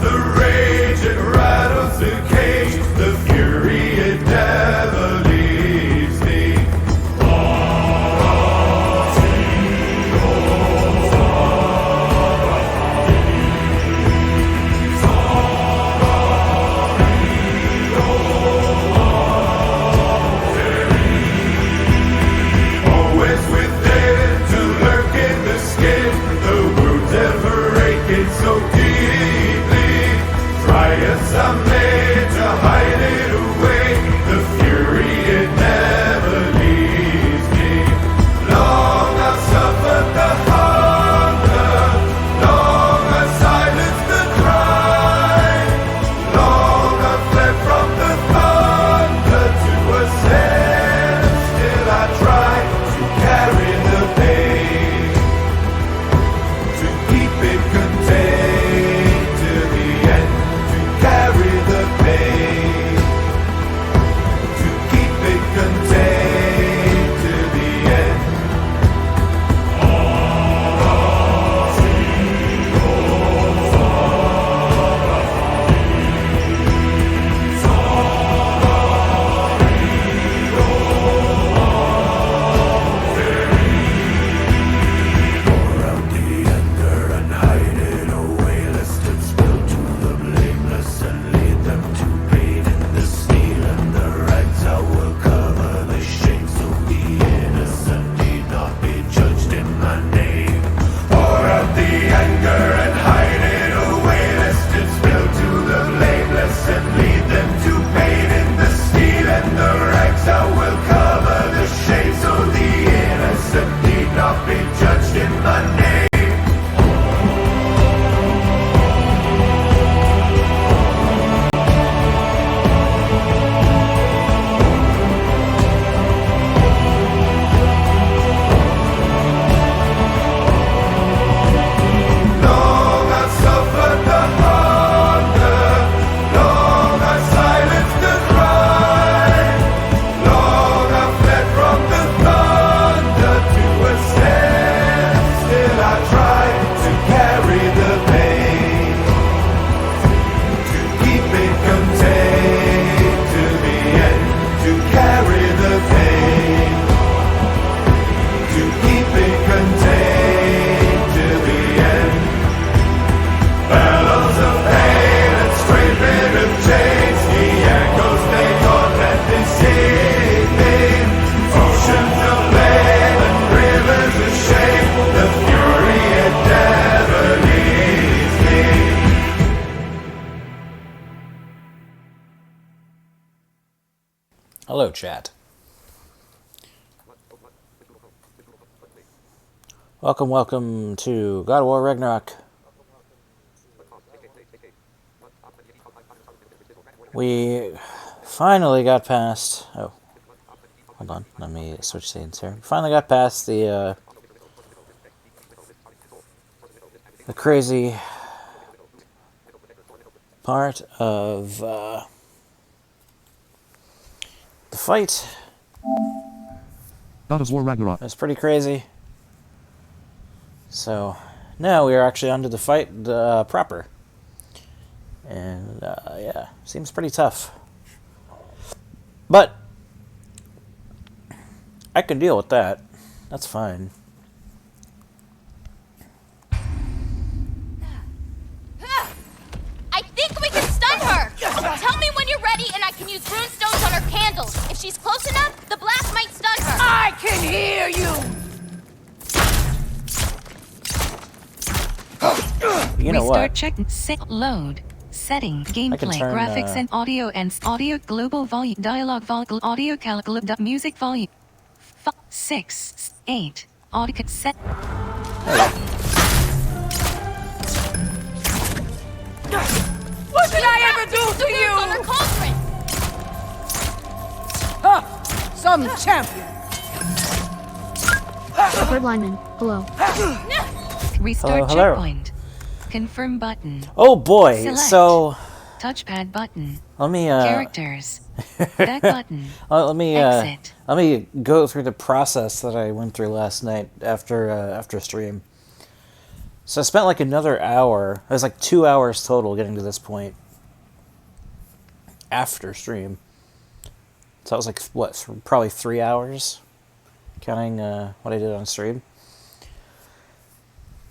The rage, it rattles the cage. The fury, it never leaves me. Always within to lurk in the skin. The wounds ever aching so deeply. Try as I may to hide it away. The fury, it never leaves me. Long I've suffered the hunger. Long I've silenced the cry. Long I've fled from the thunder to ascend. Still I try to carry the pain, to keep it contained to the end, to carry the pain, to keep it contained to the end. Pour out the anger and hide it away, lest it spill to the blameless and lead them to pain. In the steel and the rags I will cover the shame, so the innocent need not be judged in my name. Pour out the anger and hide it away, lest it spill to the blameless and lead them to pain. In the steel and the rags I will cover the shame, so the innocent need not be judged in my name. Long I've suffered the hunger. Long I've silenced the cry. Long I've fled from the thunder to ascend. Still I try to carry the pain, to keep it contained to the end, to carry the pain, to keep it contained to the end. Bellows of pain and scraping of chains, the echoes they haunt at this evening. Oceans of blame and rivers of shame, the fury it never leaves me. Hello, chat. Welcome to God of War Ragnarok. We finally got past... Oh, hold on. Let me switch scenes here. Finally got past the crazy part of the fight. God of War Ragnarok. It was pretty crazy. So now we are actually onto the fight proper. And yeah, seems pretty tough. But I can deal with that. That's fine. I think we can stun her! Tell me when you're ready and I can use rune stones on her candles. If she's close enough, the blast might stun her. I can hear you! You know Restart what? check set load setting gameplay turn, graphics and audio global volume dialogue volume audio calculate music volume 6 8 audio set. What did I ever do to Runes on her you? cauldron! Huh, some champion. Upper lineman, hello. Restart Hello. checkpoint. Confirm button. Oh boy! Select. So Touchpad button. let me Characters. Back button. let me Exit. let me go through the process that I went through last night after stream. So I spent like another hour. It was like 2 hours total getting to this point after stream. So it was like, what, probably 3 hours? Counting what I did on stream.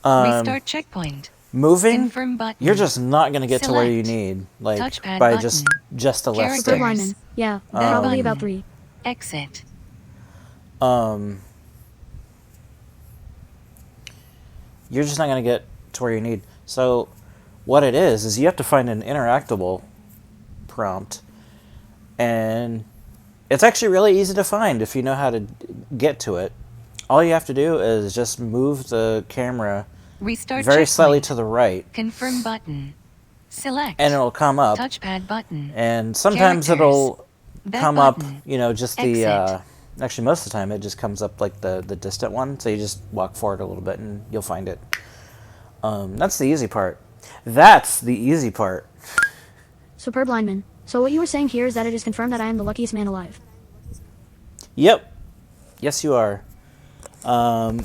Restart checkpoint. Moving, Confirm button. you're just not going to get to where you Select. need, like, Touchpad by button. just the left Character stick. line. Yeah, Back probably button. about 3. Exit. You're just not going to get to where you need. So what it is you have to find an interactable prompt, and it's actually really easy to find if you know how to get to it. All you have to do is just move the camera Restart very checkpoint. slightly to the right, Confirm button. Select. and it'll come up. Touchpad button. And sometimes Characters. it'll Back come button. up, you know, just the, Exit. actually most of the time it just comes up like the distant one, so you just walk forward a little bit and you'll find it. That's the easy part. That's the easy part. Superb lineman. So what you were saying here is that it is confirmed that I am the luckiest man alive. Yep. Yes, you are. I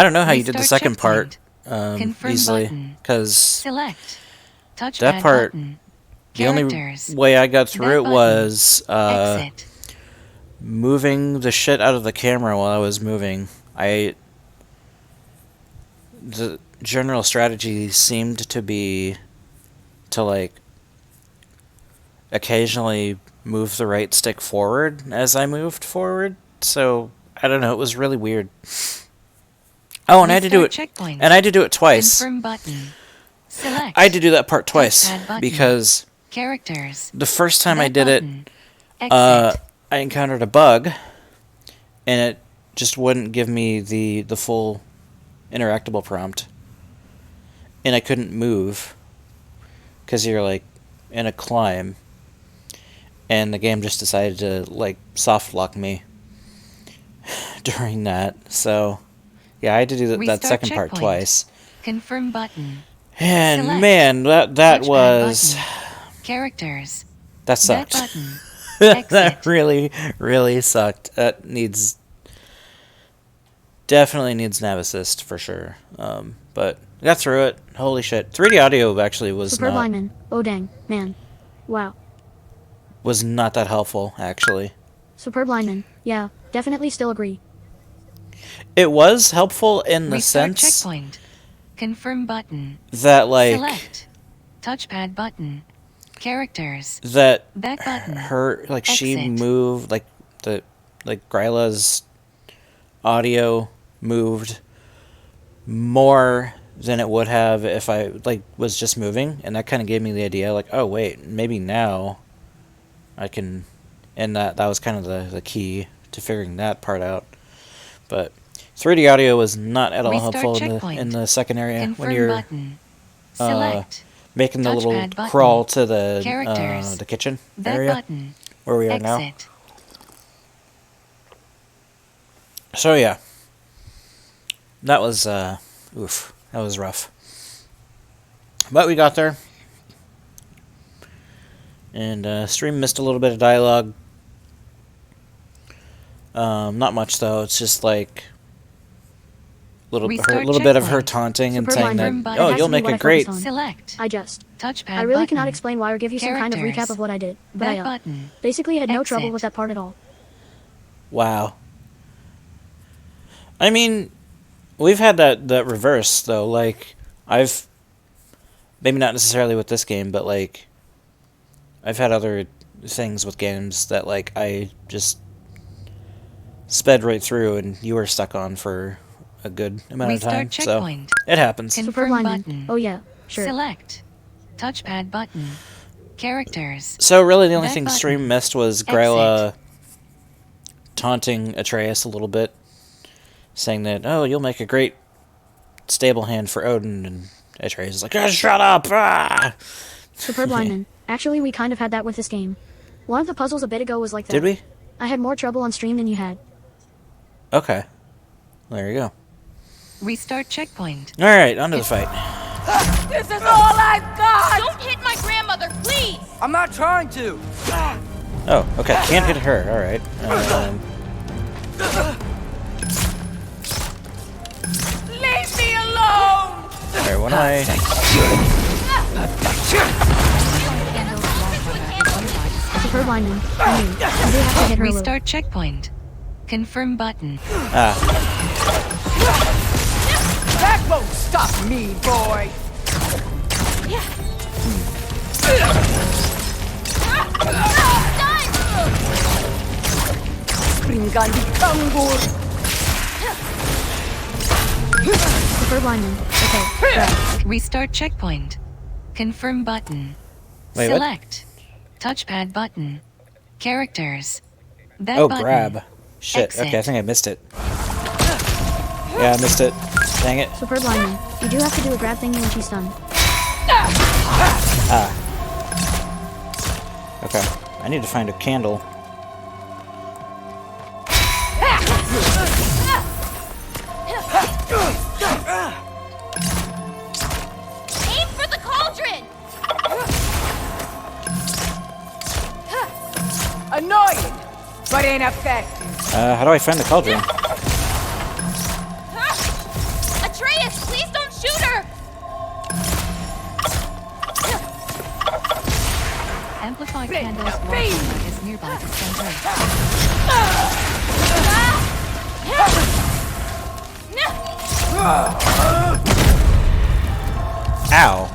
don't know how you did the Restart second part Confirm easily, button. because Select. Touchpad that part, button. the only Characters. way I got through Back it button. was Exit. moving the shit out of the camera while I was moving. The general strategy seemed to be to, like, occasionally move the right stick forward as I moved forward. So, I don't know, it was really weird. Oh, and I had to do it, Restart checkpoint. and I had to do it twice. Confirm button. Select. I had to do that part twice, Touchpad button. because Characters. the first time I Back did it, button. Exit. I encountered a bug, and it just wouldn't give me the full interactable prompt. And I couldn't move, because you're, like, in a climb, and the game just decided to, like, soft lock me during that. So, yeah, I had to do that Restart second part checkpoint. twice. Confirm button. And Select. man, that Touchpad was... button. Characters. That Back sucked. button. That Exit. really, really sucked. That definitely needs nav assist for sure. But I got through it. Holy shit. 3D audio actually was Superb not lineman. Oh dang, man. Wow. that helpful, actually. Superb lineman. Yeah, definitely still agree. It was helpful in the Restart sense checkpoint. Confirm button. that, like, Select. Touchpad button. Characters. that Back button. her, like, she Exit. moved, like, Gryla's audio moved more than it would have if I, like, was just moving, and that kind of gave me the idea, like, oh wait, maybe now I can, and that was kind of the key to figuring that part out. But 3D audio was not at all Restart helpful checkpoint. in the second area Confirm when you're button. Select. making the little Touchpad button. crawl to the Characters. kitchen Back area button. where we are now. Exit. So yeah, that was oof, that was rough. But we got there, and stream missed a little bit of dialogue. Not much though. It's just like little Restart bit of her checkpoint. taunting and Superb saying that, lineman. button. oh, That's you'll me make what a I great. focus on. Select. I just... Touchpad I really cannot button. explain why or give you some kind of recap Characters. of what I did. But Back I button. basically had no trouble Exit. with that part at all. Wow. I mean, we've had that reverse though. Like, I've maybe not necessarily with this game, but like I've had other things with games that, like, I just sped right through and you were stuck on for a good amount Restart of time. checkpoint. So it happens. Confirm Superb lineman. button. Oh yeah, sure. Select. Touchpad button. Characters. So really the only Back thing button. stream missed was Exit. Gryla taunting Atreus a little bit, saying that, oh, you'll make a great stable hand for Odin, and Atreus is like, oh, shut up! Ah! Superb lineman. Actually, we kind of had that with this game. One of the puzzles a bit ago was like that. Did we? I had more trouble on stream than you had. Okay. There you go. Restart checkpoint. Alright, on to the fight. This is all I've got! Don't hit my grandmother, please! I'm not trying to. Oh, okay, can't hit her, alright. Leave me Alright, what am I... Superb lineman. I mean, you do have to hit her a little. Restart checkpoint. Confirm button. Ah, That won't stop me, boy. Springan di kangur. Superb lineman. Okay, grab. Restart checkpoint. Confirm button. Wait, what? Select. Touchpad button. Characters. That oh, button. grab. Shit, Exit. okay, I think I missed it. Yeah, I missed it. Dang it. Superb lineman. You do have to do a grab thingy when she's stunned. Ah. Okay, I need to find a candle. Aim for the cauldron! Annoying, but ineffective. How do I find the cauldron? Atreus, please don't shoot her! Amplify candles warfare is nearby to send her. Ow.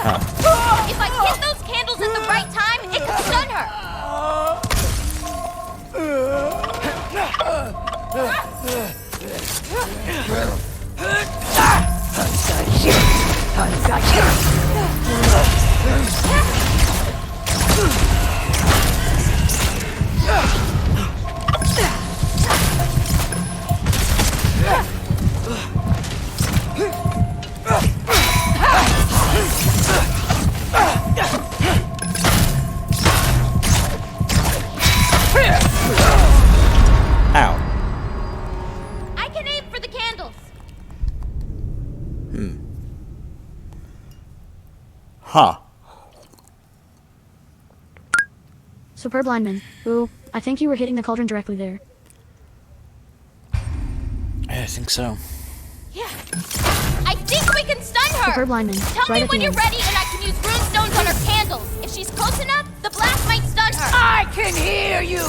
If I hit those candles at the right time, it could stun her! Ow. I can aim for the candles! Huh. Superb lineman. Ooh, I think you were hitting the cauldron directly there. I think so. Yeah. I think we can stun her! Superb lineman. Tell Right me at when the you're end. ready and I can use rune stones on her candles. If she's close enough, the blast might stun her. I can hear you.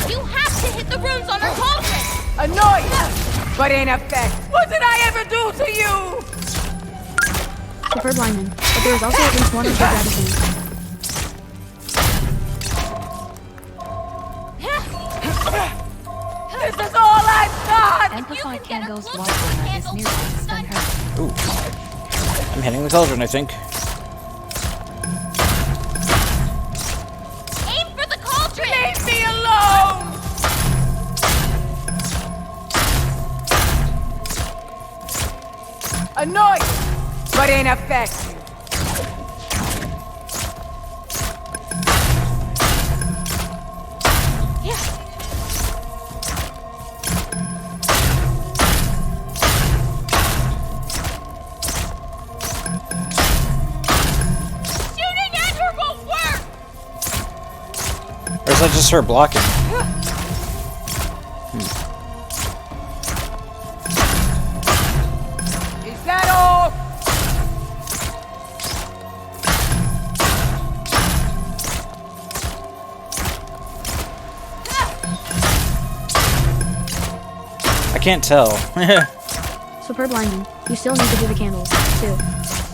You have to hit the runes on her cauldron! Annoying, but ineffective. What did I ever do to you? Superb lineman. But there is also at least one or two grabby things. This is all I've got. Amplify You can get her candles closer warfare to the is candles nearby to to stun stun her. Ooh. I'm hitting the cauldron, I think. Aim for the cauldron! Leave me alone. Annoying, but ineffective. Shooting at her won't work! Or is that just her blocking? Is that all? I can't tell. Superb lineman. You still need to do the candles, too.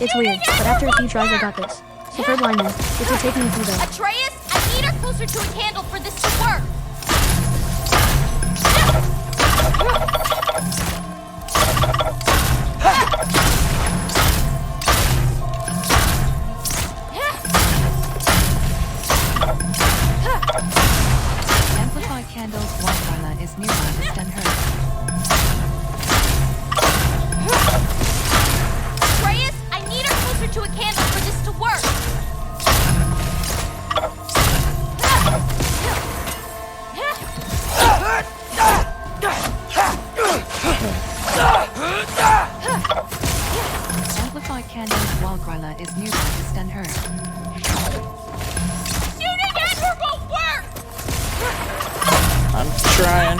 It's weird, but after a few tries I got this. Superb lineman. This will take me through the... Atreus, I need her closer to a candle for this to work. Amplify candles warfare is nearby to stun her. Atreus, I need her closer to a candle for this to work. Amplify candles while Gryla is nearby to stun her. Shooting at her won't work! I'm trying.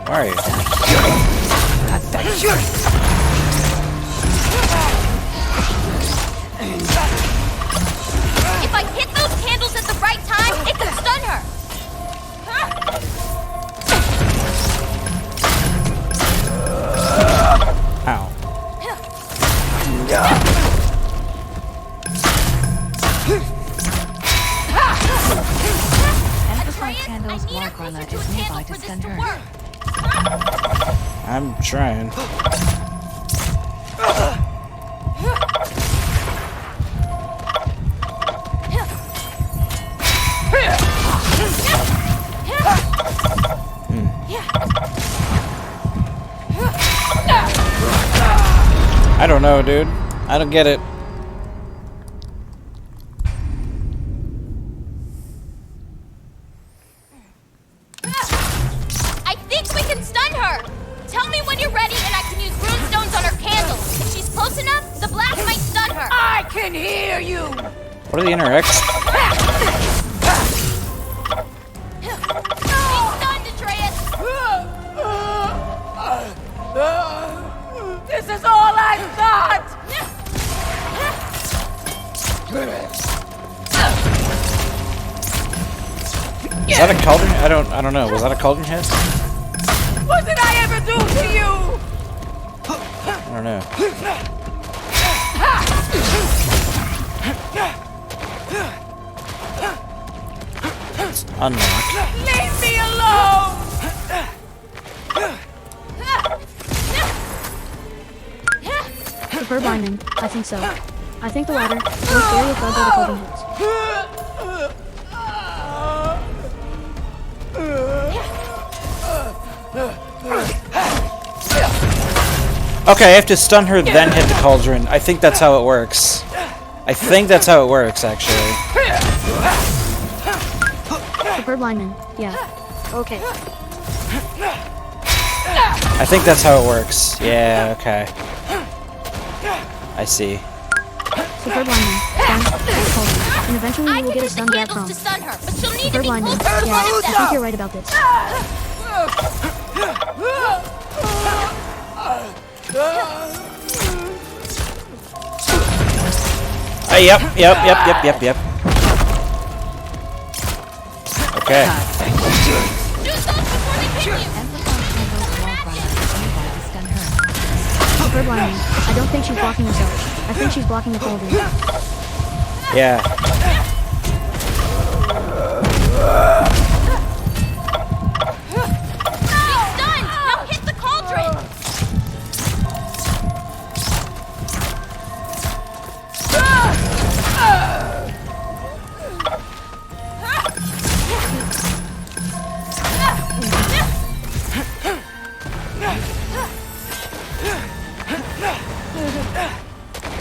Where are you? If I hit those candles at the right time, it could stun her! Ow. Amplify Atreus, candles I need while her closer Gryla to a is nearby candle to for this stun to her. work. I'm trying. I don't know, dude. I don't get it. I think we can stun her! Tell me when you're ready and I can use runestones on her candles. If she's close enough, the blast might stun her. I can hear you! What are the interacts? She's stunned, Atreus! This is all I've got! Is that a cauldron? I don't know. Was that a cauldron hit? What did I ever do to you? I don't know. It's unlocked. Leave me alone! Superb lineman. I think so. I think the latter. Most area fell by the clothing hits. Okay, I have to stun her, then hit the cauldron. I think that's how it works. I think that's how it works, actually. Superb lineman. Yeah. Okay. I think that's how it works. Yeah, okay. I see. Superb lineman. Stun. Hit cauldron. And eventually I you will can get a use the stun gap candles from. to stun her, but she'll need to Superb be lineman. closer to Yeah. one of I them. think you're right about this. Yep. Okay. Use those before they hit you. Amplify candles while Gryla is nearby to stun her. Superb lineman. I don't think she's blocking herself. I think she's blocking the cauldron. Yeah. She's stunned! Now hit the cauldron!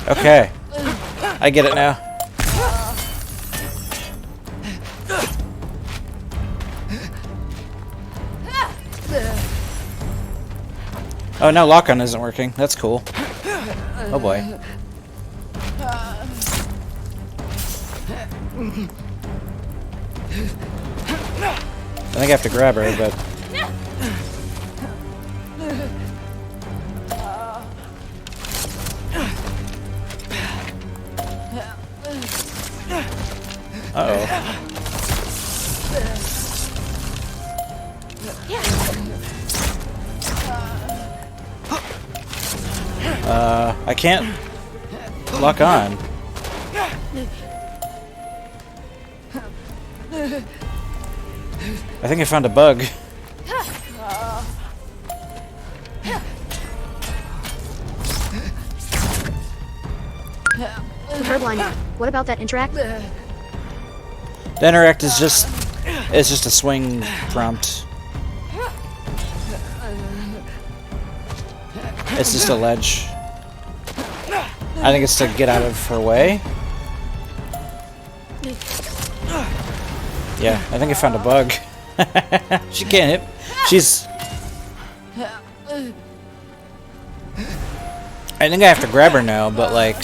Okay. I get it now. Oh, now lock-on isn't working. That's cool. Oh boy. I think I have to grab her, but... Uh-oh. I can't lock on. I think I found a bug. Superb lineman. What about that interact? The interact is just a swing prompt. It's just a ledge. I think it's to get out of her way. Yeah, I think I found a bug. She can't hit. She's... I think I have to grab her now, but like...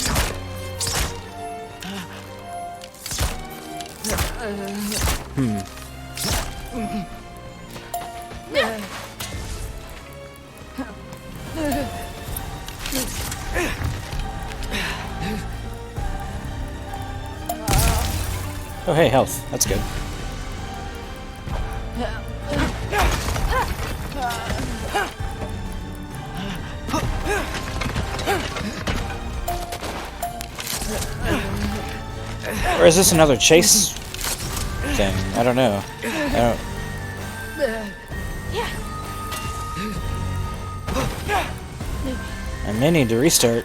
Oh hey, health. That's good. Or is this another chase thing? I don't know. I may need to restart.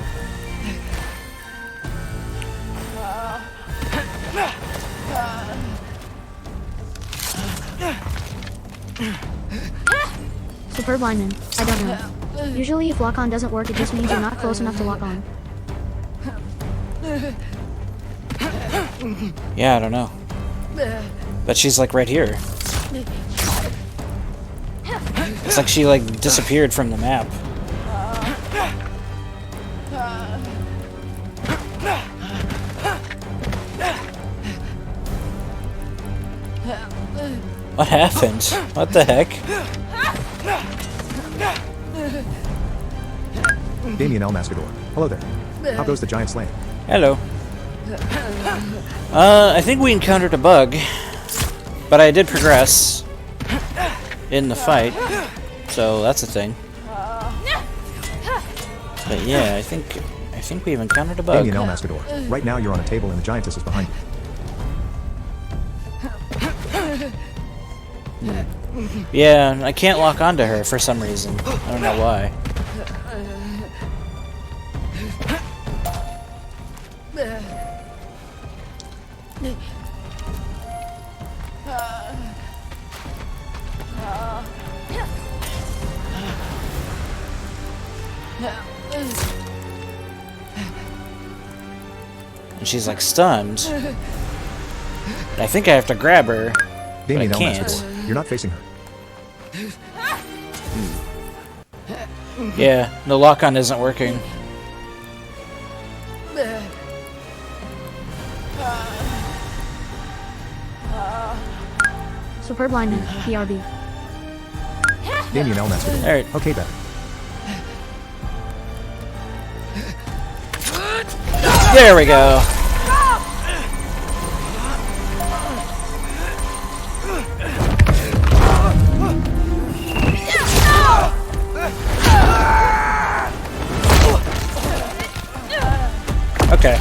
Superb lineman. I don't know. Usually if lock on doesn't work, it just means you're not close enough to lock on. Yeah, I don't know. But she's like right here. It's like she like disappeared from the map. What happened? What the heck? Damien El Mascador. Hello there. How goes the giant slaying? Hello. I think we encountered a bug, but I did progress in the fight, so that's a thing. But yeah, I think we've encountered a bug. Damien El Mascador. Right now you're on a table and the giantess is behind you. Yeah, I can't lock onto her for some reason. I don't know why. And she's like stunned. I think I have to grab her, but I Damien El can't. Mascador. You're not facing her. Yeah, the lock-on isn't working. Superb lineman. PRB. Damien El Mascador. Alright. Okay then. There we go. Okay.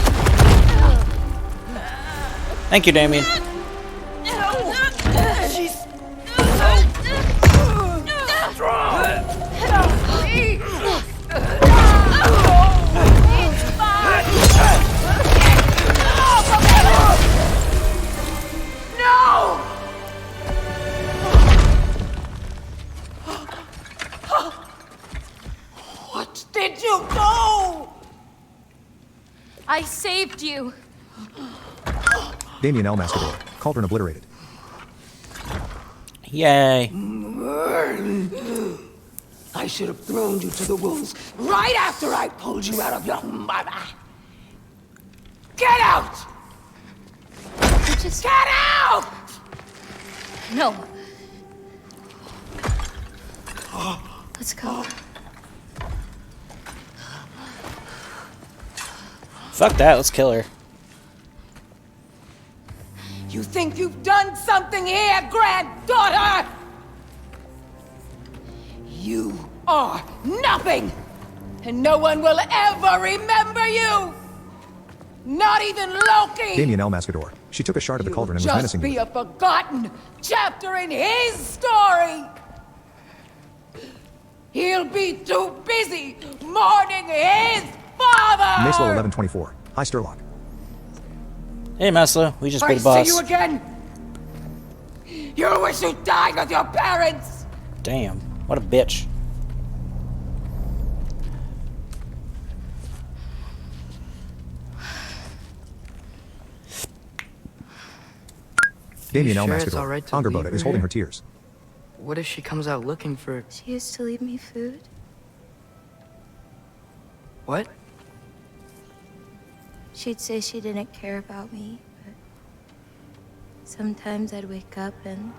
Thank you, Damien. What did you do? I saved you. Damien El Mascador. Cauldron obliterated. Yay. I should have thrown you to the wolves right after I pulled you out of your mother. Get out! Just Get out! no. Let's go. Fuck that, let's kill her. You think you've done something here, granddaughter? You are nothing! And no one will ever remember you! Not even Loki! Damien El Mascador. She took a shard of the cauldron and was Just menacing be you. a forgotten chapter in his story! He'll be too busy mourning his father! Maslow 1124. Hi Sturlock. Hey, Maslow, we just I beat the boss. see you again! You wish you died with your parents! Damn, what a bitch. Damien El sure it's Mascador. alright to Angerboda leave is her holding here? her tears. What if she comes out looking for... She used to leave me food. What? She'd say she didn't care about me, but sometimes I'd wake up and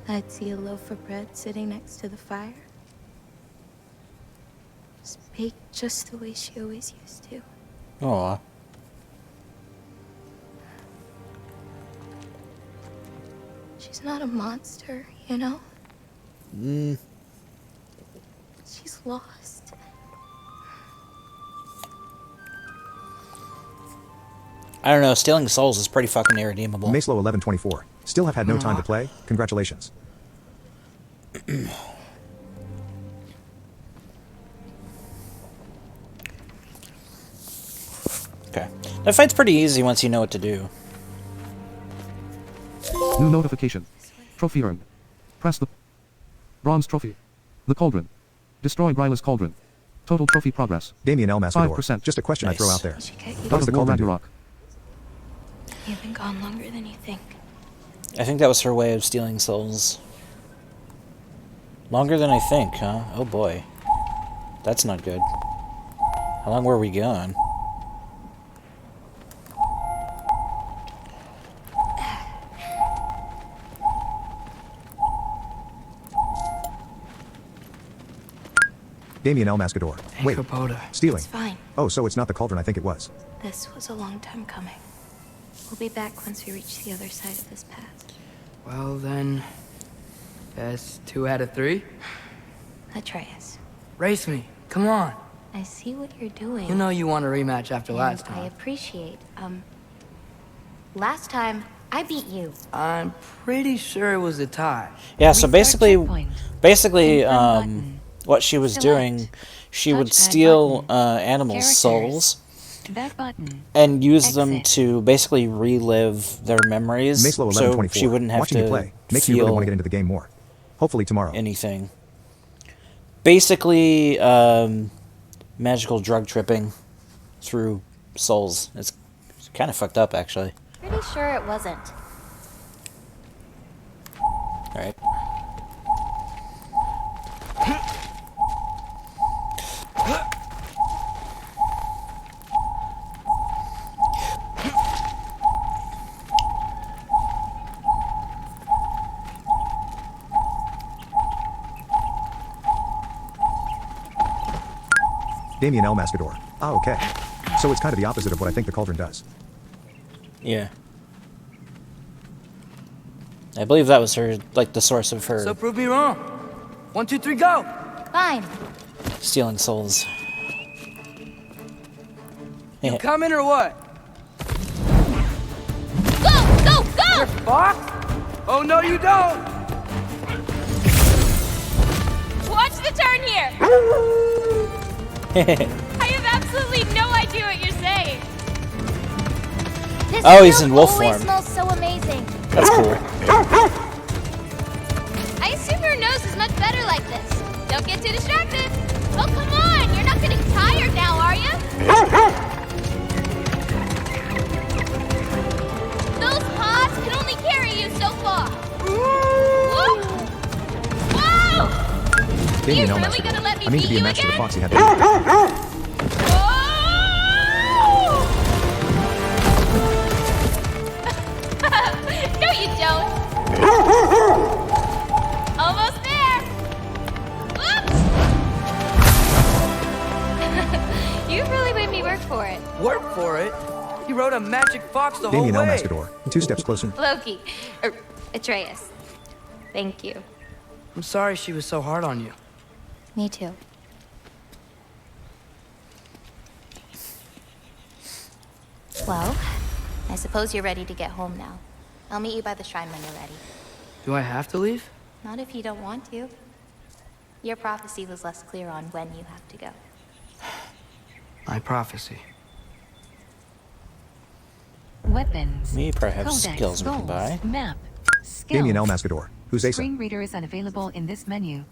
I'd see a loaf of bread sitting next to the fire. It's baked just the way she always used to. Aw. She's not a monster, you know? She's lost. I don't know, stealing souls is pretty fucking irredeemable. Maslow 1124. Still have had no time to play? Congratulations. Okay. That fight's pretty easy once you know what to do. New notification. Trophy earned. Press the bronze trophy. The cauldron. Destroy Gryla's cauldron. Total trophy progress. Damien El Mascador. 5%. Just a question I throw Nice. out there. We should get you. What does the War cauldron do? Ragnarok. You've been gone longer than you think. I think that was her way of stealing souls. Longer than I think, huh? Oh boy. That's not good. How long were we gone? Damien El Mascador. Wait, Angerboda. stealing. It's fine. Oh, so it's not the cauldron I think it was. This was a long time coming. We'll be back once we reach the other side of this path. Well then... That's 2 out of 3? Atreus, Race me. Come on. I see what you're doing. You know you want a rematch after and last I time. appreciate, last time, I beat you. I'm pretty sure it was a tie. Yeah, so Restart basically, checkpoint. basically, Confirm button. what she was Select. doing, she would Touchpad steal button. animals' Characters. souls Back button. and use them Exit. to basically relive their memories, Maslow so 1124. she wouldn't have Watching you to play makes me really feel want to get into the game more. Hopefully tomorrow. anything. Basically, magical drug tripping through souls. It's kind of fucked up, actually. Pretty sure it wasn't. All right. Damien El Mascador. Ah, okay. So it's kind of the opposite of what I think the cauldron does. Yeah. I believe that was her, like, the source of her So prove me wrong. 1, 2, 3, go! Fine. stealing souls. You coming or what? Go, go, go! Fuck! Oh no, you don't! Watch the turn here. I have absolutely no idea what you're saying. This Oh, he's field in wolf always form. smells so amazing. That's cool. I assume your nose is much better like this. Don't get too distracted. Oh, come on. You're not getting tired now, are you? Those paws can only carry you so far. Whoa! Whoa! Damien You El really gonna Mascador. let me I mean beat to be a you match to the again? fox he had to No, you don't. Almost there. Whoops. You really made me work for it. Work for it? You rode a magic fox the Damien whole El way. Mascador. 2 steps closer. Loki. Atreus. Thank you. I'm sorry she was so hard on you. Me too. Well, I suppose you're ready to get home now. I'll meet you by the shrine when you're ready. Do I have to leave? Not if you don't want to. Your prophecy was less clear on when you have to go. My prophecy. Weapons. Me probably have Codex, skills we can goals, buy. Map. Skills. Damien El Mascador. Who's Asa? Screen reader is unavailable in this menu.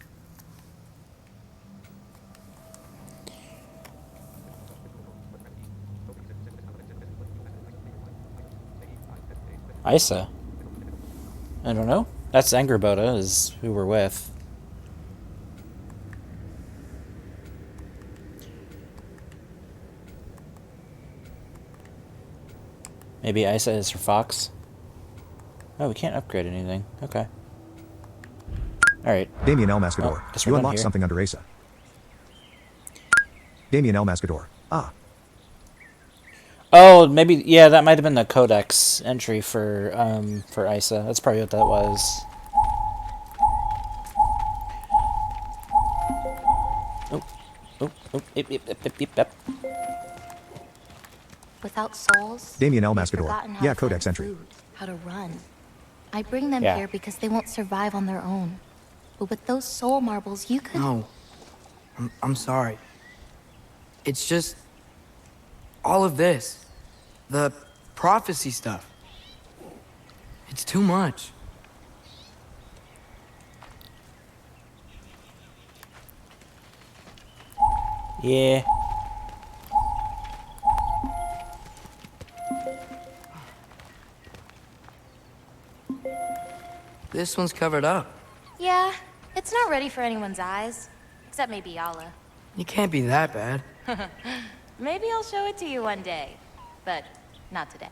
Isa. I don't know. That's Angerboda is who we're with. Maybe Isa is her fox. Oh, we can't upgrade anything. Okay. Alright. Damien El Mascador. Guess we're You done unlocked here. something under Asa. Damien El Mascador. Ah. Oh, maybe, yeah, that might have been the codex entry for Isa. That's probably what that was. Yep. Without souls, Damien El we've Mascador. forgotten how Yeah, to codex find entry. food, how to run. I bring them Yeah. here because they won't survive on their own. But with those soul marbles, you could... No. I'm sorry. It's just... all of this. The prophecy stuff. It's too much. Yeah. This one's covered up. Yeah, it's not ready for anyone's eyes. Except maybe Yala. You can't be that bad. Maybe I'll show it to you one day. But not today.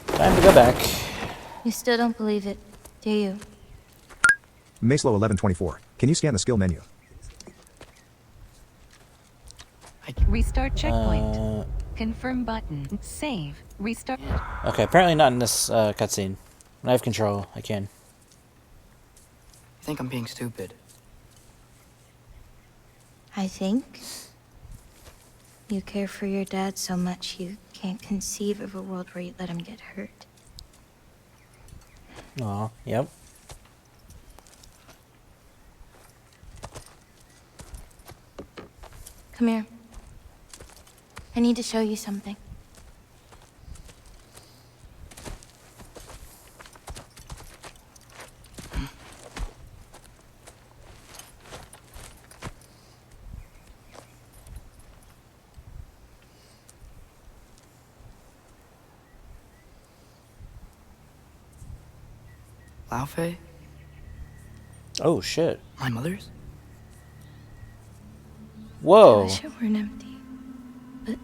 Time to go back. You still don't believe it, do you? Maslow 1124. Can you scan the skill menu? Restart checkpoint. Confirm button. Save. Restart. Okay, apparently not in this cutscene. When I have control, I can. I think I'm being stupid. I think you care for your dad so much you can't conceive of a world where you let him get hurt. Aw, yep. Come here. I need to show you something. Laufey? Oh, shit. My mother's? I Whoa. wish it weren't empty. But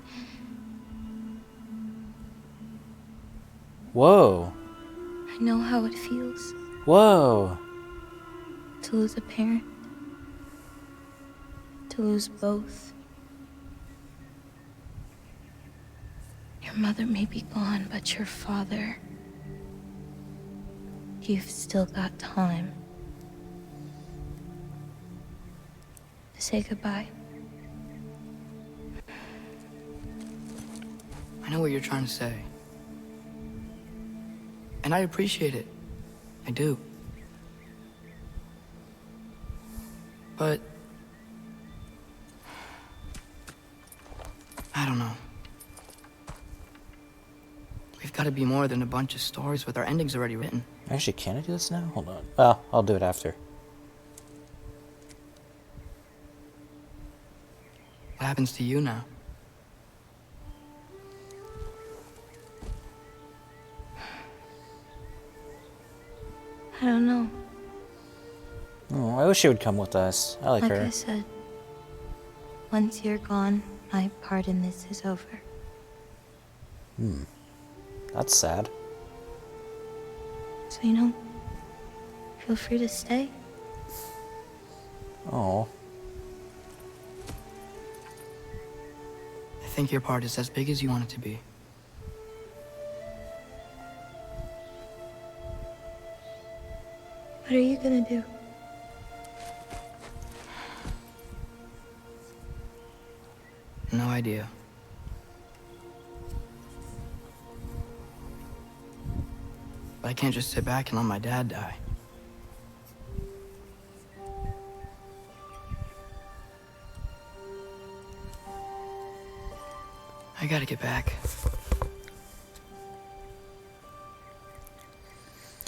Whoa. I know how it feels Whoa. to lose a parent. To lose both. Your mother may be gone, but your father... You've still got time to say goodbye. I know what you're trying to say. And I appreciate it. I do. But... I don't know. We've got to be more than a bunch of stories with our endings already written. Actually, can I do this now? Hold on. Well, I'll do it after. What happens to you now? I don't know. Oh, I wish she would come with us. I like Like her. I said, once you're gone, my part in this is over. That's sad. So, you know, feel free to stay. Oh. I think your part is as big as you want it to be. What are you gonna do? No idea. But I can't just sit back and let my dad die. I gotta get back.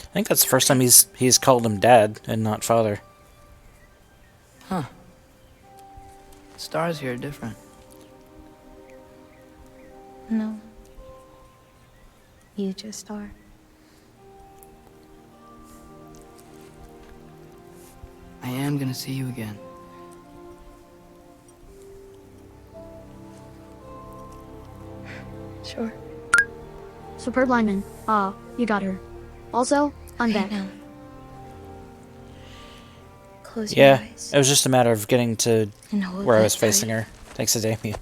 I think that's the first time he's called him dad and not father. Huh. It's stars here are different. No. You just are. I am gonna see you again. Sure. Superb lineman. Ah, you got her. Also, I'm back. I know. Close your Yeah, eyes. it was just a matter of getting to And hold where I that was facing tight. her. Thanks to Damien.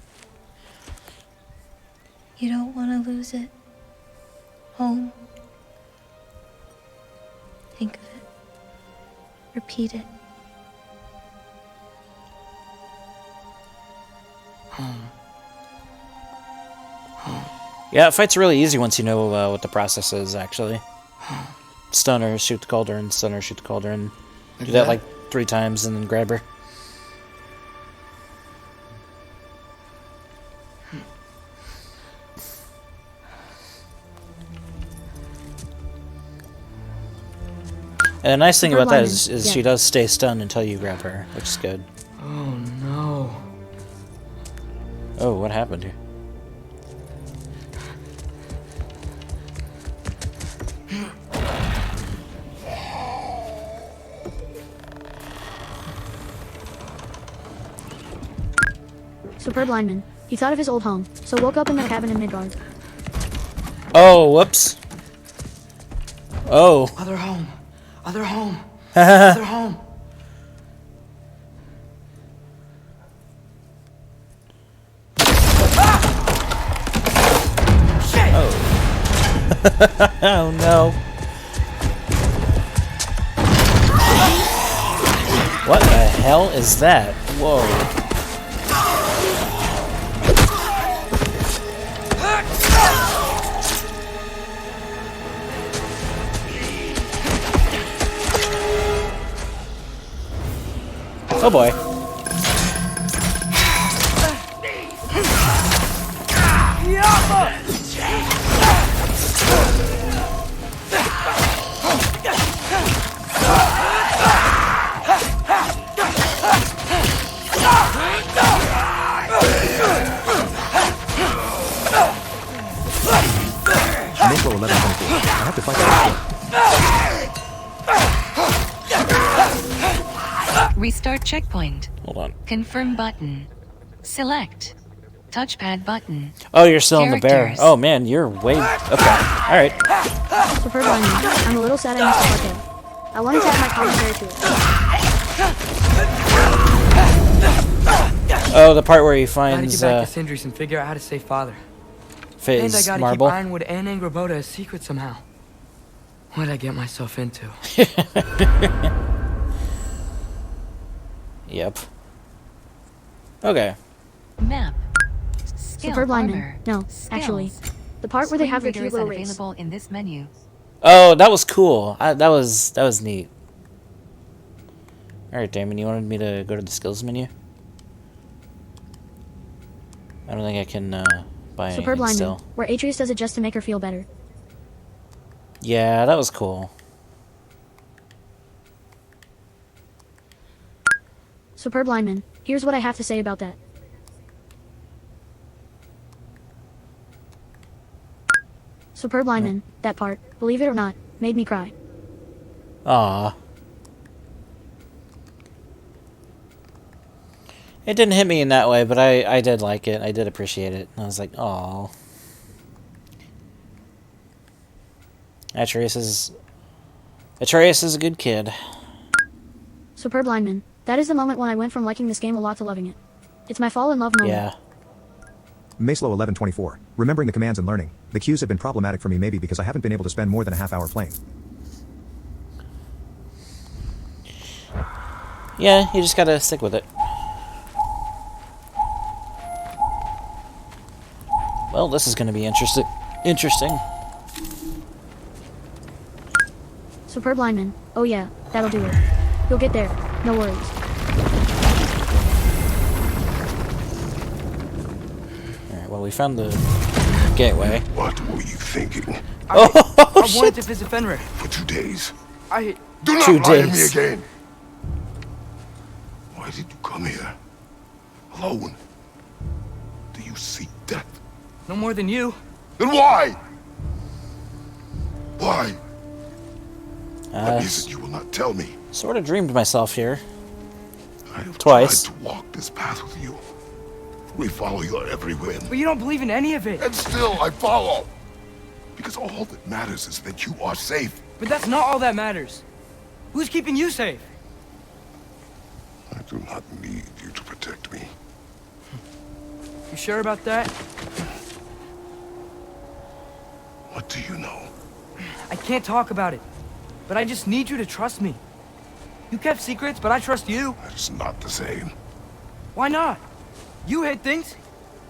You don't want to lose it. Home. Think of it. Repeat it. Home. Yeah, fight's really easy once you know what the process is, actually. Stun her, shoot the cauldron, stun her, shoot the cauldron. Do that like 3 times and then grab her. And the nice thing about that is she does stay stunned until you grab her, which is good. Oh no. Oh, what happened here? Superb lineman. He thought of his old home, so woke up in the cabin in Midgard. Oh, whoops. Oh. Other home. Other home. Other home. Oh no. What the hell is that? Whoa. Oh boy. Mako 1124. I have to fight that. Restart checkpoint. Hold on. Confirm button. Select. Touchpad button. Oh, you're still in the bear. Characters. Oh man, you're way... Okay. Alright. Superb lineman. I'm a little sad I missed the part there. I wanted to add my commentary to it. Oh, the part where he Gotta finds, get back to Sindri's and figure out how to save father. And I Fizz gotta marble. keep Ironwood and Angrboda a secret somehow. What'd I get myself into? Yep. Okay. Map. Skill Superb lineman. armor. No, actually. Skills. The part where they have their Screen cute reader little is race. available in this menu. Oh, that was cool. That was neat. Alright, Damon, you wanted me to go to the skills menu? I don't think I can buy anything Superb lineman. still. Where Atreus does it just to make her feel better. Yeah, that was cool. Superb lineman. Here's what I have to say about that. Superb lineman. That part, believe it or not, made me cry. Aw. It didn't hit me in that way, but I did like it. I did appreciate it. I was like, aw. Atreus is a good kid. Superb lineman. That is the moment when I went from liking this game a lot to loving it. It's my fall in love moment. Yeah. Maslow 1124. Remembering the commands and learning. The cues have been problematic for me maybe because I haven't been able to spend more than a half hour playing. Yeah, you just gotta stick with it. Well, this is gonna be interesting. Superb lineman. Oh yeah, that'll do it. You'll get there. No worries. Alright, well, we found the gateway. What were you thinking? I shit. wanted to visit Fenrir. For 2 days. I... Do not 2 lie to me days. again. Why did you come here? alone? Do you seek death? No more than you. Then why? Why? What is it you will not tell me? Sort of dreamed myself here. I have Twice. tried to walk this path with you. We follow your every whim. But you don't believe in any of it. And still I follow. Because all that matters is that you are safe. But that's not all that matters. Who's keeping you safe? I do not need you to protect me. You sure about that? What do you know? I can't talk about it. But I just need you to trust me. You kept secrets, but I trust you. That is not the same. Why not? You hid things.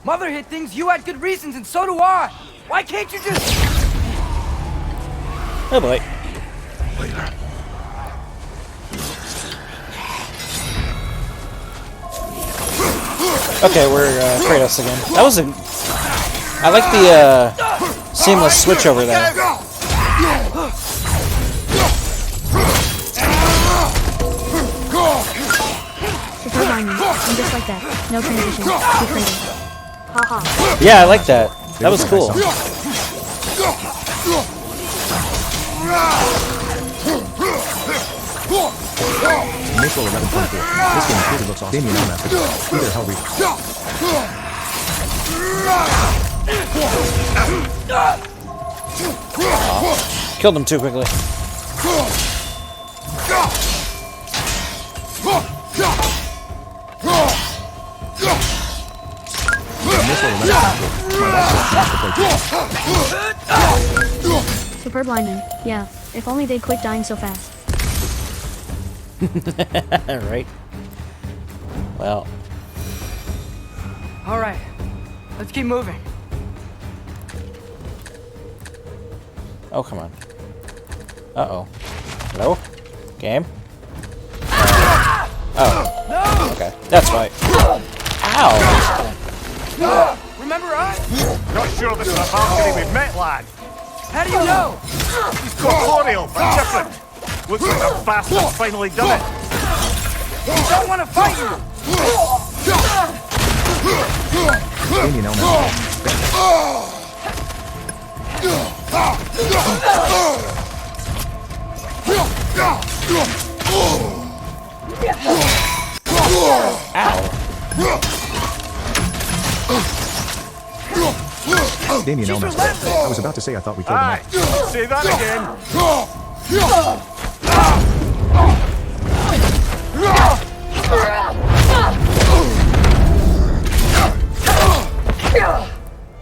Mother hid things. You had good reasons, and so do I. Why can't you just... Oh boy. Later. Okay, we're Kratos again. That was a... I like the seamless switch over there. Super lineman. And just like that. No transition. To Kratos. Haha. Yeah, I like that. That was cool. Missile 1124. This game truly looks awesome. Damien Master. Either Hell Reaper. Killed him too quickly. Missile 1124. Superb lineman. Yeah. If only they'd quit dying so fast. Right. Well. All right. Let's keep moving. Oh, come on. Uh-oh. Hello? Game? Oh. Okay. That's right. Ow! Remember us? Not sure this is a Valkyrie we've met, lad. How do you know? He's corporeal, but different. Looks like the bastard's finally done it. We don't want to fight you. Damien Master. Damien Master. I was about to say I thought we killed him Aye, off. say that again.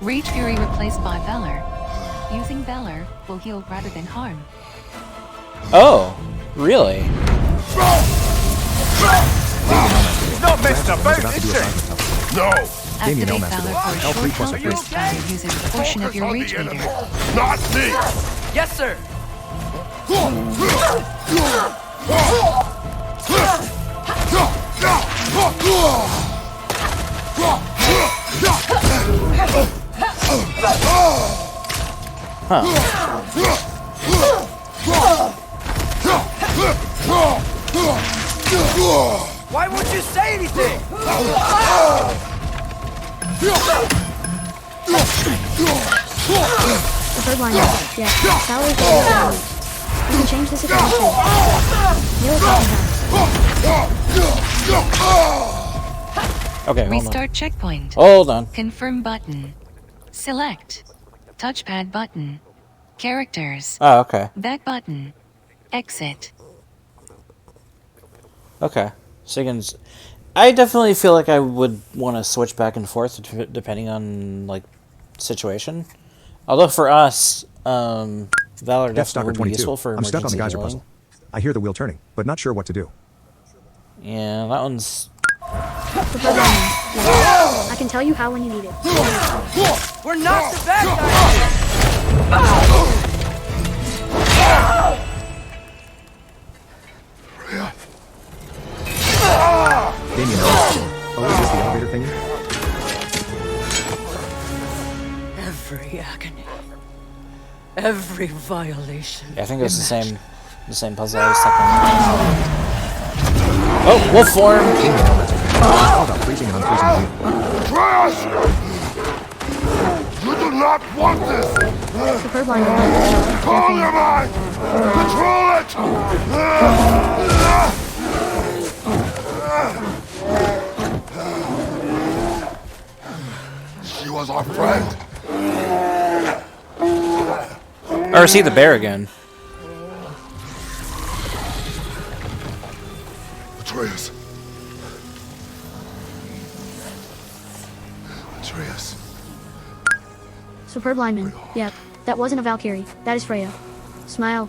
Rage Fury replaced by Valor. Using Valor will heal rather than harm. Oh, really? He's not messing about, About to is do a he? seismic test. No! Activate Damien Valor Master. for a L3 short plus health a boost value using a portion of your Rage meter. Not me! Yes, sir. Why won't you say anything? Superb lineman. Yeah. Salary's the way to go. You can change this if you want to. Neil Okay, hold on. Restart checkpoint. Hold on. Confirm button. Select. Touchpad button. Characters. Oh, okay. Back button. Exit. Okay. So you can... I definitely feel like I would want to switch back and forth depending on, like, situation. Although for us, Valor Death Stalker definitely would be 22. useful for I'm stuck on the emergency geyser healing. puzzle. I hear the wheel turning, but not sure what to do. Yeah, that one's... Superb lineman. Yeah. I can tell you how when you need it. We're not the bad guys. Damien Master. Oh, is this the elevator thingy? Every agony. Every violation. Yeah, I think it's the same puzzle I was stuck on. Oh, wolf form! All about freezing and unfreezing the wheel. Trash! You do not want this! Superb lineman. Call your mind! Control it! She was our friend. Or see the bear again. Atreus. Atreus. Superb lineman. Yep. That wasn't a Valkyrie. That is Freya. Smile.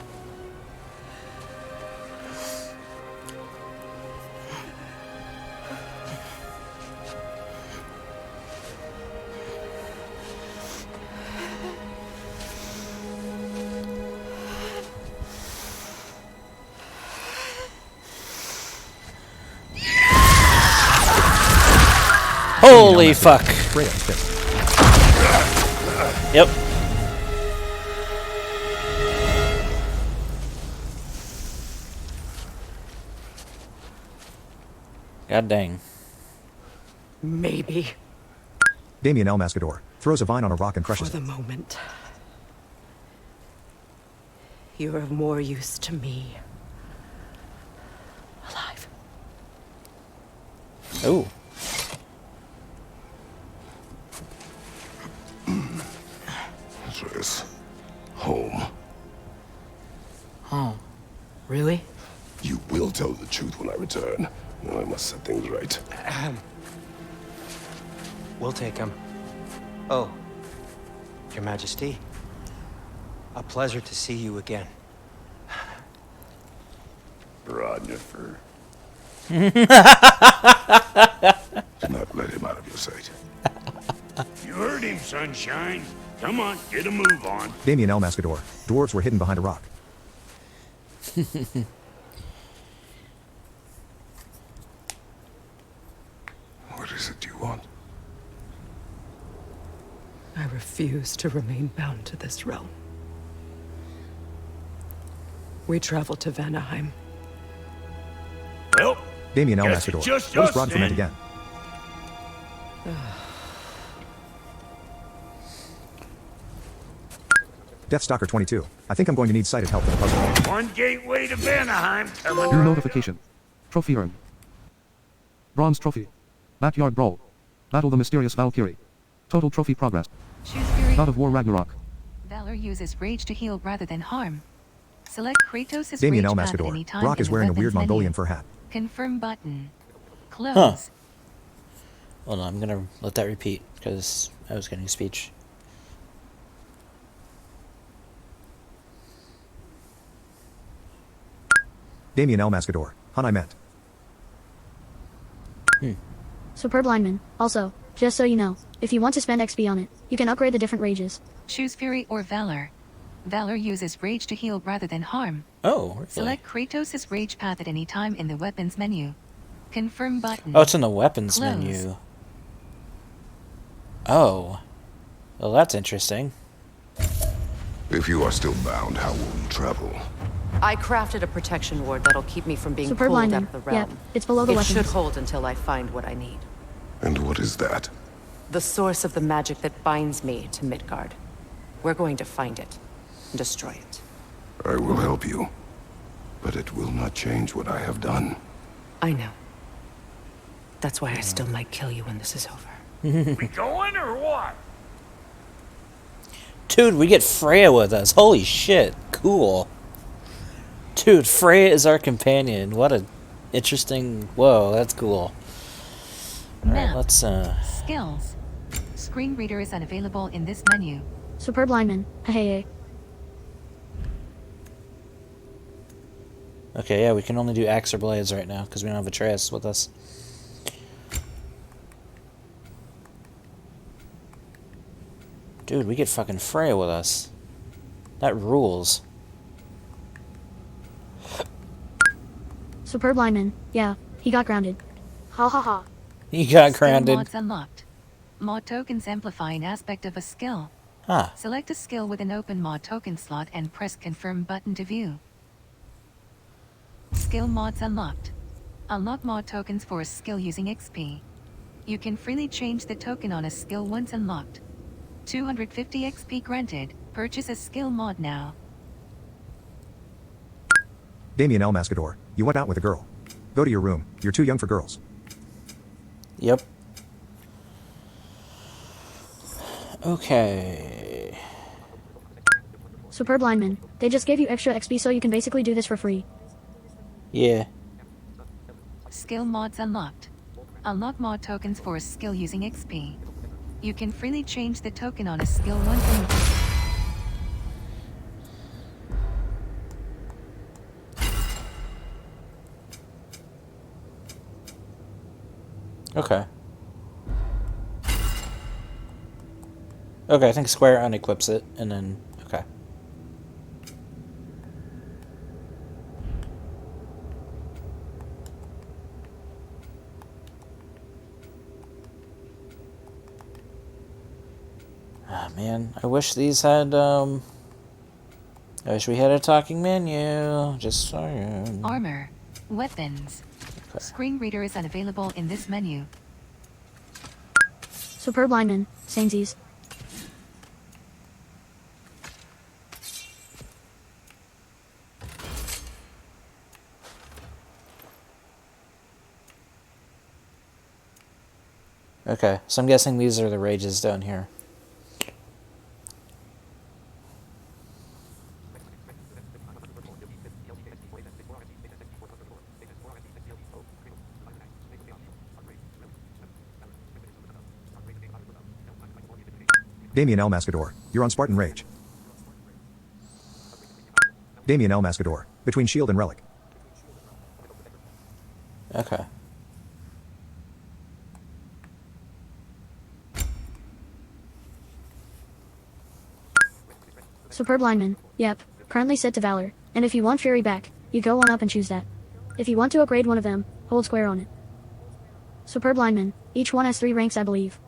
Holy fuck. Freya fist. Yep. God dang. Maybe. Damien El Mascador throws a vine on a rock and crushes For it. the moment. You're of more use to me. Alive. Oh. Atreus. Home. Oh. Really? You will tell the truth when I return. Now I must set things right. We'll take him. Oh, Your Majesty. A pleasure to see you again. Rodnifer. Do not let him out of your sight. You heard him, Sunshine. Come on, get a move on. Damien El Mascador. Dwarves were hidden behind a rock. What is it you want? I refuse to remain bound to this realm. We travel to Vanaheim. Well, Damien El guess it's Mascador. just What is us brought from it then. again? Deathstalker 22. I think I'm going to need sighted help for the puzzle. One gateway to Vanaheim coming New right. notification. Trophy earned. Bronze trophy. Backyard brawl. Battle the mysterious Valkyrie. Total trophy progress. Choose Fury. God of War Ragnarok. Valor uses rage to heal rather than harm. Select Kratos' Damien rage El path at Mascador. any time Brock in is the wearing a weapons weird menu. Mongolian fur hat. Confirm button. Close. Huh. Hold on, I'm gonna let that repeat because I was getting speech. Damien El Mascador. Hun I meant. Superb lineman. Also, just so you know, if you want to spend XP on it, you can upgrade the different rages. Choose Fury or Valor. Valor uses rage to heal rather than harm. Oh, really? Select Kratos' rage path at any time in the weapons menu. Confirm button. Oh, it's in the weapons Close. menu. Oh. Well, that's interesting. If you are still bound, how will you travel? I crafted a protection ward that'll keep me from being Superb pulled lineman. out of the realm. Yep, it's below the It weapons. should hold until I find what I need. And what is that? The source of the magic that binds me to Midgard. We're going to find it and destroy it. I will help you. But it will not change what I have done. I know. That's why I still might kill you when this is over. We going or what? Dude, we get Freya with us. Holy shit. Cool. Dude, Freya is our companion. What a interesting... Whoa, that's cool. Alright, Map. let's, Skills. Screen reader is unavailable in this menu. Superb lineman. Hey. Okay, yeah, we can only do axe or blades right now, because we don't have Atreus with us. Dude, we get fucking Freya with us. That rules. Superb lineman. Yeah, he got grounded. Ha ha ha. He got Skill grounded. mods unlocked. Mod tokens amplify an aspect of a skill. Huh. Select a skill with an open mod token slot and press confirm button to view. Skill mods unlocked. Unlock mod tokens for a skill using XP. You can freely change the token on a skill once unlocked. 250 XP granted. Purchase a skill mod now. Damien El Mascador, you went out with a girl. Go to your room. You're too young for girls. Yep. Okay. Superb lineman. They just gave you extra XP so you can basically do this for free. Yeah. Skill mods unlocked. Unlock mod tokens for a skill using XP. You can freely change the token on a skill once unlocked. Okay. Okay, I think Square unequips it, and then... Okay. Ah, man. I wish these had, I wish we had a talking menu. Just saying. Armor. Weapons. Okay. Screen reader is unavailable in this menu. Superb lineman. Samesies. Okay, so I'm guessing these are the rages down here. Damien El Mascador, you're on Spartan Rage. Damien El Mascador, between Shield and Relic. Okay. Superb lineman. Yep. Currently set to Valor. And if you want Fury back, you go on up and choose that. If you want to upgrade one of them, hold square on it. Superb lineman. Each one has 3 ranks, I believe.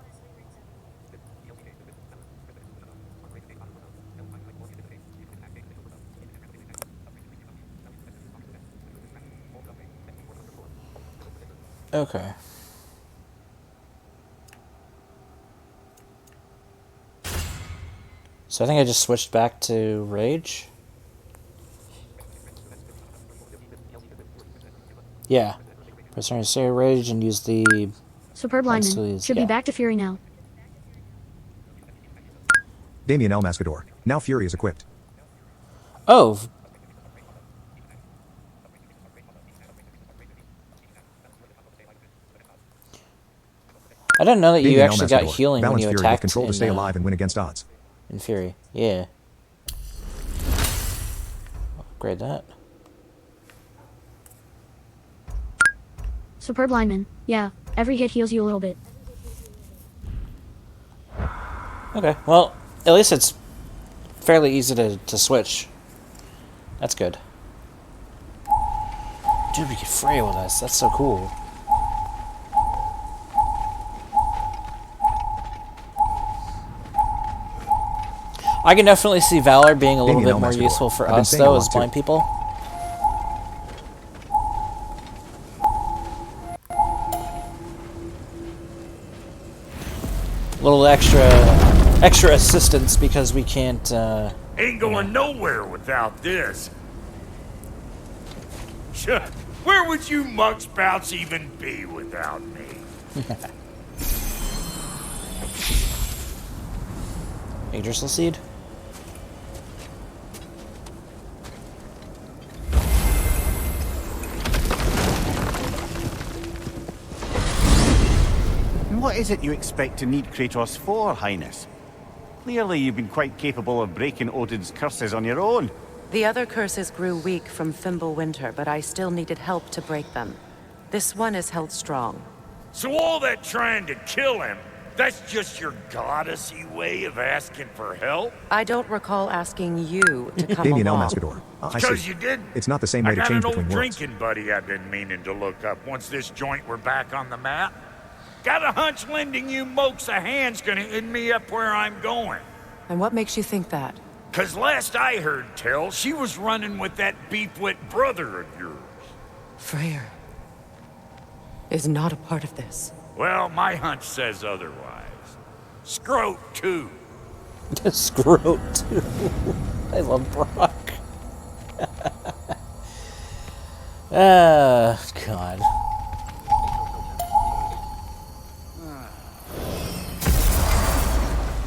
Okay. So I think I just switched back to Rage. Yeah. Press R to stay Rage and use the... Superb lineman. Should be back to Fury now. Damien El Mascador, now Fury is equipped. Oh! I didn't know that you actually got healing when you Fury attacked with control to stay alive and win against odds. In Fury, yeah. Upgrade that. Superb lineman. Yeah, every hit heals you a little bit. Okay, well, at least it's fairly easy to switch. That's good. Dude, we get Freya with us. That's so cool. I can definitely see Valor being a little bit more useful for us, though, as blind people. A little extra assistance because we can't. Ain't going nowhere without this. Where would you muckspouts even be without me? Yggdrasil seed. What is it you expect to need Kratos for, Highness? Clearly you've been quite capable of breaking Odin's curses on your own. The other curses grew weak from Fimbulwinter, but I still needed help to break them. This one is held strong. So all that trying to kill him, that's just your goddessy way of asking for help? I don't recall asking you to come Damien El along. Mascador. Because you did. It's not the same way to change between I got an old worlds. drinking buddy I've been meaning to look up once this joint were back on the map. Got a hunch lending you mokes a hand's gonna end me up where I'm going. And what makes you think that? 'Cause last I heard tell, she was running with that beefwit brother of yours. Freyr. is not a part of this. Well, my hunch says otherwise. Scrote, too. Scrote, too. I love Brock. God.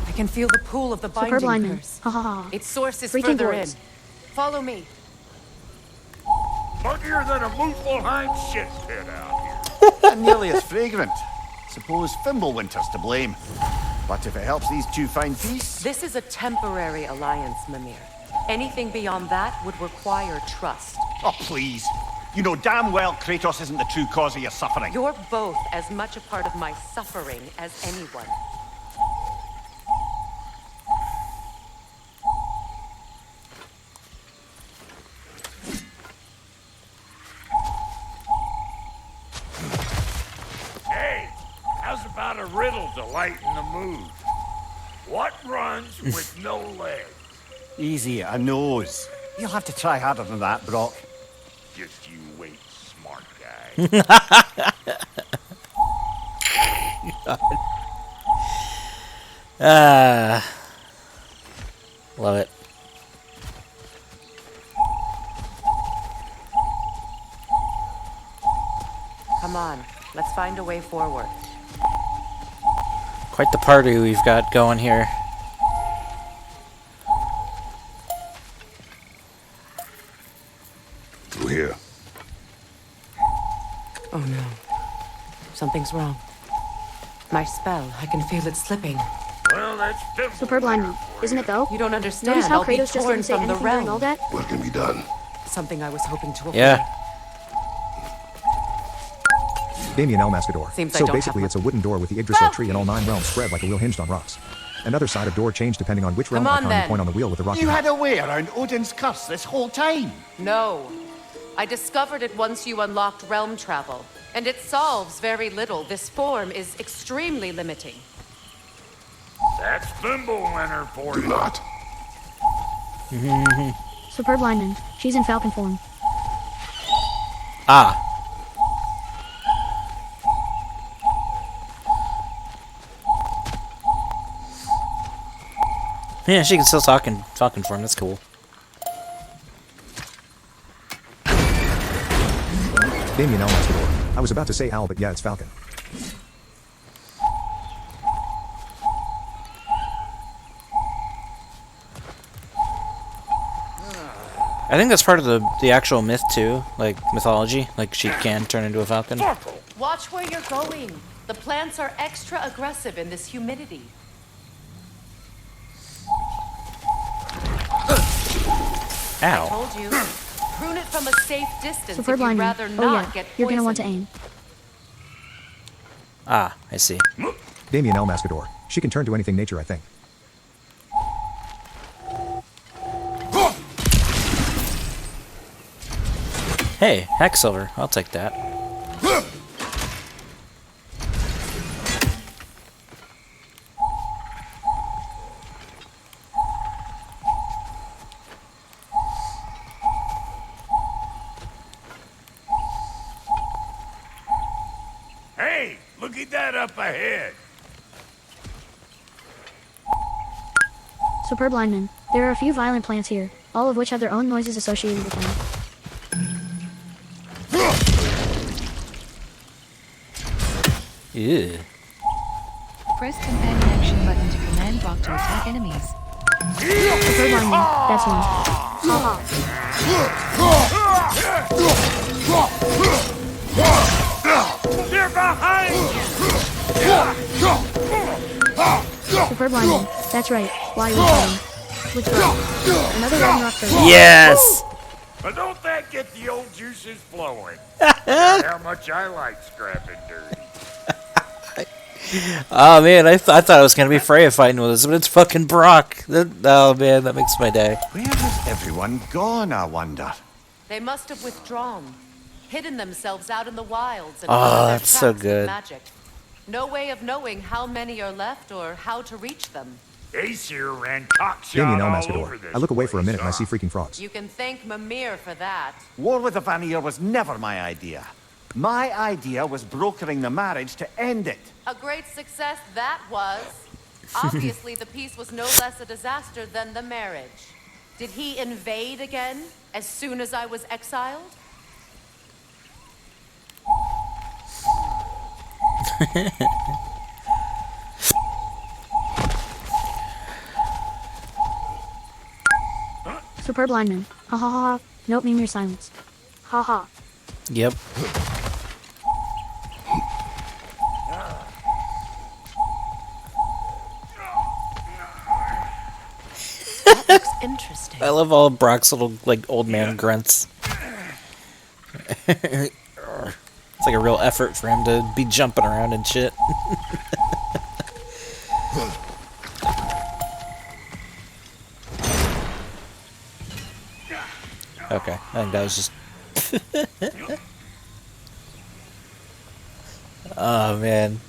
I can feel the pool of the binding Superb lineman. curse. Ha ha ha. Its source is Freaking further in. boys. Follow me. Muggier than a Muspelheim shit pit out here. And nearly as fragrant. Suppose Fimbulwinter's to blame. But if it helps these two find peace... This is a temporary alliance, Mimir. Anything beyond that would require trust. Oh, please. You know damn well Kratos isn't the true cause of your suffering. You're both as much a part of my suffering as anyone. Hey, how's about a riddle to lighten the mood? What runs with no legs? Easy, a nose. You'll have to try harder than that, Brock. Just you wait, smart guy. Love it. Come on, let's find a way forward. Quite the party we've got going here. Through here. Oh no. Something's wrong. My spell, I can feel it slipping. Well, that's Fimbul. Superb lineman. Isn't it though? You don't understand. Notice how I'll be Kratos just torn didn't say from the anything during realm. all that? What can be done? Something I was hoping to avoid. Yeah. Damien El Mascador. Seems I So don't basically have it's a wooden door with the Yggdrasil tree and all 9 realms spread like a wheel hinged on rocks. Another side of door changed depending on which realm Come on, icon you then. point on the wheel with the rocky You hat. had a way around Odin's curse this whole time. No. I discovered it once you unlocked realm travel. And it solves very little. This form is extremely limiting. That's Fimbulwinter for Do you. not. Superb lineman. She's in falcon form. Ah. Yeah, she can still talk in Falcon form. That's cool. Damien El Mascador. I was about to say Owl, but yeah, it's Falcon. I think that's part of the actual myth too, like mythology. Like she can turn into a falcon. Watch where you're going. The plants are extra aggressive in this humidity. I Ow. told you. Prune it from a safe distance Superb if you'd lineman. rather Oh not yeah, get you're gonna want to poisoned. aim. Ah, I see. Damien El Mascador. She can turn to anything nature, I think. Hey, Hacksilver. I'll take that. Hey, look at that up ahead. Superb lineman. There are a few violent plants here, all of which have their own noises associated with them. Ew. Press companion action button to command Brock to attack enemies. Superb lineman. That's one. They're behind you. Superb lineman. That's right. Why are you fighting? Withdraw. Another Ragnarok first. Yes! But don't that get the old juices flowing? That's how much I like scrapping dirt. Oh man, I thought it was gonna be Freya fighting with us, but it's fucking Brock. Oh man, that makes my day. Where has everyone gone, I wonder? They must have withdrawn, hidden themselves out in the wilds, and Oh, covered their that's so tracks with good. magic. No way of knowing how many are left or how to reach them. Aesir ran cockshot Damien El all Mascador. over this I look away for a minute and I place, see freaking frogs. You can thank Mimir for that. War with the Vanir was never my idea. My idea was brokering the marriage to end it. A great success that was. Obviously, the peace was no less a disaster than the marriage. Did he invade again as soon as I was exiled? Superb lineman. Ha ha ha. Nope, meme your silence. Ha ha. Yep. That looks interesting. I love all of Brock's little, like, old man grunts. It's like a real effort for him to be jumping around and shit. Okay, I think that was just... Oh, man.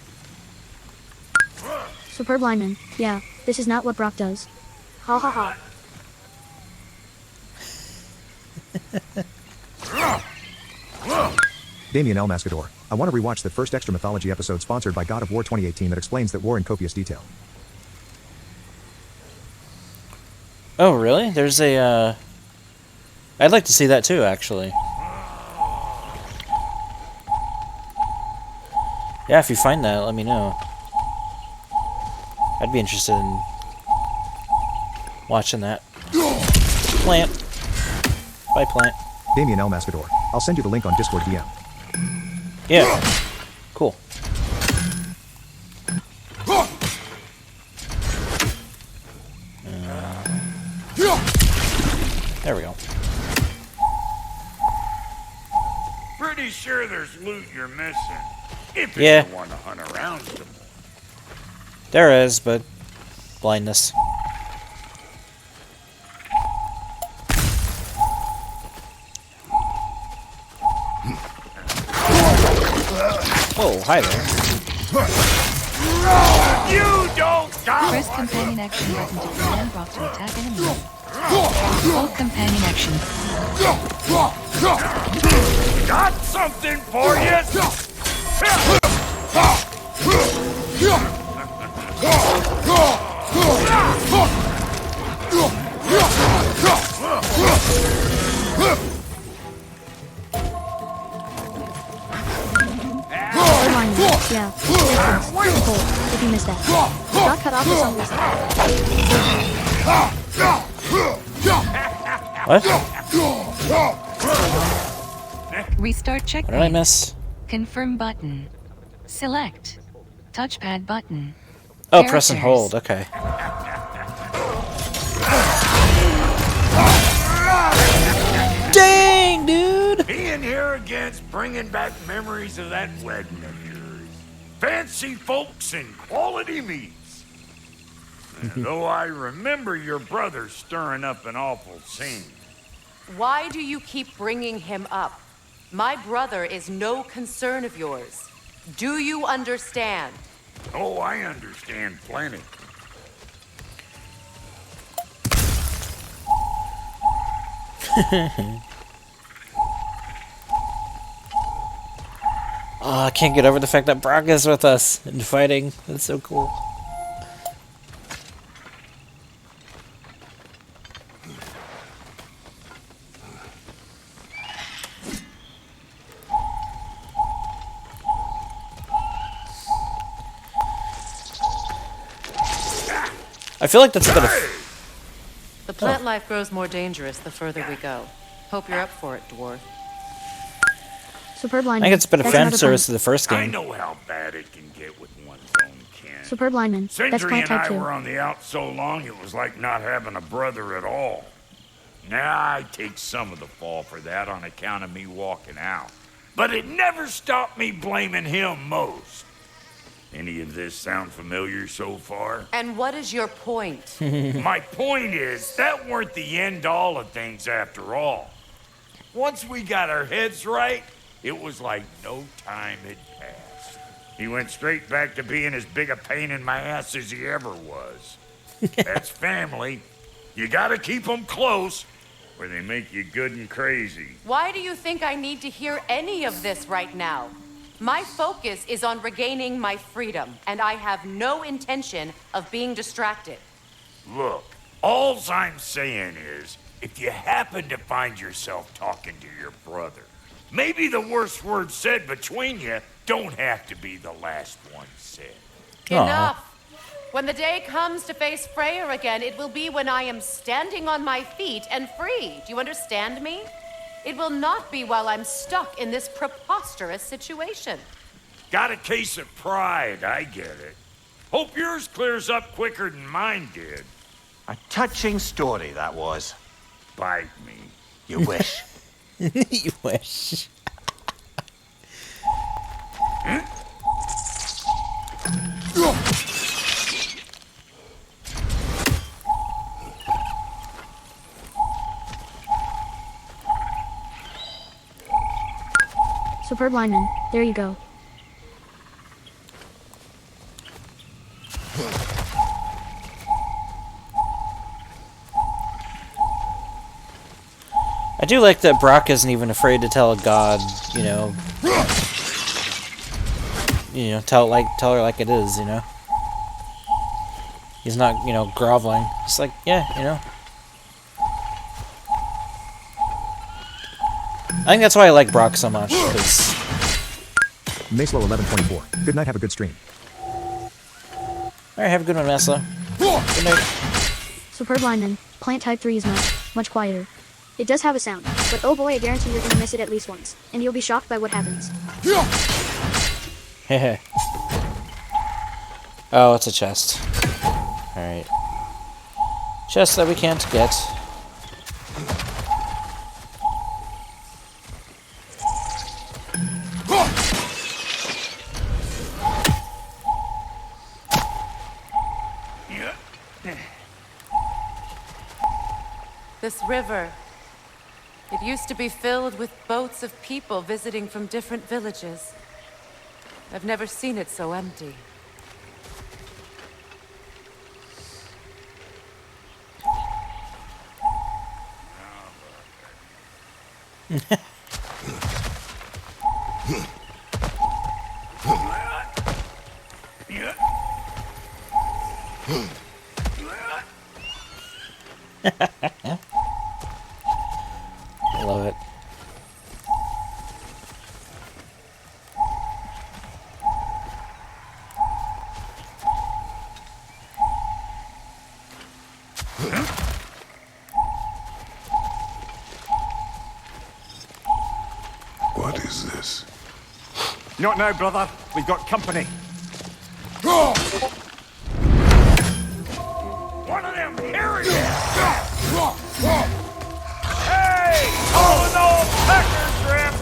Superb lineman. Yeah, this is not what Brock does. Ha ha ha. Damien L. Mascador. I want to rewatch the first Extra Mythology episode sponsored by God of War 2018 that explains that war in copious detail. Oh, really? There's a, I'd like to see that too, actually. Yeah, if you find that, let me know. I'd be interested in watching that. Plant. Bye, Plant. Damien L. Mascador. I'll send you the link on Discord DM. Yeah. Cool. There we go. Pretty sure there's loot you're missing. If Yeah. you want to hunt around some more. There is, but blindness. Whoa, hi there. You don't die! Press companion action button to command Brock to attack enemies. Hold companion action. Got something for Yeah, makes sense. If you missed that. Got cut off for some reason. What? Restart checkpoint. What did I miss? Confirm button. Select. Touchpad button. Oh, press and hold. Okay. Dang, dude! Being here again's bringing back memories of that wedding of yours. Fancy folks and quality meats. And though I remember your brother stirring up an awful scene. Why do you keep bringing him up? My brother is no concern of yours. Do you understand? Oh, I understand plenty. Oh, I can't get over the fact that Brock is with us and fighting. That's so cool. I feel like that's a bit of... The plant life grows more dangerous the further we go. Hope you're up for it, dwarf. Superb I lineman. think it's a bit of That's fan another service plant. to the first I game. know how bad it can get with one's own kin. Superb lineman. That's Sindri plant and type I 2. were on the out so long it was like not having a brother at all. Now I take some of the fall for that on account of me walking out. But it never stopped me blaming him most. Any of this sound familiar so far? And what is your point? My point is, that weren't the end all of things after all. Once we got our heads right, it was like no time had passed. He went straight back to being as big a pain in my ass as he ever was. That's family. You gotta keep them close, where they make you good and crazy. Why do you think I need to hear any of this right now? My focus is on regaining my freedom, and I have no intention of being distracted. Look, alls I'm saying is, if you happen to find yourself talking to your brother, maybe the worst word said between you don't have to be the last one said. Enough! When the day comes to face Freyr again, it will be when I am standing on my feet and free. Do you understand me? It will not be while I'm stuck in this preposterous situation. Got a case of pride, I get it. Hope yours clears up quicker than mine did. A touching story, that was. Bite me. You wish. You wish. Superb lineman. There you go. I do like that Brock isn't even afraid to tell a god, you know, tell her like it is, you know. He's not, you know, groveling. It's like, yeah, you know. I think that's why I like Brock so much, because... Maslow 1124. Good night, have a good stream. Alright, have a good one, Maslow. Good night. Superb lineman. Plant type 3 is much quieter. It does have a sound, but oh boy, I guarantee you're gonna miss it at least once, and you'll be shocked by what happens. Hehe. Oh, it's a chest. Alright. Chest that we can't get. This river, it used to be filled with boats of people visiting from different villages. I've never seen it so empty. I love it. What is this? Not now, brother. We've got company. One of them hairy Hey! Oh, no! Pecker shrimp!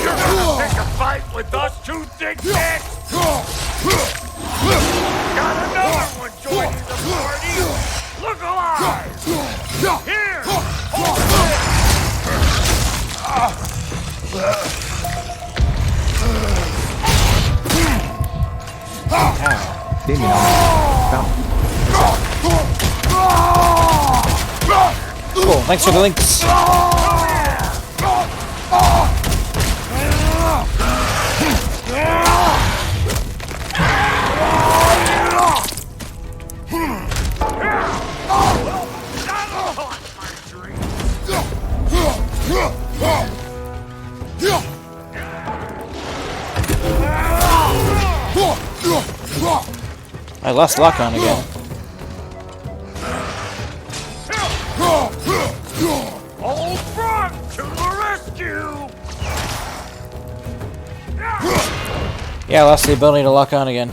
You're gonna pick a fight with us two thick necks? Got another one joining the party! Look alive! Here! Hold Damien, found. Cool, thanks for the links. I lost lock on again. Old front to the rescue! Yeah, I lost the ability to lock on again.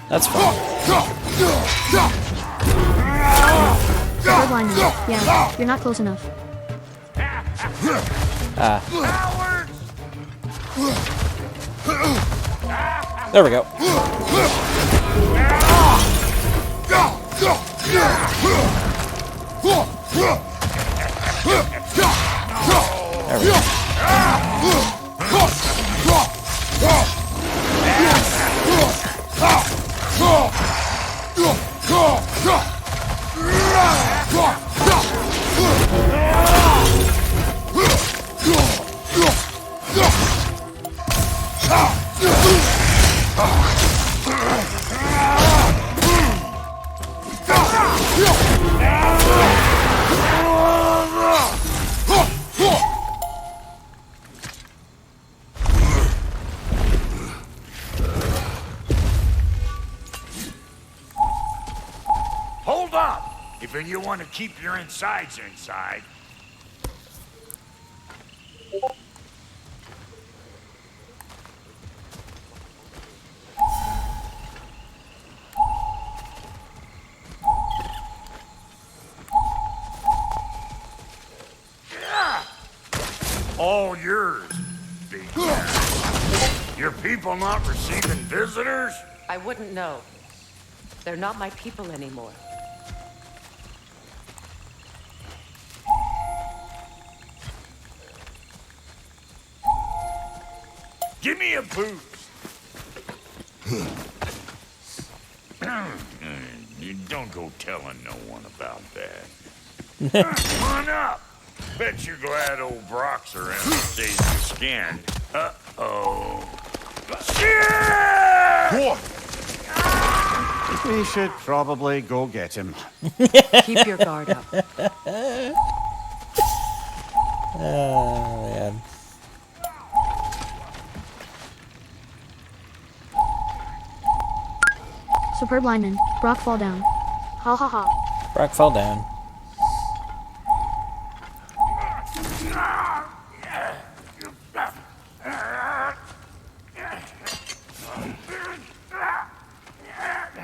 That's fine. Superb lineman. Yeah, you're not close enough. There we go. There we go. Hold up! If you want to keep your insides inside. All yours, big man. Your people not receiving visitors? I wouldn't know. They're not my people anymore. Give me a boost. You don't go telling no one about that. Come on up. Bet you're glad old Brock's around to save your skin. Uh-oh. Shit! We should probably go get him. Keep your guard up. Oh, man. Superb lineman. Brock fall down. Ha ha ha. Brock fell down.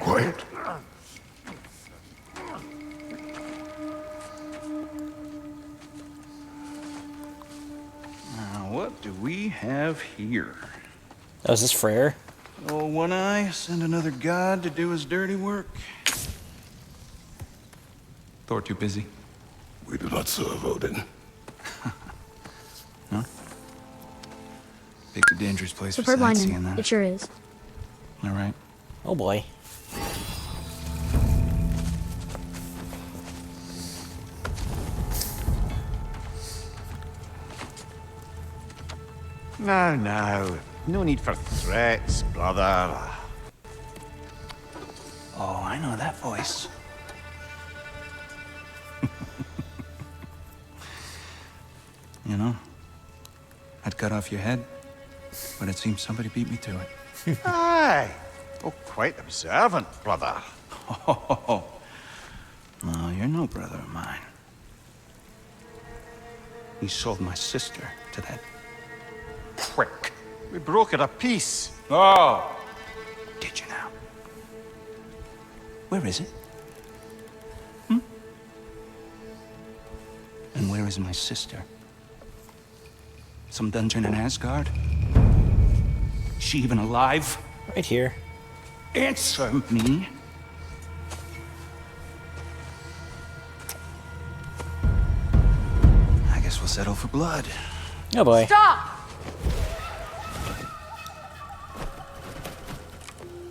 Quiet. Now, what do we have here? Oh, is this Freyr? Oh, One Eye, send another god to do his dirty work. Thor too busy? We do not serve Odin. No? Picked a dangerous place for Superb sightseeing, lineman. then. It sure is. All right. Oh boy. Now, now. No need for threats, brother. Oh, I know that voice. You know, I'd cut off your head, but it seems somebody beat me to it. Aye. Oh, quite observant, brother. Oh, no, you're no brother of mine. You sold my sister to that prick. We broke it a piece. Oh! Did you now? Where is it? And where is my sister? Some dungeon in Asgard? Is she even alive? Right here. Answer me. I guess we'll settle for blood. Oh boy. Stop!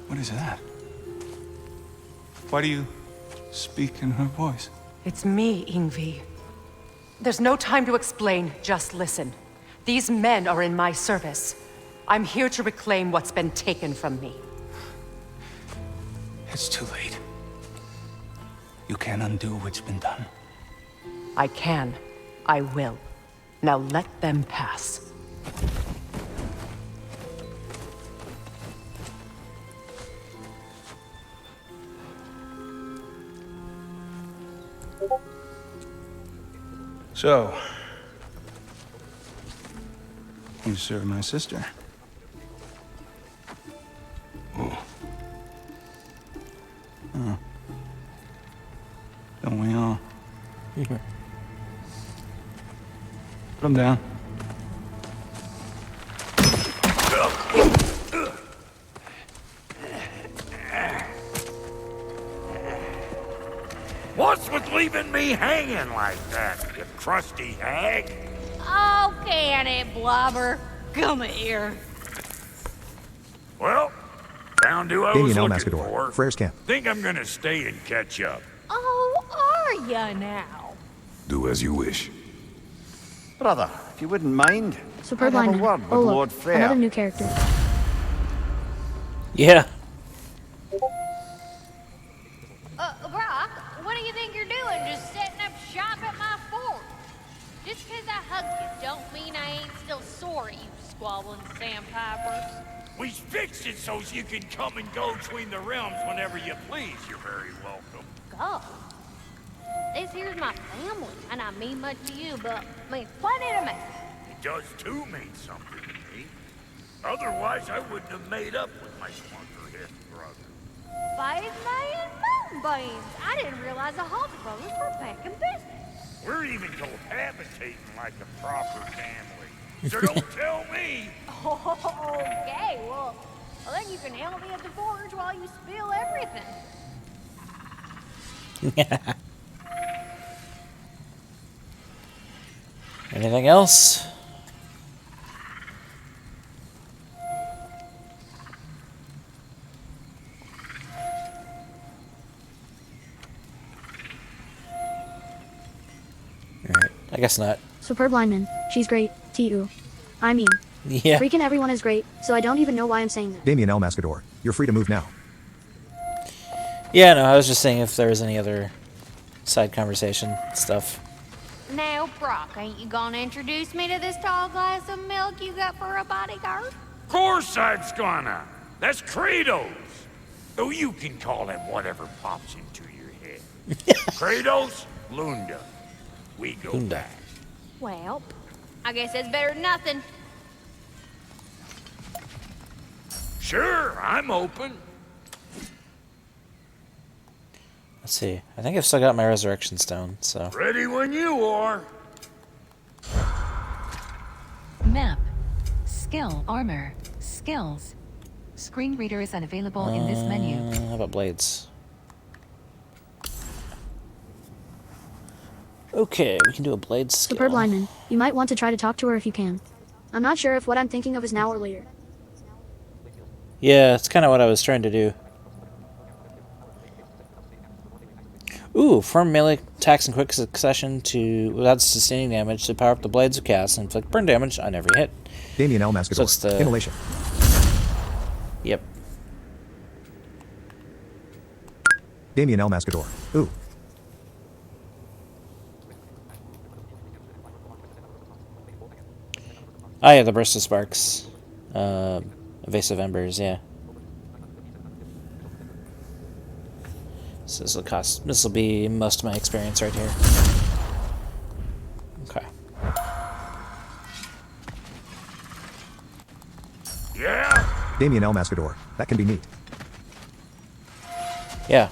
What is that? Why do you speak in her voice? It's me, Ingvi. There's no time to explain, just listen. These men are in my service. I'm here to reclaim what's been taken from me. It's too late. You can't undo what's been done. I can. I will. Now let them pass. So, you serve my sister. Oh. Oh. Don't we all? Put him down. What's with leaving me hanging like that, you crusty hag? Oh, can it, Blobber? Come here. Well, found who I Damien was El looking Mascador, for. Freyr's camp. Think I'm gonna stay and catch up. Oh, are ya now? Do as you wish. Brother, if you wouldn't mind, Superb I'd have a lineman. word with Oh Lord look, Freyr. another new character. Yeah. Brock, what do you think you're doing? Just setting up shop at my fort? Just 'cause I hugged you don't mean I ain't still sore at you squabbling sandpipers. We fixed it so you can come and go between the realms whenever you please. You're very welcome. God. This here's my family, and I mean much to you, but means plenty to me. It does too mean something to me. Otherwise, I wouldn't have made up with my slunderhead brother. 5 million moonbeams! I didn't realize the Halter brothers were back in business. We're even cohabitating like a proper family. So don't tell me. Okay, well, then you can help me at the forge while you spill everything. Anything else? Alright, I guess not. Superb lineman. She's great. T.U. I mean, Yeah. freaking everyone is great, so I don't even know why I'm saying that. Damien L. Mascador, you're free to move now. Yeah, no, I was just saying if there was any other side conversation stuff. Now, Brock, ain't you gonna introduce me to this tall glass of milk you got for a bodyguard? Of course I'm gonna. That's Kratos. Though you can call him whatever pops into your head. Kratos, Lunda. We go Lunda. back. Well, I guess that's better than nothing. Sure, I'm open. Let's see. I think I've still got my resurrection stone, so. Ready when you are. Map. Skill. Armor. Skills. Screen reader is unavailable in this menu. How about blades? Okay, we can do a blade skill. Superb lineman. You might want to try to talk to her if you can. I'm not sure if what I'm thinking of is now or later. Yeah, it's kind of what I was trying to do. Ooh, form melee attacks in quick succession to without sustaining damage to power up the blades of cast and inflict burn damage on every hit. Damien L. Mascador, So it's the Immolation. Yep. Damien L. Mascador. Ooh. Ah, yeah, the burst of sparks, evasive embers, yeah. So this will be most of my experience right here. Okay. Yeah. Damien L. Mascador. That can be neat. Yeah.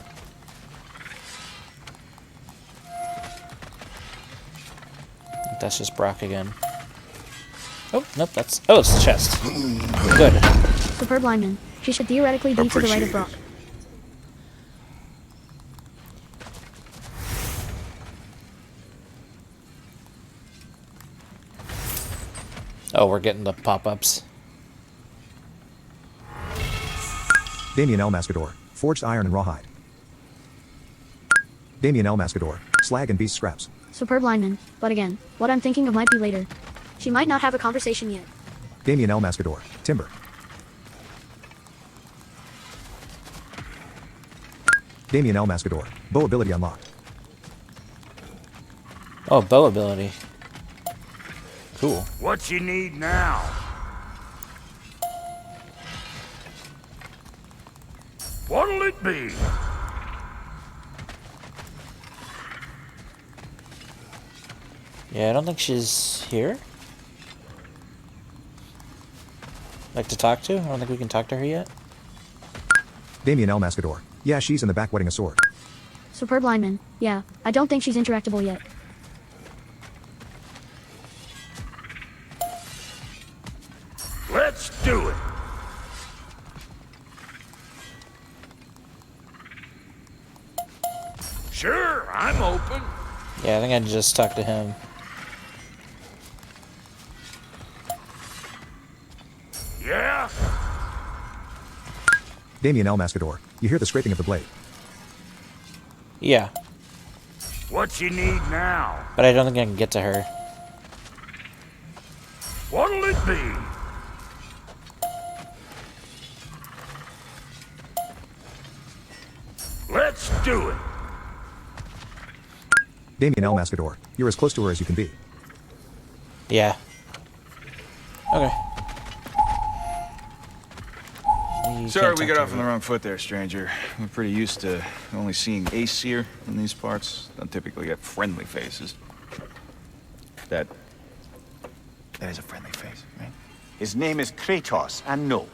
That's just Brock again. Oh, nope, that's... Oh, it's the chest. Good. Superb lineman. She should theoretically be to the right of Brock. Oh, we're getting the pop-ups. Damien L. Mascador. Forged iron and rawhide. Damien L. Mascador. Slag and beast scraps. Superb lineman. But again, what I'm thinking of might be later. She might not have a conversation yet. Damien L. Mascador. Timber. Damien L. Mascador. Bow ability unlocked. Oh, bow ability. Cool. What you need now? What'll it be? Yeah, I don't think she's here. Like to talk to? I don't think we can talk to her yet. Damien L. Mascador. Yeah, she's in the back wetting a sword. Superb lineman. Yeah, I don't think she's interactable yet. Let's do it. Sure, I'm open. Yeah, I think I just talked to him. Yeah? Damien L. Mascador. You hear the scraping of the blade. Yeah, What you need now? but I don't think I can get to her. What'll it be? Let's do it. Damien El Mascador, you're as close to her as you can be. Yeah. Okay. Sorry we got off on the wrong foot there, stranger. We're pretty used to only seeing Aesir in these parts. Don't typically get friendly faces. That is a friendly face, right? His name is Kratos, and no.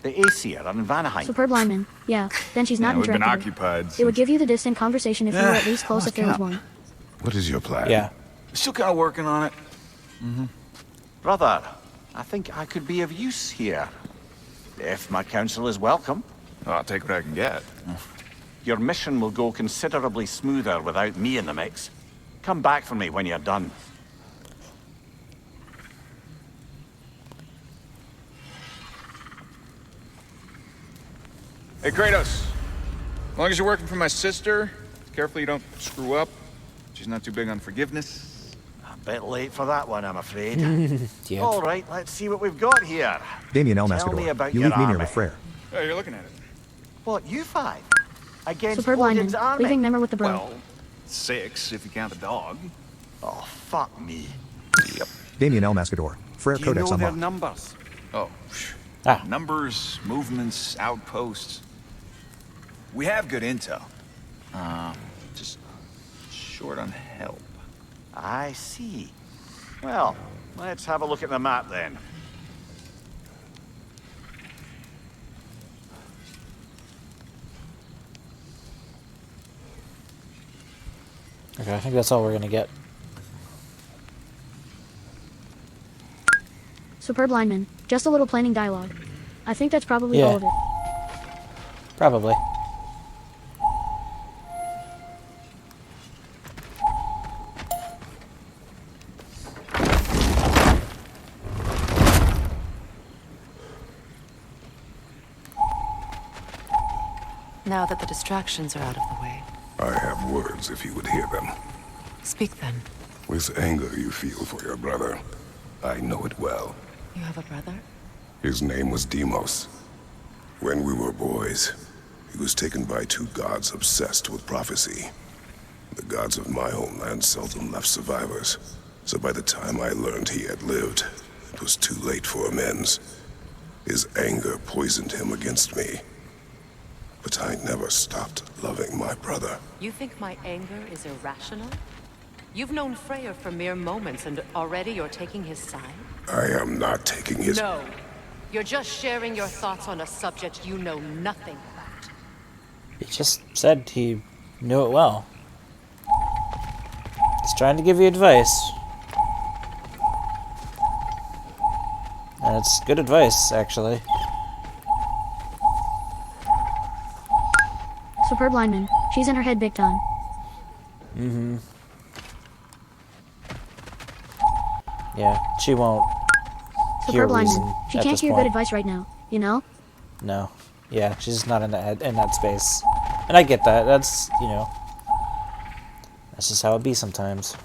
The Aesir are in Vanaheim. Superb lineman. Yeah, then she's not Yeah, we've been interactable. occupied It would since- give you the distant conversation if you were at least close if there was one. What is your plan? Yeah. Still kind of working on it. Brother, I think I could be of use here. If my counsel is welcome. Oh, I'll take what I can get. Your mission will go considerably smoother without me in the mix. Come back for me when you're done. Hey, Kratos. As long as you're working for my sister, careful you don't screw up. She's not too big on forgiveness. A bit late for that one, I'm afraid. Yep. All right, let's see what we've got here. Damien El Tell me Mascador, about you your leave me near army. with Freyr. Oh, you're looking at it. What, you five? Against Superb Odin's lineman. army? Leaving Member with the bro. Well, 6 if you count the dog. Oh, fuck me. Yep. Damien El Mascador, Freyr Do you know Codex their unlocked. numbers? Oh, numbers, movements, outposts. We have good intel. Just short on help. I see. Well, let's have a look at the map then. Okay, I think that's all we're gonna get. Superb lineman. Just a little planning dialogue. I think that's probably Yeah. all of it. Probably. Now that the distractions are out of the way, I have words if you would hear them. speak then. With anger you feel for your brother. I know it well. You have a brother? His name was Deimos. When we were boys, he was taken by two gods obsessed with prophecy. The gods of my homeland seldom left survivors, so by the time I learned he had lived, it was too late for amends. His anger poisoned him against me. But I never stopped loving my brother. You think my anger is irrational? You've known Freyr for mere moments, and already you're taking his side? I am not taking his... No. You're just sharing your thoughts on a subject you know nothing about. He just said he knew it well. He's trying to give you advice. And it's good advice, actually. Superb lineman. She's in her head big time. Mm-hmm. Yeah, she won't hear Superb lineman. reason She at can't this hear point. good advice right now, you know? No. Yeah, she's just not in that space. And I get that. That's, you know, that's just how it be sometimes.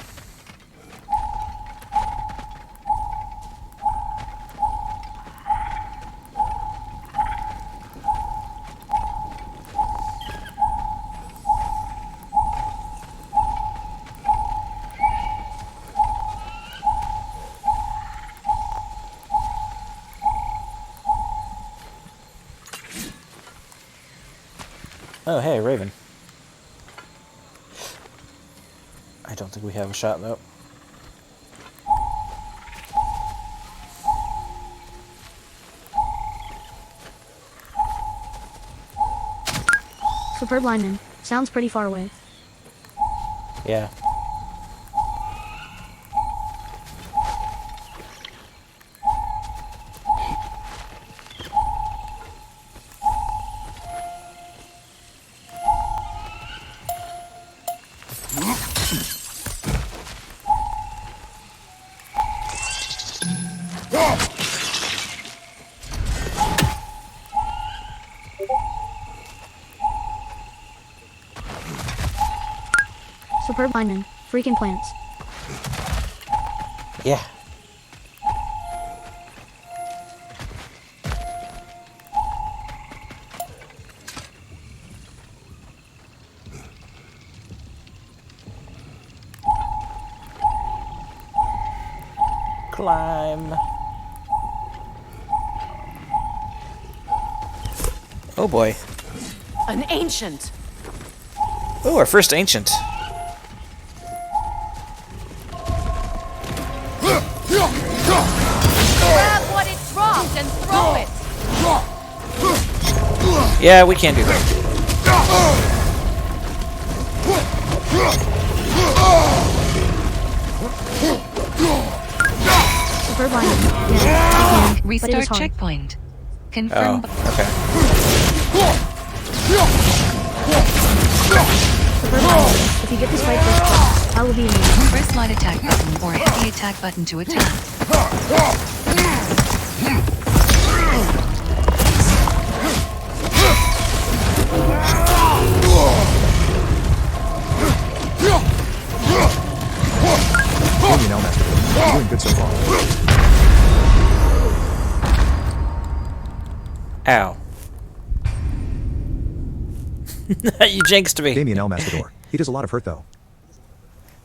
Oh, hey, Raven. I don't think we have a shot, though. Superb lineman. Sounds pretty far away. Yeah. Superb lineman. Freaking plants. Yeah. Slime. Oh boy. An ancient. Oh, our first ancient. Grab what it dropped and throw it. Yeah, we can't do that. Superb line. Yeah, but it Restart is hard. checkpoint. Confirm. Okay. Superb line. If you get this fight first class, I will be in you. Press light attack button or hit the attack button to attack. Damien Elmaster, you're doing good so far. Ow. You jinxed me. Damien Elmaster, he does a lot of hurt though.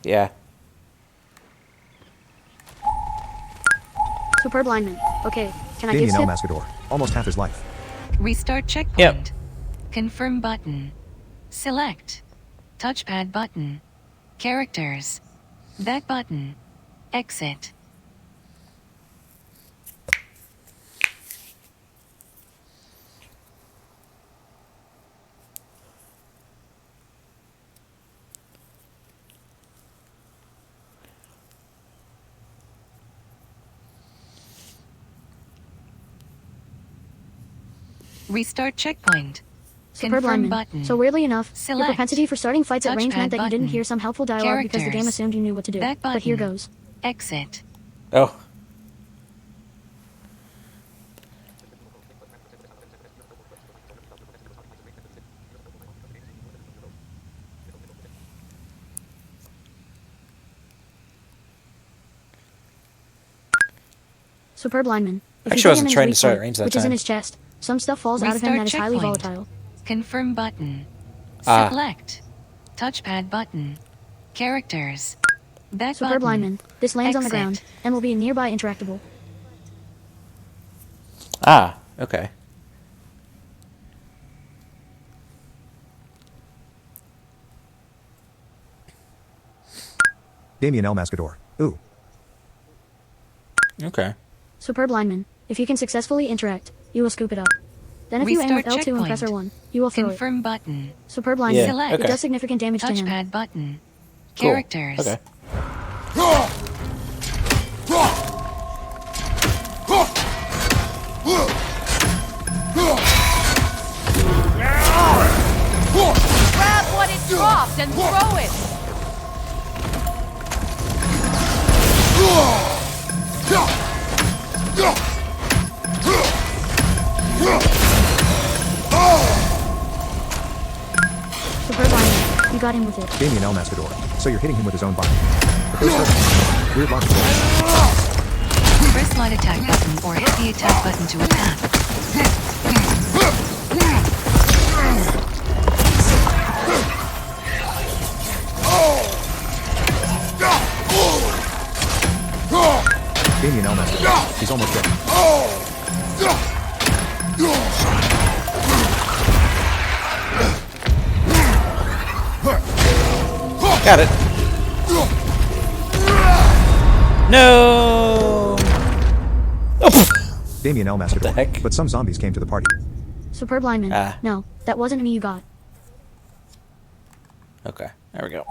Yeah. Superb lineman. Okay, can I Damien give tip? Elmaster, almost half his life. Restart checkpoint. Yep. Confirm button. Select. Touchpad button. Characters. Back button. Exit. Restart checkpoint. Superb Confirm lineman. button. So weirdly enough, Select. your propensity for starting fights at range Touchpad meant that you didn't button. hear some helpful dialogue because the game Characters. assumed you knew what to do. Back But here button. goes. Exit. Oh. Superb lineman. If Actually, you I wasn't hit him in trying to his start weak at range point, that which is in time. his chest, some stuff falls out of him Restart that is highly checkpoint. volatile. Confirm button. Ah. Select. Touchpad button. Characters. Back Superb button. lineman. This lands on the Exit. ground and will be nearby interactable. Ah, okay. Damien Elmaster, ooh. Okay. Superb lineman. If you can successfully interact, you will scoop it up. Then if you aim with Restart L2 and press checkpoint. R1, you will throw it. Confirm button. Superb lineman. Yeah, Select. It okay. does significant damage to him. Touchpad button. Cool. Characters. Okay. Grab what it dropped and throw it. Superb lineman. You got him with it. Damien Elmaster, so you're hitting him with his own body. But those hurt. Weird logic. Press light attack button or hit the attack button to attack. Damien Elmaster, he's almost dead. Got it. No. Oh, Damien Elmaster, the heck? but some zombies came to the party. Superb lineman. Ah. No, that wasn't me you got. Okay. There we go.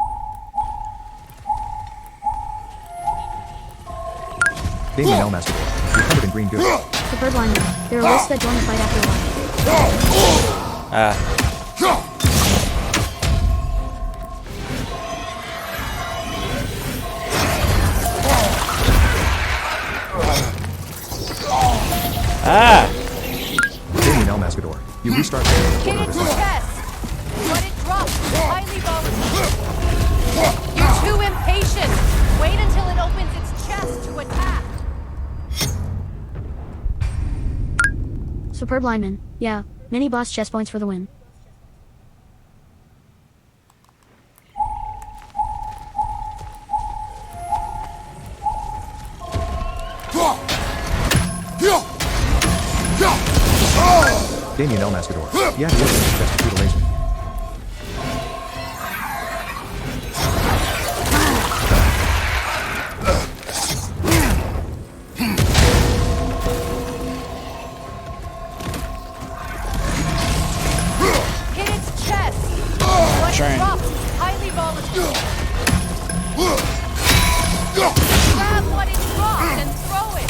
Damien Elmaster, you're covered in green goo. Superb lineman. There are lists that join the fight after a while. Ah. Ah. Damien Elmaster, you restart. Hit its chest. What it dropped is highly volatile. You're too impatient. Wait until it opens its chest to attack. Superb lineman. Yeah, mini boss chest points for the win. Damien El Mascador. Yeah, he is in the chest to arrangement. Hit its chest! What Trying. drops is highly volatile. Grab what it dropped and throw it!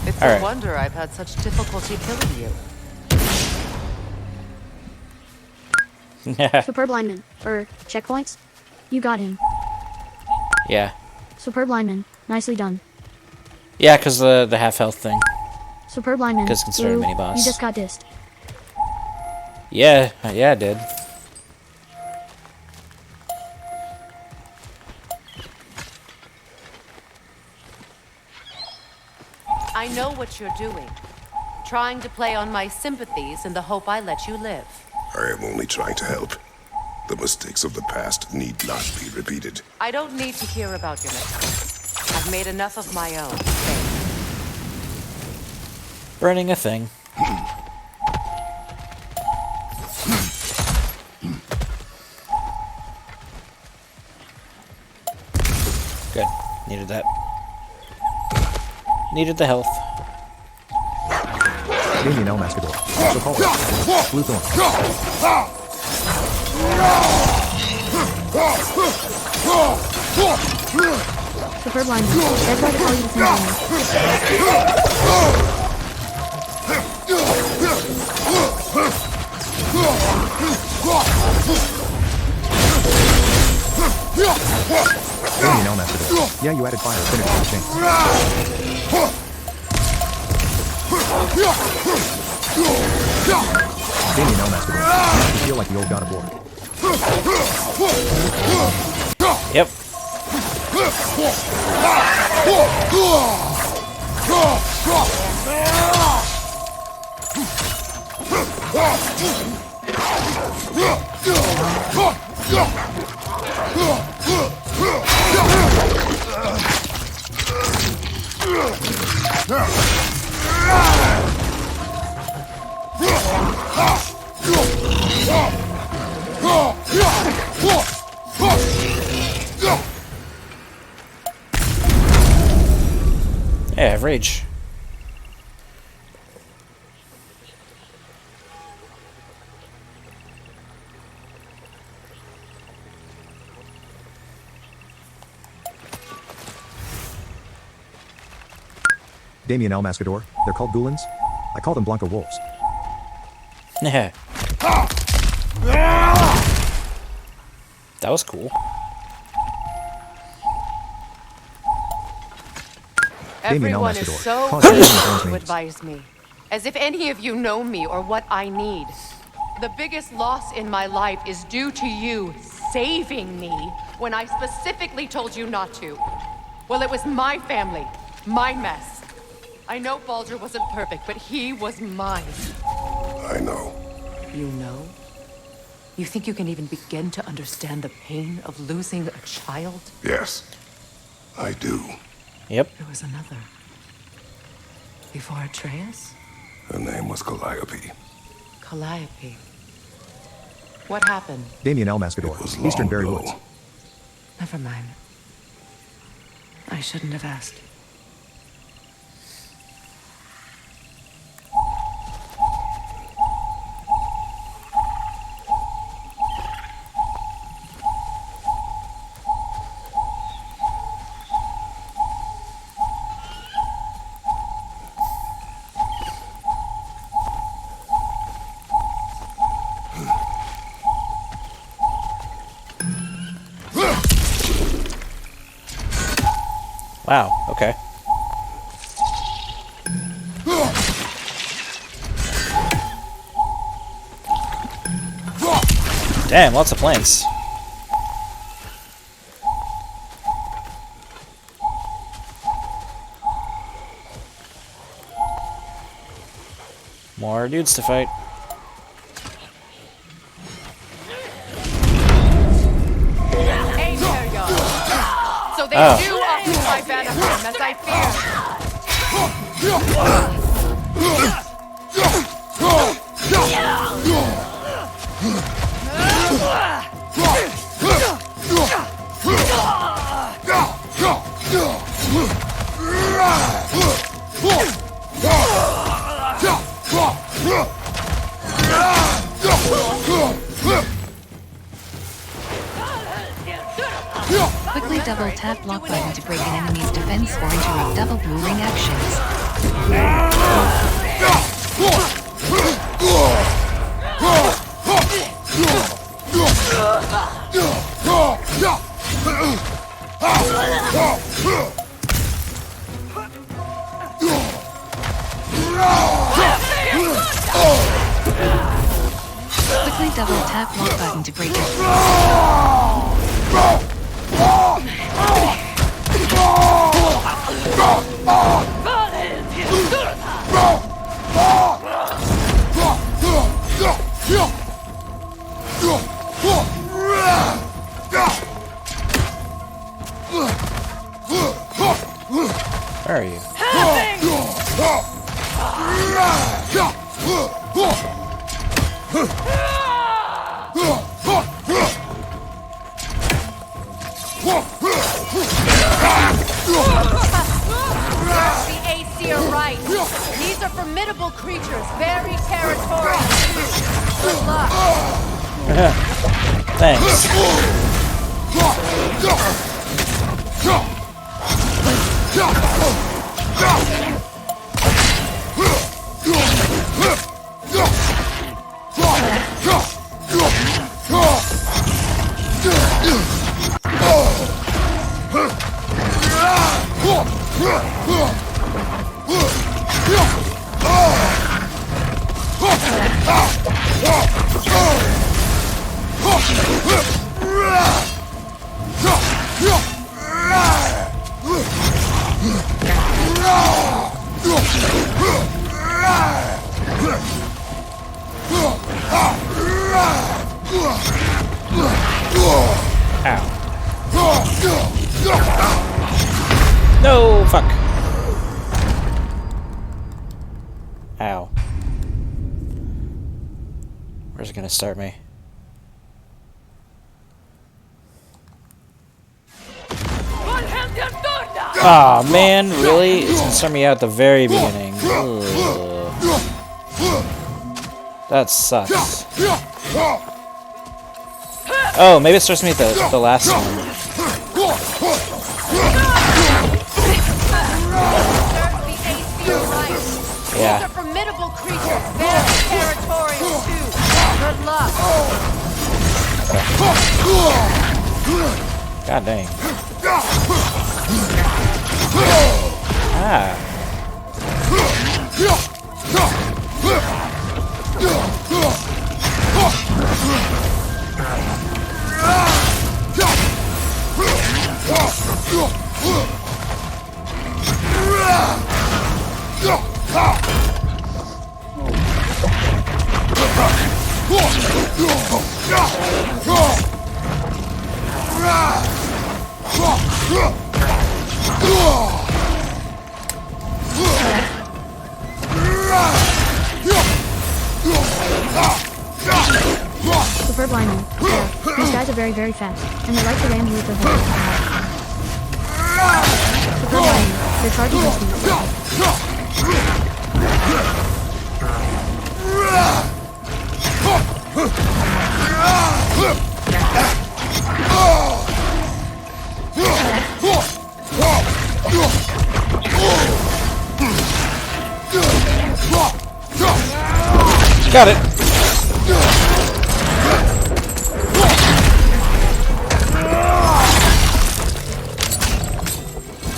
It's All a right. wonder I've had such difficulty killing you. Superb lineman. Checkpoints? You got him. Yeah. Superb lineman. Nicely done. Yeah, because the half health thing. Superb lineman. Because considered a Ooh, mini boss. You just got dissed. Yeah, yeah, I did. I know what you're doing. Trying to play on my sympathies in the hope I let you live. I am only trying to help. The mistakes of the past need not be repeated. I don't need to hear about your mistakes. I've made enough of my own. Burning a thing. Good. Needed that. Needed the health. Damien El Mascador. Also called Blue Thorn. Superb lineman. That's why they call you the Damien El Mascador. Yeah, you added fire affinity to the chain. Damien El Mascador. You feel like the old god of war. Yep. Yeah, I have rage. Damien El Mascador. They're called Ghulans. I call them Blanca wolves. Yeah. That was cool. Damien El Everyone is Mascador. so Cause everyone eager knows to me. advise me. As if any of you know me or what I need. The biggest loss in my life is due to you saving me when I specifically told you not to. Well, it was my family, my mess. I know Baldur wasn't perfect, but he was mine. I know. You know? You think you can even begin to understand the pain of losing a child? Yes, I do. Yep. There was another. Before Atreus? Her name was Calliope. Calliope. What happened? Damien El Mascador. Eastern Berry Woods. Never mind. I shouldn't have asked. Wow, okay. Damn, lots of planks. More dudes to fight. Hey, Terrio! They do occupy Vanaheim, as I Quickly double tap block button to break an enemy's defense or interrupt double blue ring actions. Quickly double tap block button to break Where are you? The Aesir right. These are formidable creatures, very territorial. Good luck. Thanks. No, fuck. Ow. Where's it gonna start me? Aw, oh, man, really? It's gonna start me out at the very beginning. Ugh. That sucks. Oh, maybe it starts me at the last one. Yeah. These are formidable creatures, very territorial too. Good luck. God dang. Ah. Superb linemen. Yeah, these guys are very, very fast, and they like to ram you with their horns. Superb linemen. They're charging this speed. Got it.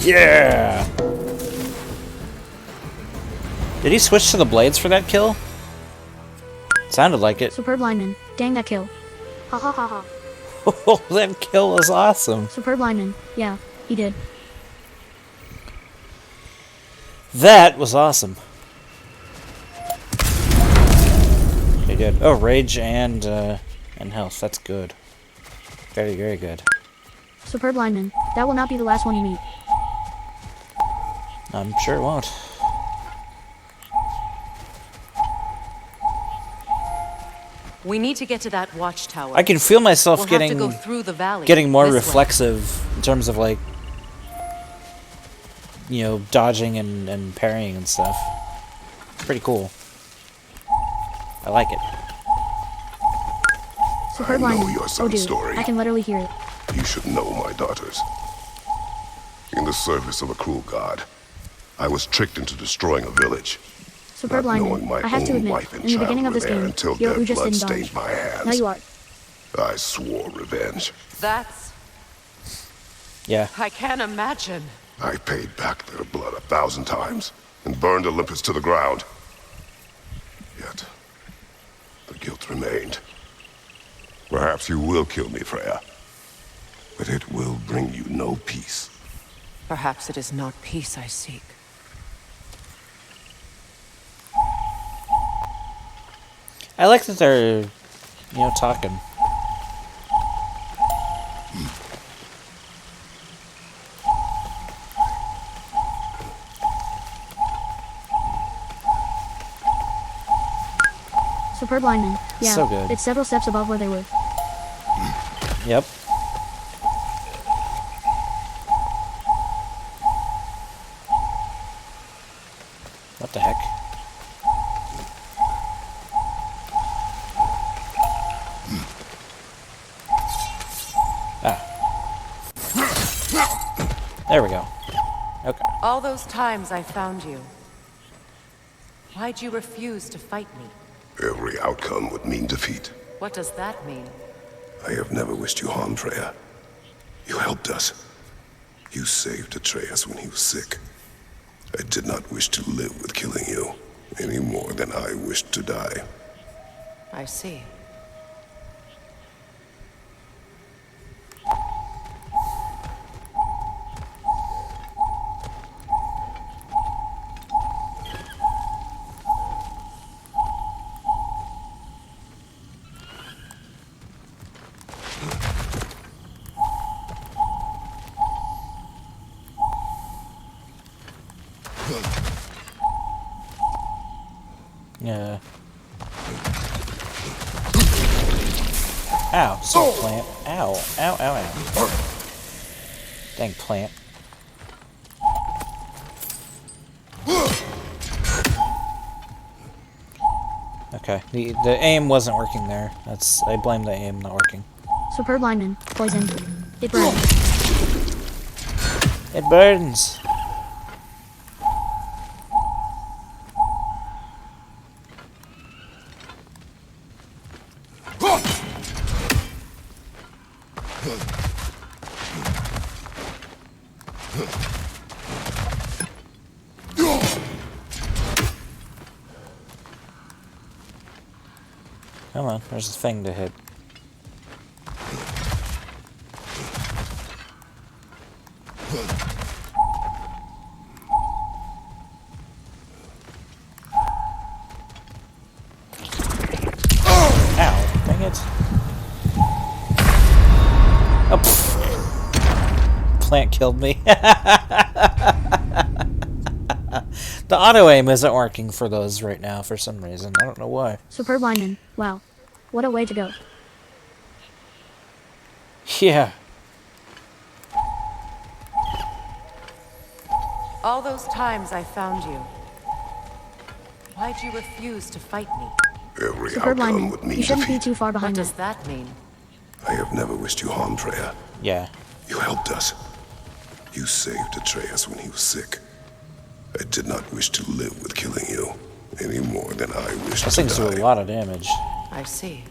Yeah. Did he switch to the blades for that kill? Sounded like it. Superb lineman. Dang that kill. Ha ha ha ha. Oh, that kill was awesome. Superb lineman. Yeah, he did. That was awesome. Okay, good. Oh, rage and health. That's good. Very, very good. Superb lineman. That will not be the last one you meet. I'm sure it won't. We need to get to that watchtower. I can feel myself We'll getting have to go through the valley. getting more This way. reflexive in terms of like, you know, dodging and parrying and stuff. It's pretty cool. I like it. Superb I know lineman. your Oh son's dude, story. I can literally hear it. You should know my daughters. In the service of a cruel god, I was tricked into destroying a village. Superb not lineman. knowing my I have to own admit, wife and in the child beginning of were this there game, until your their just blood didn't stained dodge. my hands. Now you are. I swore revenge. That's... Yeah. I can't imagine. I paid back their blood 1,000 times and burned Olympus to the ground. Yet, the guilt remained. Perhaps you will kill me, Freya. But it will bring you no peace. Perhaps it is not peace I seek. I like that they're, you know, talking. Superb lineman. Yeah, So good. it's several steps above where they were. Yep. What the heck? Ah. There we go. Okay. All those times I found you. Why'd you refuse to fight me? Every outcome would mean defeat. What does that mean? I have never wished you harm, Freya. You helped us. You saved Atreus when he was sick. I did not wish to live with killing you, any more than I wished to die. I see. Yeah. Ow, so plant. Ow, ow, ow, ow. Dang plant. Okay, the aim wasn't working there. I blame the aim not working. Superb lineman. Poison. It burns. It burns. Come on, there's a thing to hit. Ow, dang it. Oh, pfft. Plant killed me. The auto aim isn't working for those right now for some reason. I don't know why. Superb lineman. Wow. What a way to go. Yeah. All those times I found you. Why'd you refuse to fight me? Every Superb outcome lineman. would mean You shouldn't be defeat. too far behind What does that. that mean? I have never wished you harm, Freya. Yeah. You helped us. You saved Atreus when he was sick. I did not wish to live with killing you, any more than I wished Those to things do die. a lot of damage. I see.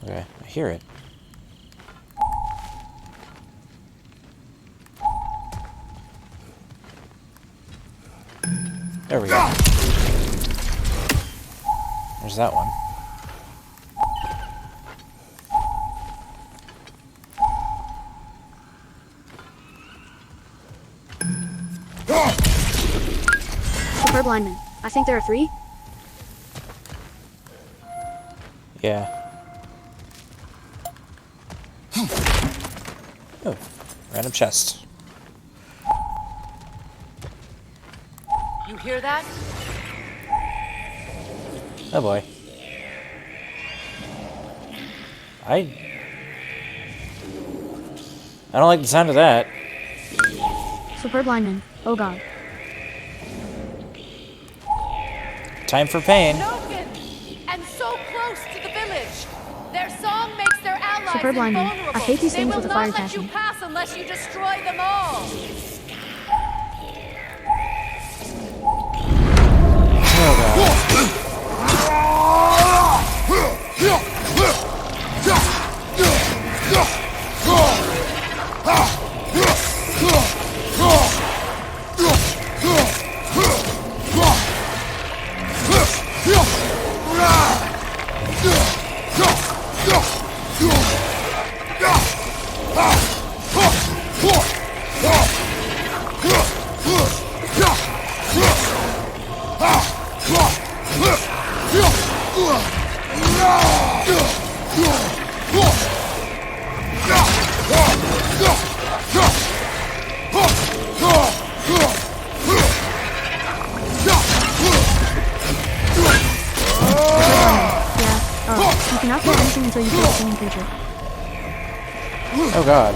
Okay, I hear it. There we go. There's that one. Superb lineman. I think there are 3. Yeah. Oh, random chest. You hear that? Oh boy. I don't like the sound of that. Superb lineman. Oh god. Time for pain. Broken and so close to the village. Their song makes their allies Superb lineman. invulnerable. I hate these They things will with a not fire let you passion. pass unless you destroy them all. You cannot feel anything until you kill a singing creature. Oh god.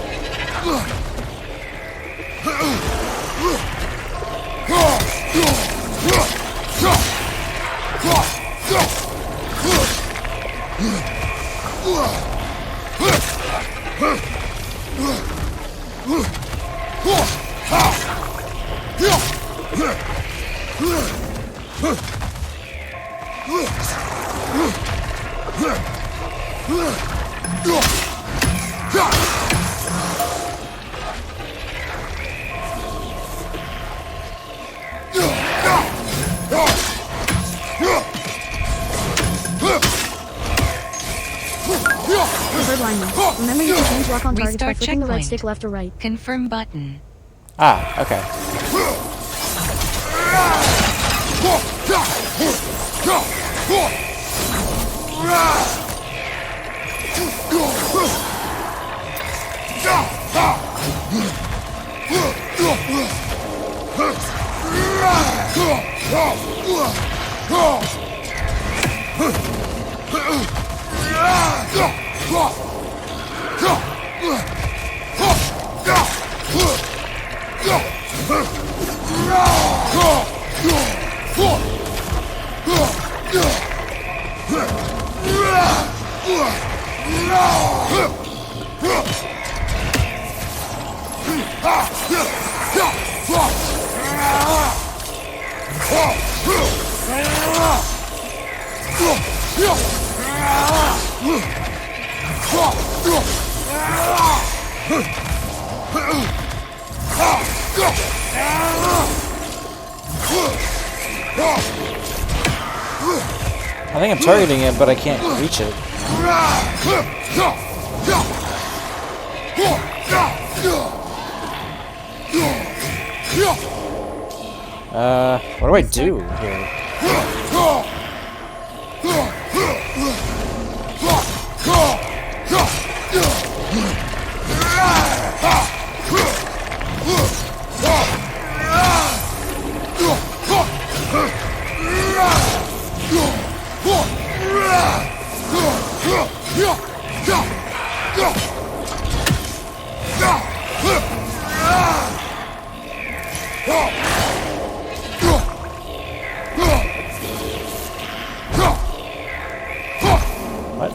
Superb lineman. Remember you can change lock on targets by Restart flicking the red checkpoint. stick left or right. Confirm button. Ah, okay. I think I'm targeting it, but I can't reach it. What do I do here? What?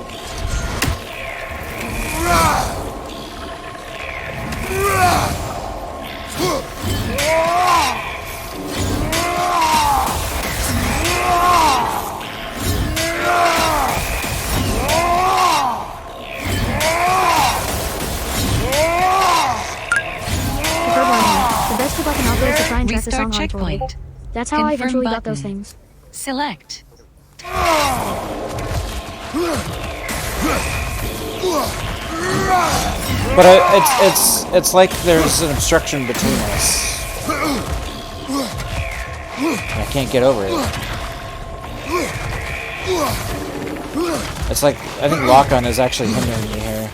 Superb lineman. The best tip I can offer is to try and track the song Restart hardcore. checkpoint. That's how I Confirm eventually got button. those things. Select. But it's like there's an obstruction between us. I can't get over it. It's like I think lock-on is actually hindering me here.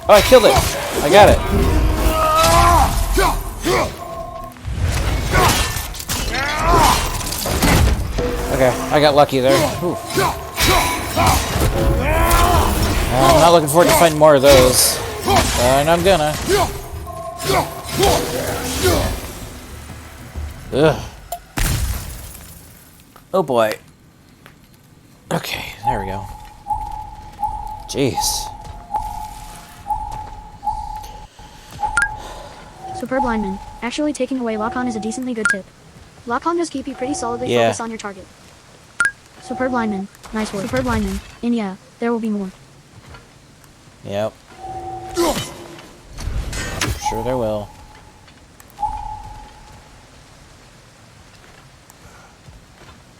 Oh, I killed it! I got it. Okay, I got lucky there. Ooh. I'm not looking forward to fighting more of those. And I'm gonna. Ugh. Oh boy. Okay, there we go. Jeez. Superb lineman. Actually, taking away lock-on is a decently good tip. Lock-on does keep you pretty solidly focused on your target. Superb lineman. Nice work. Superb lineman. And yeah, there will be more. Yep. Sure there will.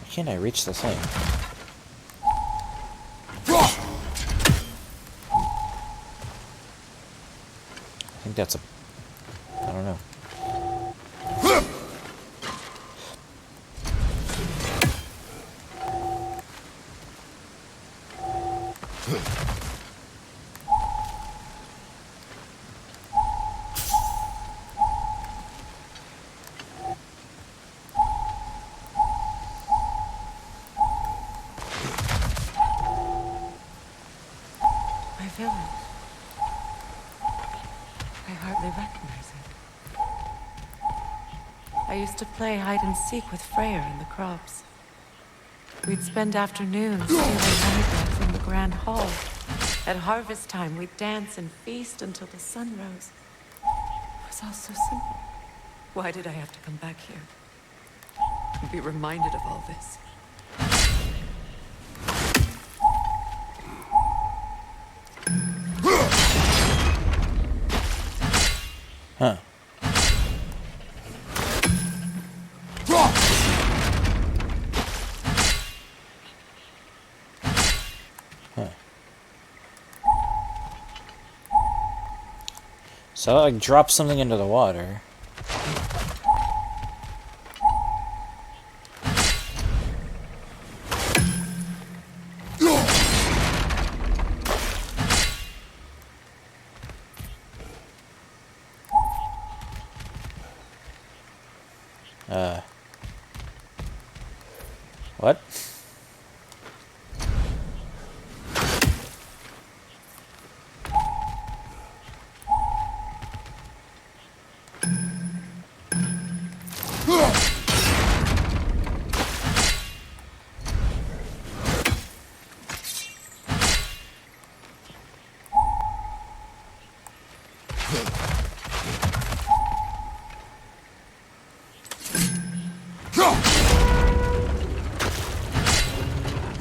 Why can't I reach the thing? I think that's a... I don't know. My village. I hardly recognize it. I used to play hide and seek with Freyr in the crops. We'd spend afternoons stealing honeycomb from the grand hall. At harvest time, we'd dance and feast until the sun rose. It was all so simple. Why did I have to come back here? And be reminded of all this? Huh. Huh. So I drop something into the water. What?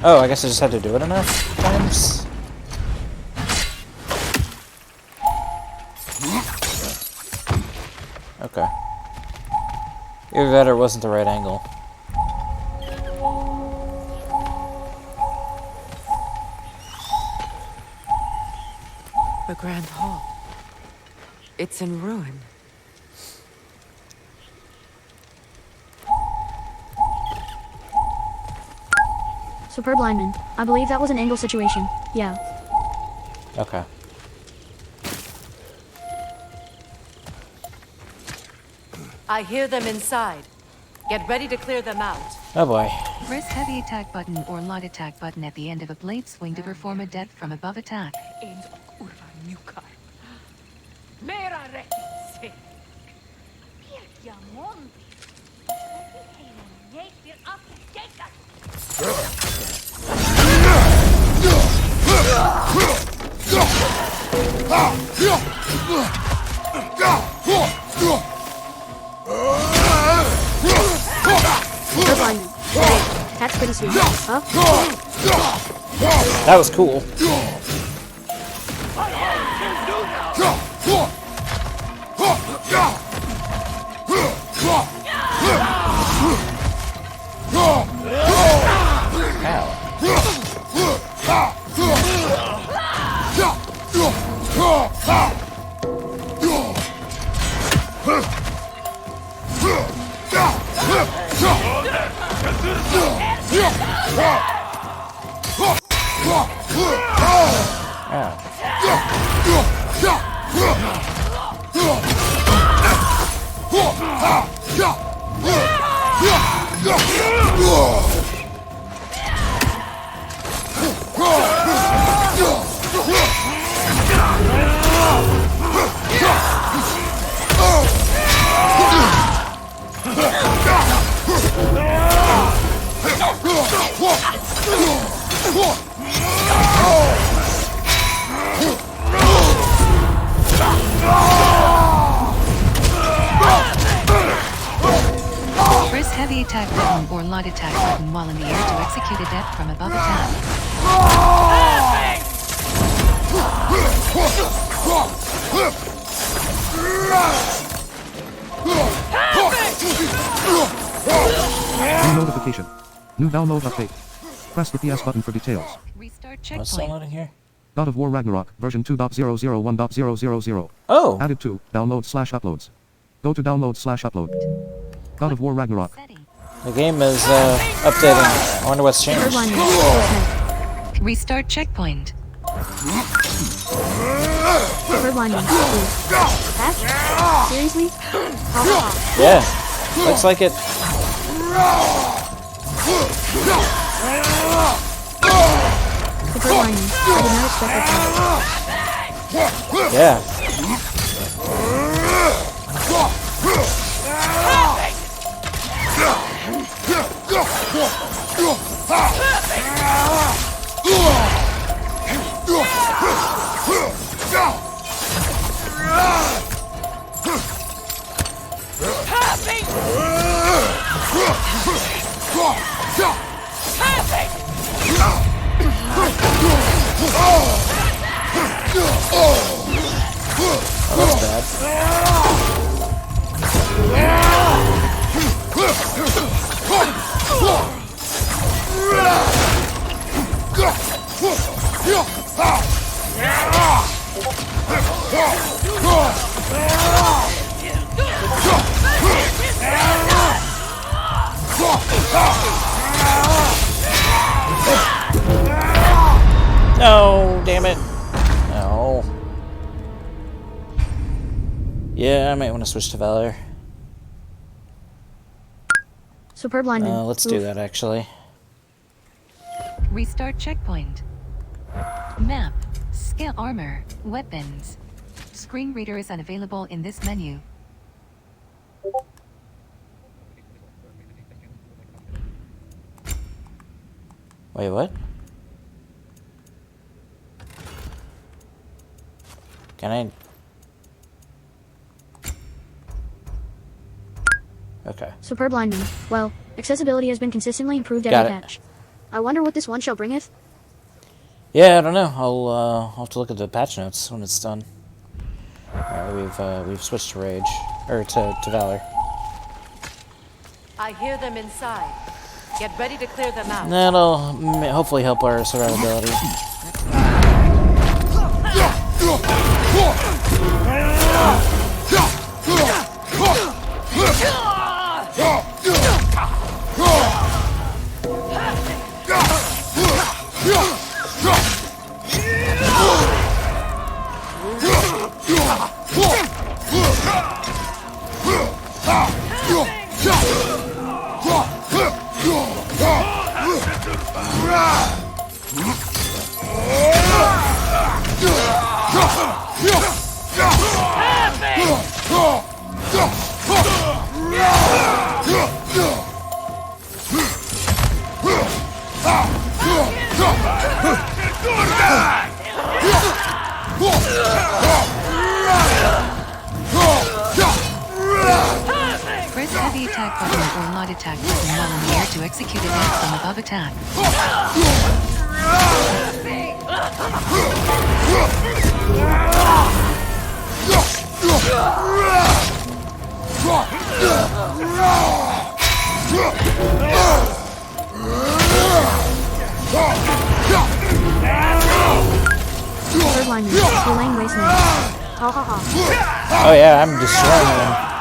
Oh, I guess I just had to do it enough times? Okay. Either that or it wasn't the right angle. The Grand Hall. It's in ruin. Superb lineman. I believe that was an angle situation. Yeah. Okay. I hear them inside. Get ready to clear them out. Oh boy. Press heavy attack button or light attack button at the end of a blade swing to perform a death from above attack. Superb lineman. Hey, that's pretty has to be. Huh? That was cool. Press heavy attack button or light attack button while in the air to execute a death from above attack. New notification. New download update. Press the PS button for details. Restart What's checkpoint. downloading here? God of War Ragnarok, version 2.001.000. Oh! Added to, download/uploads. Go to download/upload. God of War Ragnarok. The game is updating. I wonder what's changed. Restart checkpoint. Preferred line name. Patch? Seriously? Yeah, looks like it. Preferred line name. I did not expect that. Yeah. Oh, that's bad. No, damn it. No. Yeah, I might want to switch to Valor. Superb lineman. Let's do that, actually. Restart checkpoint. Map. Skill armor. Weapons. Screen reader is unavailable in this menu. Wait, what? Can I... Okay. Superb lineman. Well, accessibility has been consistently improved Got every it. patch. I wonder what this one shall bringeth. Yeah, I don't know. I'll have to look at the patch notes when it's done. Alright, we've switched to Rage. Or to Valor. I hear them inside. Get ready to clear them out. That'll hopefully help our survivability. Press heavy attack attack button or light attack button while in the air to execute a hit from above attack. Third lineman, you're laying waste now. Ha ha ha. Oh yeah, I'm destroying them.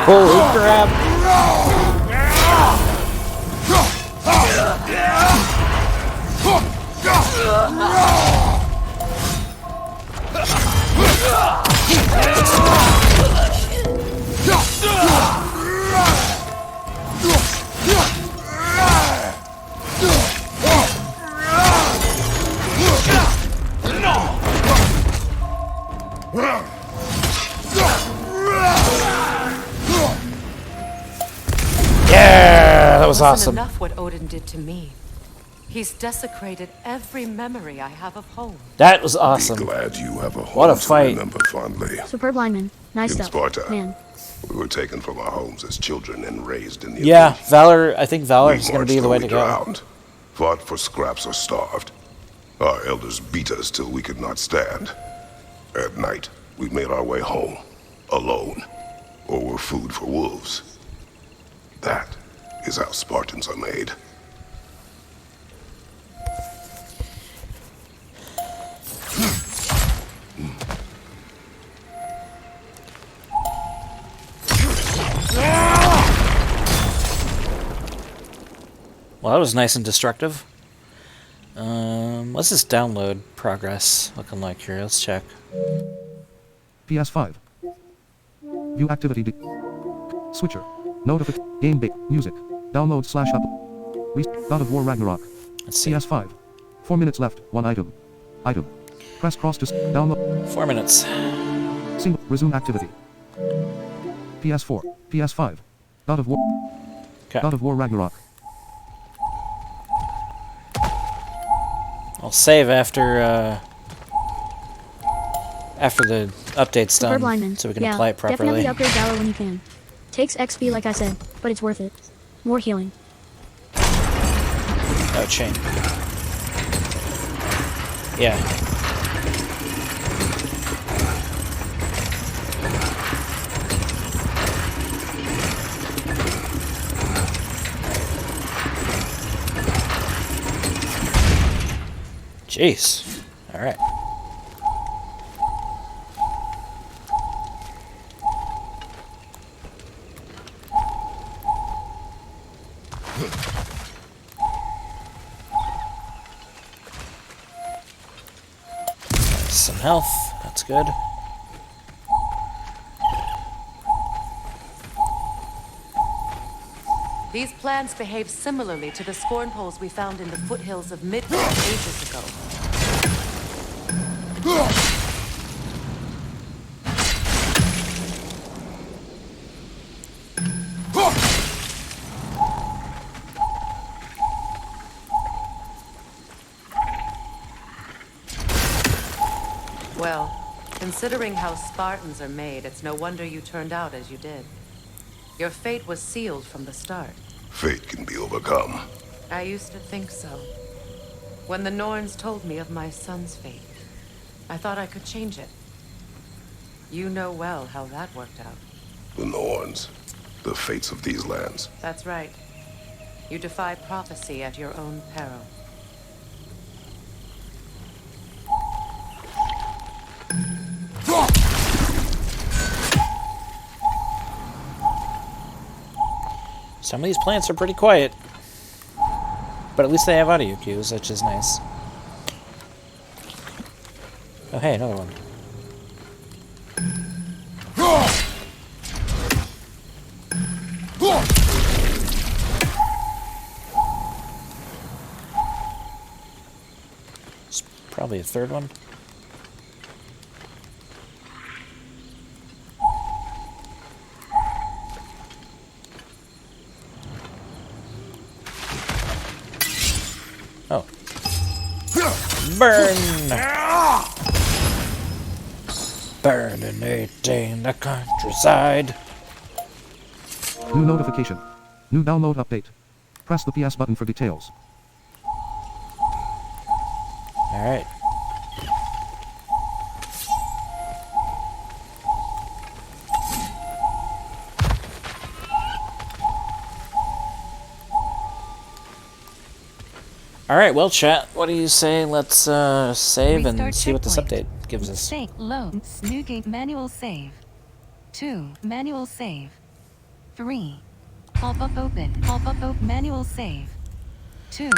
Holy crap! Yeah, that was awesome. Enough what Odin did to me. He's desecrated every memory I have of home. That was awesome. Be glad you have a home What a to fight. remember fondly. Superb lineman. Nice In stuff. Sparta, Man. we were taken from our homes as children and raised in the Yeah, Valor. I think Valor is going to be the way to we go. drowned, fought for scraps or starved. Our elders beat us till we could not stand. At night, we made our way home, alone, or were food for wolves. That is how Spartans are made. Well, that was nice and destructive. What's this download progress looking like here? Let's check. PS5. View activity. Switcher. Game bait. Music. Download / up. God of War Ragnarok. Let's see. PS5. 4 minutes left. 1 item. Item. Press cross to download. 4 minutes. Single. Resume activity. PS4. PS5. God of War. Okay. God of War Ragnarok. I'll save after the update's Superb done, lineman. so we can Yeah, apply it properly. Definitely upgrade Valor when you can. Takes XP like I said, but it's worth it. More healing. Oh, chain. Yeah. Jeez. All right. Some health. That's good. These plants behave similarly to the scorn poles we found in the foothills of Midgard ages ago. Well, considering how Spartans are made, it's no wonder you turned out as you did. Your fate was sealed from the start. Fate can be overcome. I used to think so. When the Norns told me of my son's fate, I thought I could change it. You know well how that worked out. The Norns. The fates of these lands. That's right. You defy prophecy at your own peril. Some of these plants are pretty quiet. But at least they have audio cues, which is nice. Oh, hey, another one. It's probably a third one. Oh. Burn! Burninating the countryside. New notification. New download update. Press the PS button for details. Alright. Alright, well, chat, what do you say? Let's save and Restart see what this checkpoint. update gives us. Save. Loads. New game. Manual save. 2. Manual save. 3. Pop-up open. Pop-up open. Manual save. 2.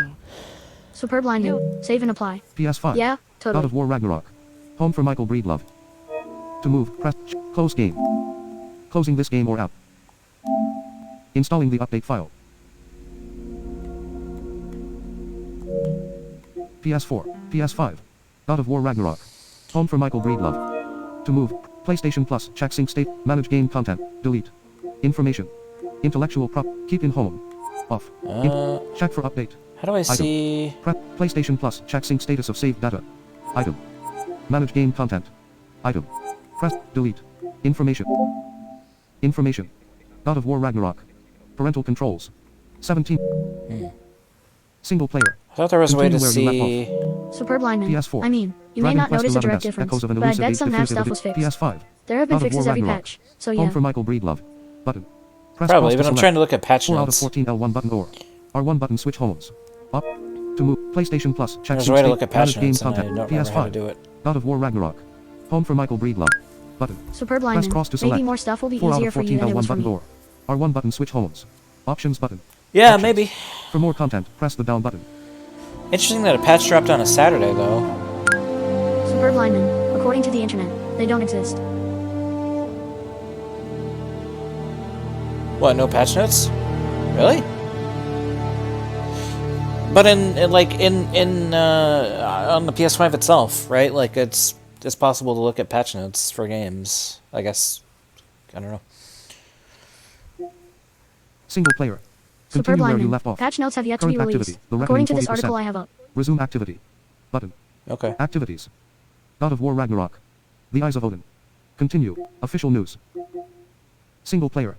Superb lineman. Save and apply. PS5. Yeah, totally. God of War Ragnarok. Home for Michael Breedlove. To move, press close game. Closing this game or app. Installing the update file. PS4, PS5. God of War Ragnarok. Home for Michael Breedlove. To move, PlayStation Plus, check sync state, manage game content, delete. Information. Intellectual prop, keep in home. Off. Check for update. How do I see... PlayStation Plus, check sync status of saved data. Item. Manage game content. Item. Press, delete. Information. Information. God of War Ragnarok. Parental controls. 17. Single player. I thought there was a way to Continue where you see... left off. Superb lineman. PS4. I mean, you may Dragon not Quest notice a 11 direct S, difference, Echoes of an but I bet Elusive some Age nav Definitive stuff was fixed. PS5. There have been God of War fixes every Ragnarok. patch, so Home yeah. for Michael Breedlove. Button. Press Probably, cross to but I'm select. trying to look at patch 4 out of notes. 14 L1 button or R1 button switch homes. Up. To move. PlayStation Plus. Check There's a way to state, look at patch manage game notes, and I content. don't remember how to PS5. do it. God of War Ragnarok. Home for Michael Breedlove. Button. Superb Press lineman. cross to select. Maybe more stuff will be 4 out easier of for 14 you than it L1 was for button me. or R1 button switch homes. Options button. Yeah, Options. maybe. For more content, press the down button. Interesting that a patch dropped on a Saturday, though. Superb lineman. According to the internet, they don't exist. What, no patch notes? Really? But on the PS5 itself, right? Like it's possible to look at patch notes for games. I guess. I don't know. Single player. Superb Continue where you lineman. left off. Patch notes have yet to Current be released. activity. The According to reckoning this article 40%. I have up. Resume activity. Button. Okay. Activities. God of War Ragnarok. The Eyes of Odin. Continue. Official news. Single player.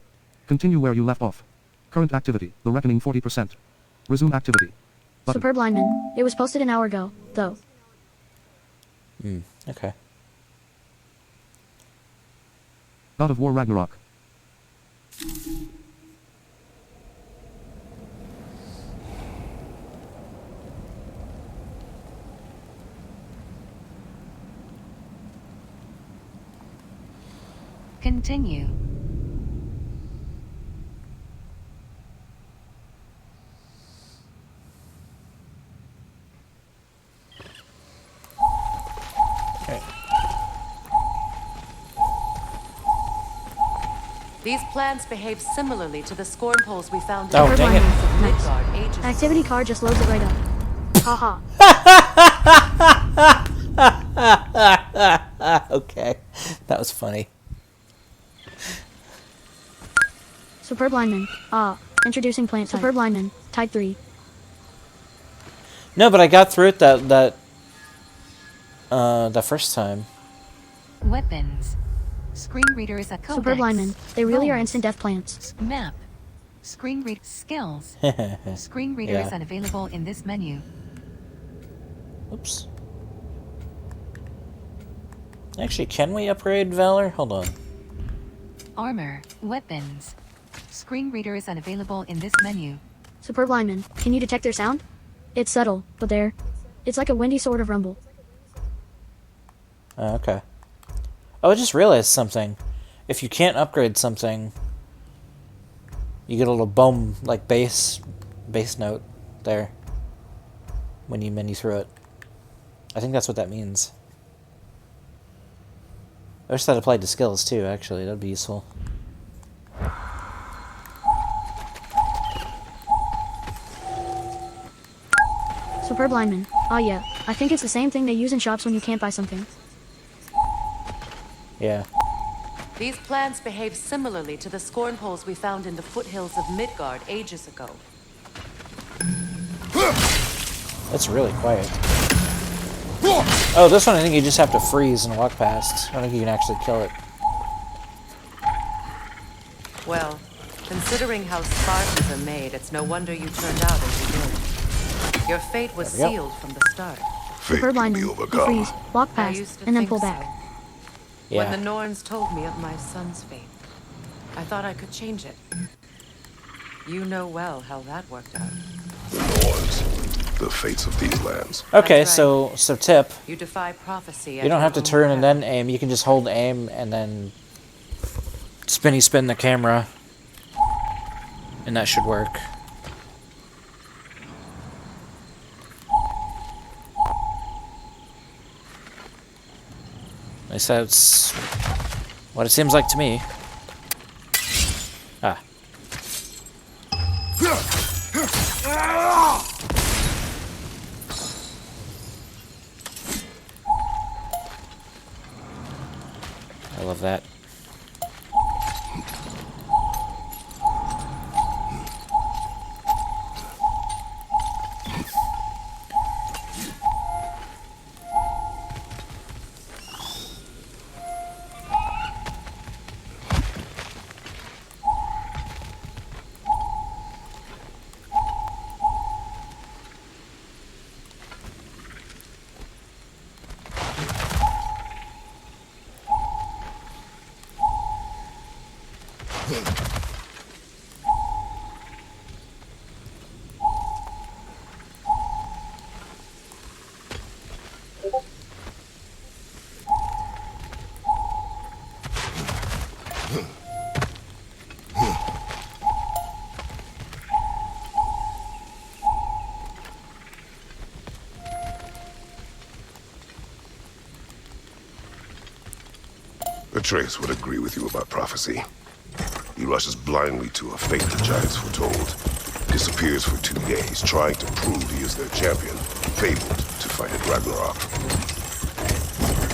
Continue where you left off. Current activity. The Reckoning 40%. Resume activity. Button. Superb lineman. It was posted an hour ago, though. Okay. God of War Ragnarok. Continue. These plants behave similarly to the scorn poles we found Oh, in dang it. Midgard ages ago. Activity card just loads it right up. Haha. Okay. That was funny. Superb lineman. Introducing plant type. Superb lineman. Type 3. No, but I got through it that first time. Weapons. Screen reader is a codex. Superb lineman. They really are Roles. instant death plants. Map. Screen read skills. Screen reader Yeah. is unavailable in this menu. Oops. Actually, can we upgrade Valor? Hold on. Armor. Weapons. Screen reader is unavailable in this menu. Superb lineman, can you detect their sound? It's subtle, but there. It's like a windy sort of rumble. Okay. Oh, I just realized something. If you can't upgrade something, you get a little boom, like bass note there when you menu through it. I think that's what that means. I wish that applied to skills too, actually. That'd be useful. Superb lineman. Oh yeah, I think it's the same thing they use in shops when you can't buy something. Yeah. These plants behave similarly to the scorn holes we found in the foothills of Midgard ages ago. That's really quiet. Oh, this one I think you just have to freeze and walk past. I don't think you can actually kill it. Well, considering how Spartans are made, it's no wonder you turned out as you did. Your fate was sealed from the start. Superb lineman. You freeze, walk I past, used to and then think pull so. back. When the Norns told me of my son's fate, I thought I could change it. You know well how that worked out. The Norns, the fates of these lands. Okay, That's right. so tip. You defy prophecy. You don't have to turn and then aim. You can just hold aim and then spin the camera. And that should work. At least that's what it seems like to me. Ah. I love that. Atreus would agree with you about prophecy. He rushes blindly to a fate the giants foretold. Disappears for 2 days, trying to prove he is their champion. Fabled to fight at Ragnarok.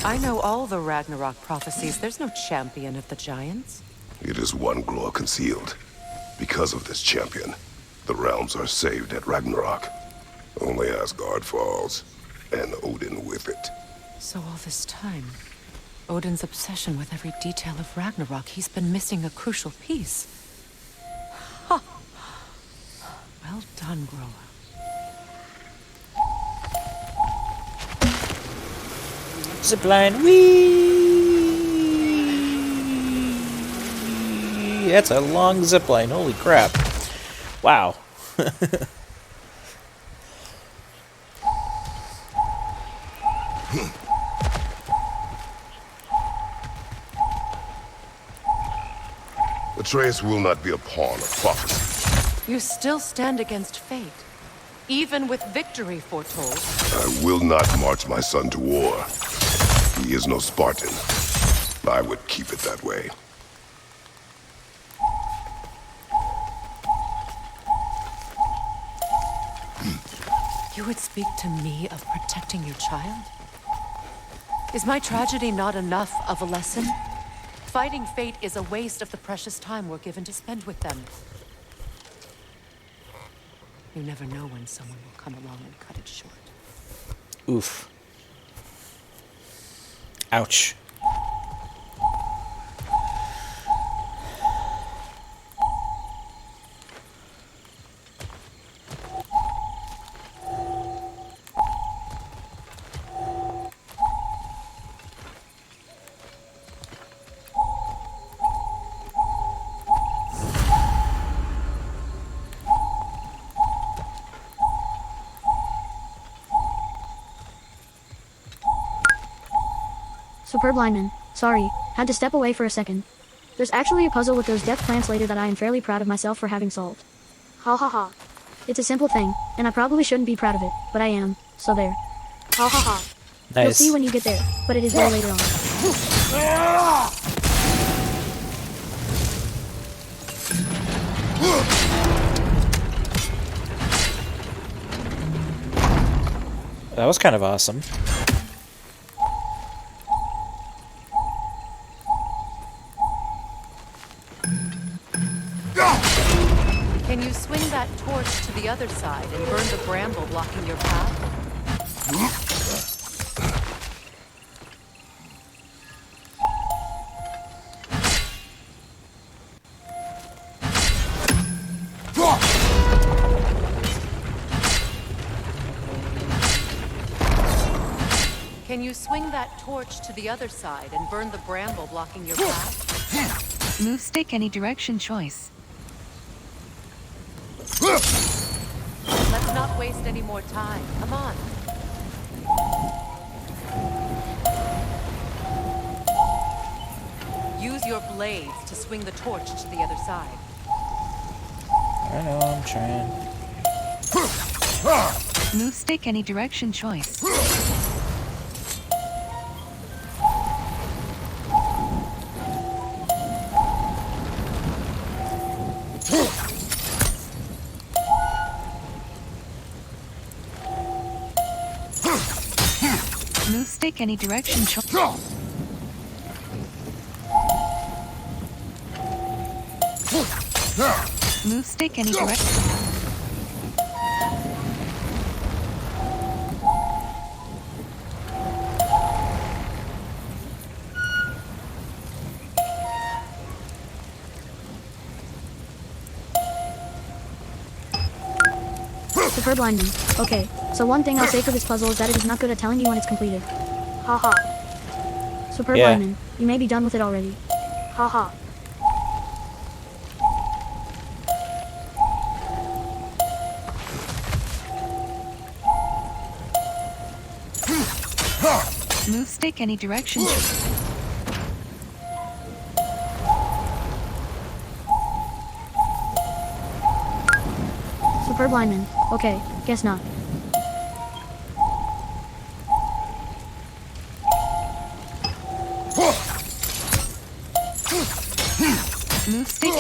I know all the Ragnarok prophecies. There's no champion of the giants. It is one glow concealed. Because of this champion, the realms are saved at Ragnarok. Only Asgard falls, and Odin with it. So all this time, Odin's obsession with every detail of Ragnarok, he's been missing a crucial piece. Ha! Well done, Groa. Zipline, whee! That's a long zipline, holy crap. Wow. Atreus will not be a pawn of prophecy. You still stand against fate, even with victory foretold. I will not march my son to war. He is no Spartan. I would keep it that way. You would speak to me of protecting your child? Is my tragedy not enough of a lesson? Fighting fate is a waste of the precious time we're given to spend with them. You never know when someone will come along and cut it short. Oof. Ouch. Superb lineman. Sorry, had to step away for a second. There's actually a puzzle with those death plants later that I am fairly proud of myself for having solved. Ha ha ha. It's a simple thing, and I probably shouldn't be proud of it, but I am, so there. Ha ha ha. Nice. You'll see when you get there, but it is way later on. That was kind of awesome. Can you swing that torch to the other side and burn the bramble blocking your path? Can you swing that torch to the other side and burn the bramble blocking your path? Move stick any direction choice. Let's not waste any more time. Come on. Use your blades to swing the torch to the other side. I know, I'm trying. Move stick any direction choice. Move stick any direction choice. Move stick any direction. Superb lineman. Okay, so one thing I'll say for this puzzle is that it is not good at telling you when it's completed. Ha ha. Superb Yeah. lineman. You may be done with it already. Ha ha. Move stick any direction choice. Superb lineman. Okay, guess not. Move stick.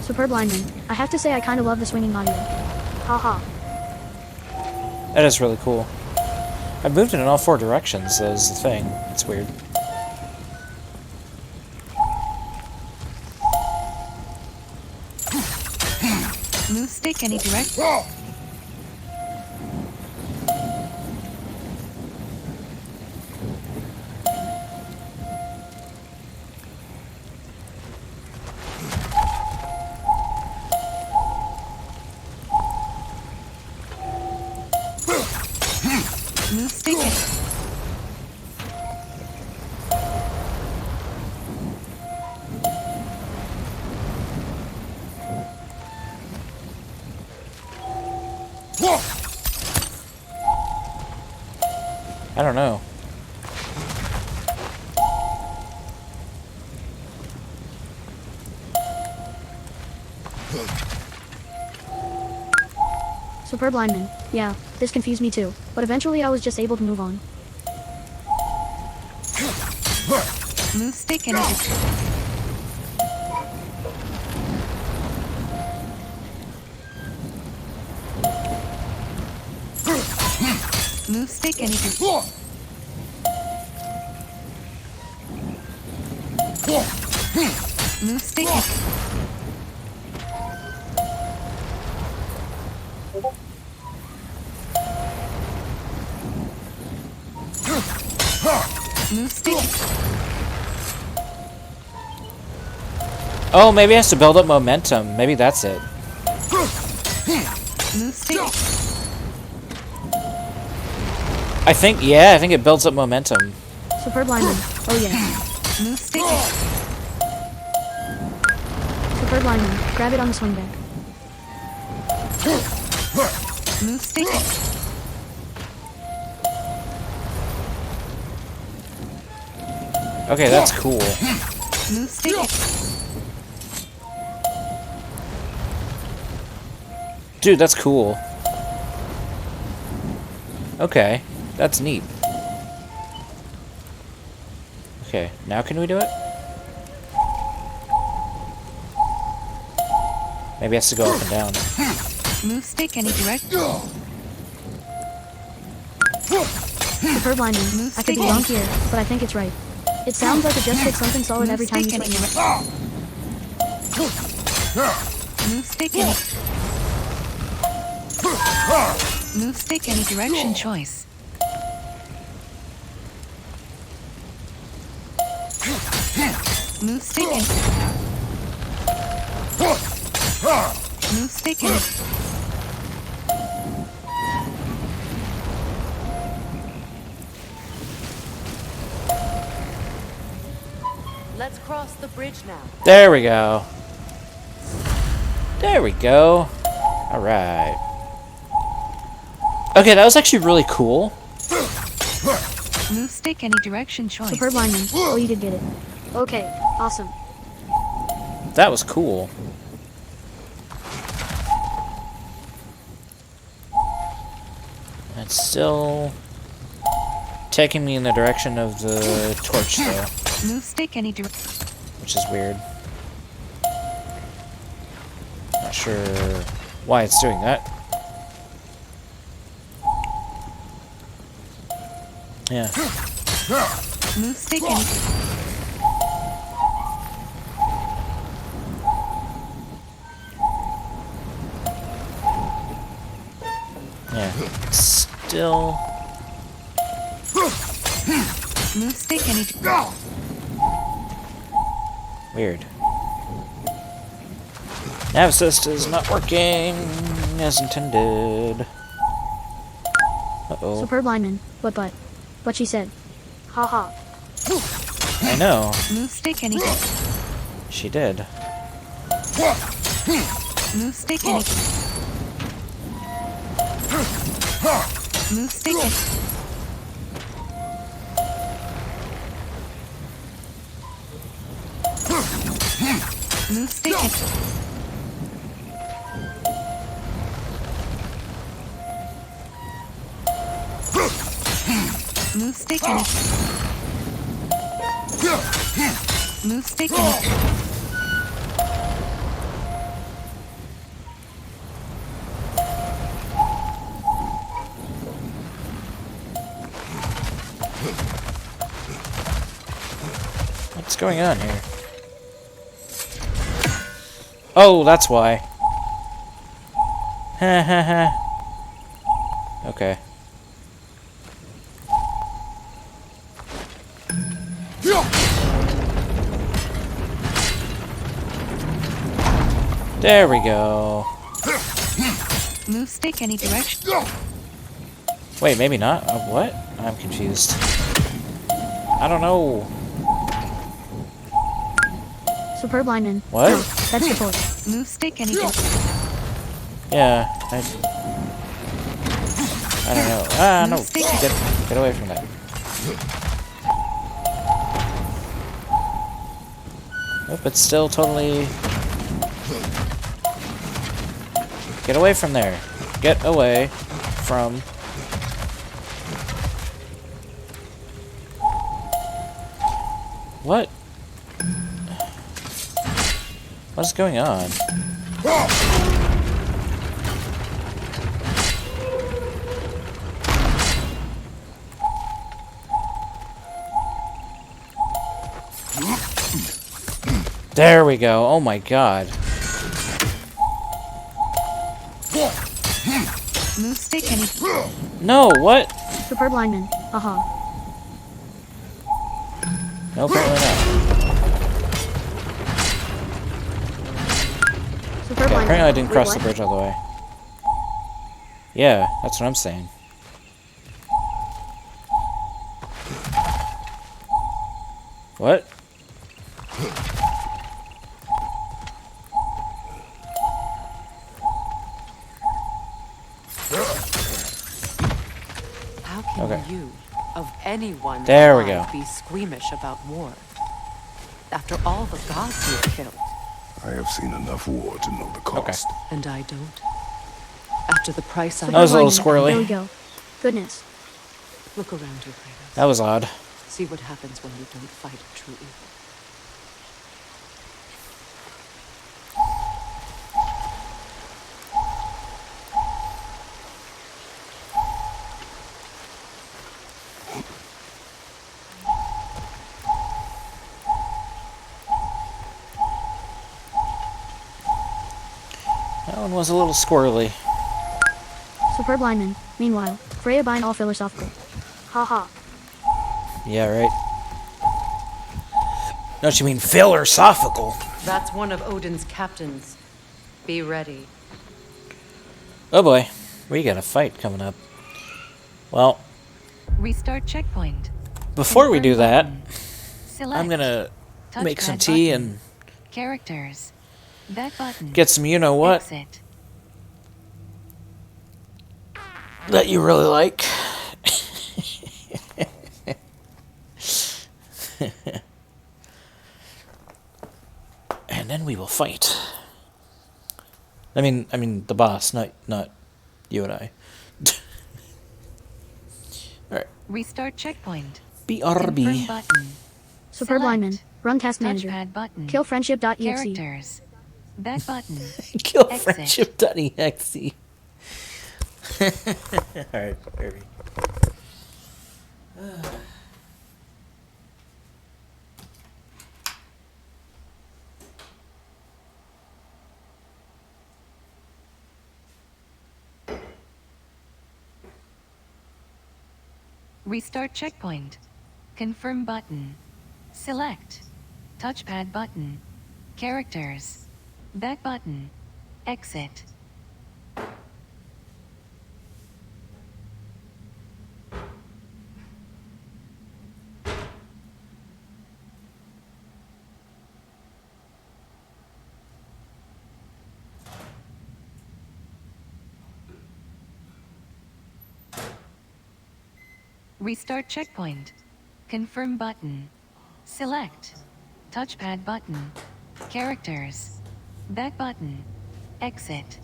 Superb lineman. I have to say I kind of love the swinging audio. Ha ha. That is really cool. I've moved it in all four directions, so is the thing. It's weird. Move stick any direction. Move stick. I don't know. Superb lineman. Yeah, this confused me too, but eventually I was just able to move on. Move stick any direction. Move stick any direction. Move stick. Move stick. Oh, maybe it has to build up momentum. Maybe that's it. Move stick. I think it builds up momentum. Superb lineman. Oh yeah. Move stick. Superb lineman. Grab it on the swing back. Move stick. Okay, that's cool. Move stick. Dude, that's cool. Okay, that's neat. Okay, now can we do it? Maybe it has to go up and down. Move stick any direction. Superb lineman. I could be wrong here, but I think it's right. It sounds like it just hits something solid every time you swing it. Move stick any. Move stick any direction choice. Move stick any. Move stick any. Let's cross the bridge now. There we go. There we go. Alright. Okay, that was actually really cool. Move stick any direction choice. Superb lineman. Oh, you did get it. Okay, awesome. That was cool. It's still taking me in the direction of the torch, though. Move stick any direction. Which is weird. Not sure why it's doing that. Yeah. Move stick any. Yeah. Still. Move stick any. Weird. Nav assist is not working as intended. Uh-oh. Superb lineman. But she said. Haha. I know. Move stick any. She did. Move stick any. Move stick any. Move stick any. Move stick any. Move stick any. What's going on here? Oh, that's why. Ha ha ha. Okay. There we go. Move stick any direction. Wait, maybe not. What? I'm confused. I don't know. Superb lineman. What? No, that's the torch. Move stick any. Yeah, I don't know. Ah, no. Get away from that. Nope, it's still totally... Get away from there. Get away from... What? What's going on? There we go. Oh my god. Move stick any. No, what? Superb lineman. Haha. No, apparently not. Superb Okay, lineman. apparently I didn't Wait, cross what? the bridge all the way. Yeah, that's what I'm saying. What? How can Okay. you, of anyone There we alive go. be squeamish about war? After all the gods you've killed. I have seen enough war to know the cost. And I don't. After the price I That was a little There squirrely. we go. Goodness. Look around you, Kratos. That was odd. See what happens when you don't fight true evil. That one was a little squirrely. Superb lineman. Meanwhile, Freya bind all philosophical. Ha ha. Yeah, right. Don't you mean philosophical? That's one of Odin's captains. Be ready. Oh boy, we got a fight coming up. Well, Restart checkpoint. before we do that, Select. I'm gonna make some Touchpad tea button. and Characters. Back button. get some you-know-what Exit. that you really like. And then we will fight. I mean the boss, not you and I. Alright. Restart checkpoint. BRB. Confirm button. Superb Select. lineman. Run task manager. Touchpad button. Kill friendship.exe. Characters. Back button. Kill Exit. friendship.exe. Alright, Irby. Restart checkpoint. Confirm button. Select. Touchpad button. Characters. Back button. Exit. Restart checkpoint. Confirm button. Select. Touchpad button. Characters. Back button. Exit.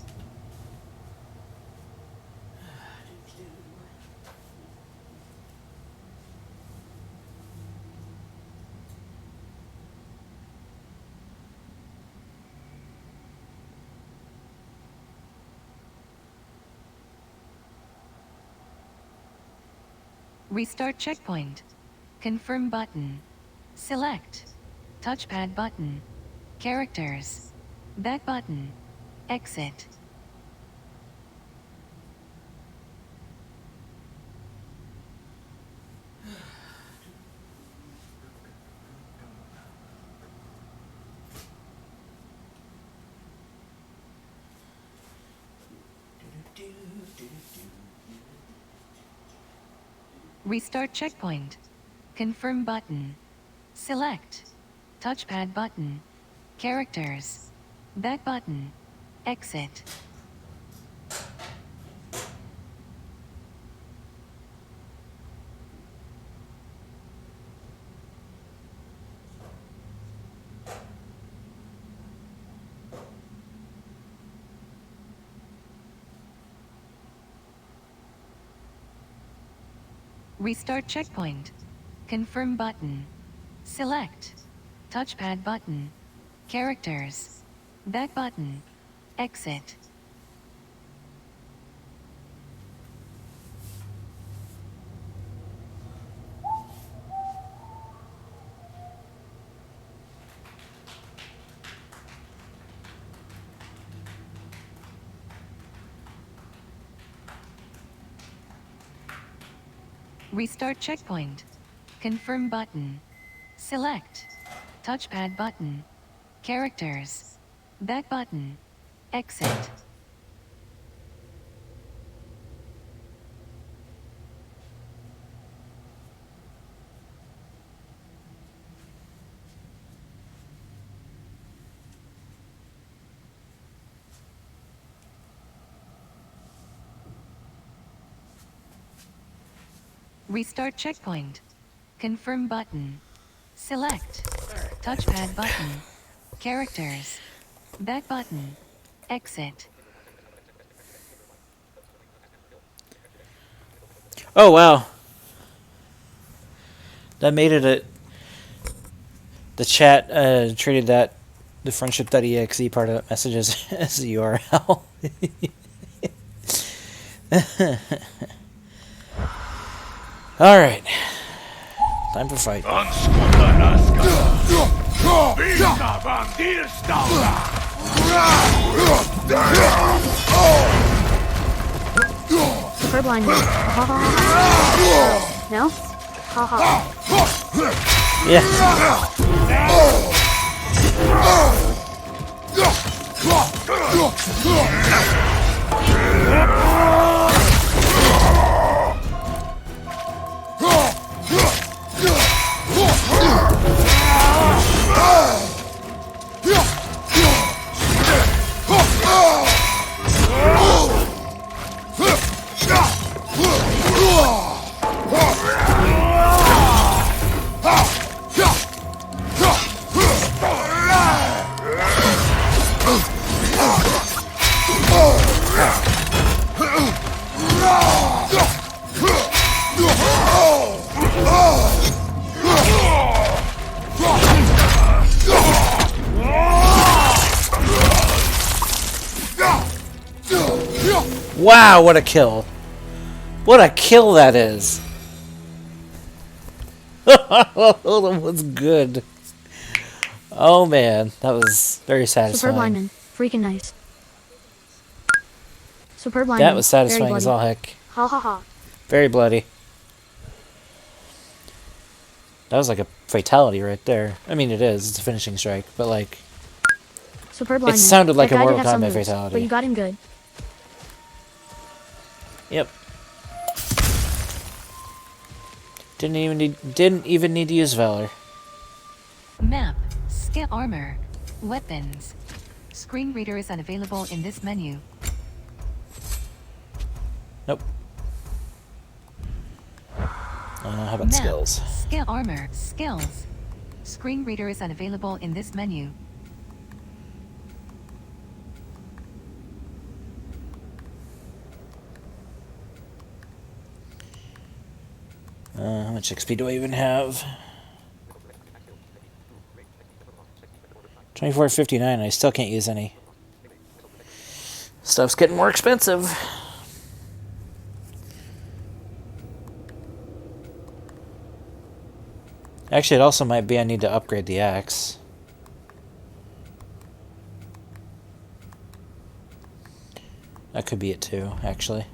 Restart checkpoint. Confirm button. Select. Touchpad button. Characters. Back button. Exit. Restart checkpoint. Confirm button. Select. Touchpad button. Characters. Back button. Exit. Restart checkpoint. Confirm button. Select. Touchpad button. Characters. Back button. Exit. Restart checkpoint. Confirm button. Select. Touchpad button. Characters. Back button. Exit. Restart checkpoint. Confirm button. Select. Touchpad button. Characters. Back button. Exit. Oh wow. That made it a... The chat treated that, the friendship.exe part of that message as a URL. Alright. Time for fight. Superb line. Ha ha ha ha. No? Ha ha. Yeah. Wow, what a kill. What a kill that is. That was good. Oh man, that was very satisfying. Superb lineman. Freaking nice. Superb lineman. That was satisfying as all heck. Ha ha ha. Very bloody. That was like a fatality right there. I mean, it is. It's a finishing strike, but like... Superb lineman. It sounded like That a guy Mortal did have some Kombat moves, fatality. but you got him good. Yep. Didn't even need to use Valor. Map. Skill armor. Weapons. Screen reader is unavailable in this menu. Nope. How about Map. skills? Skill armor. Skills. Screen reader is unavailable in this menu. How much XP do I even have? 2459. I still can't use any. Stuff's getting more expensive. Actually, it also might be I need to upgrade the axe. That could be it too, actually.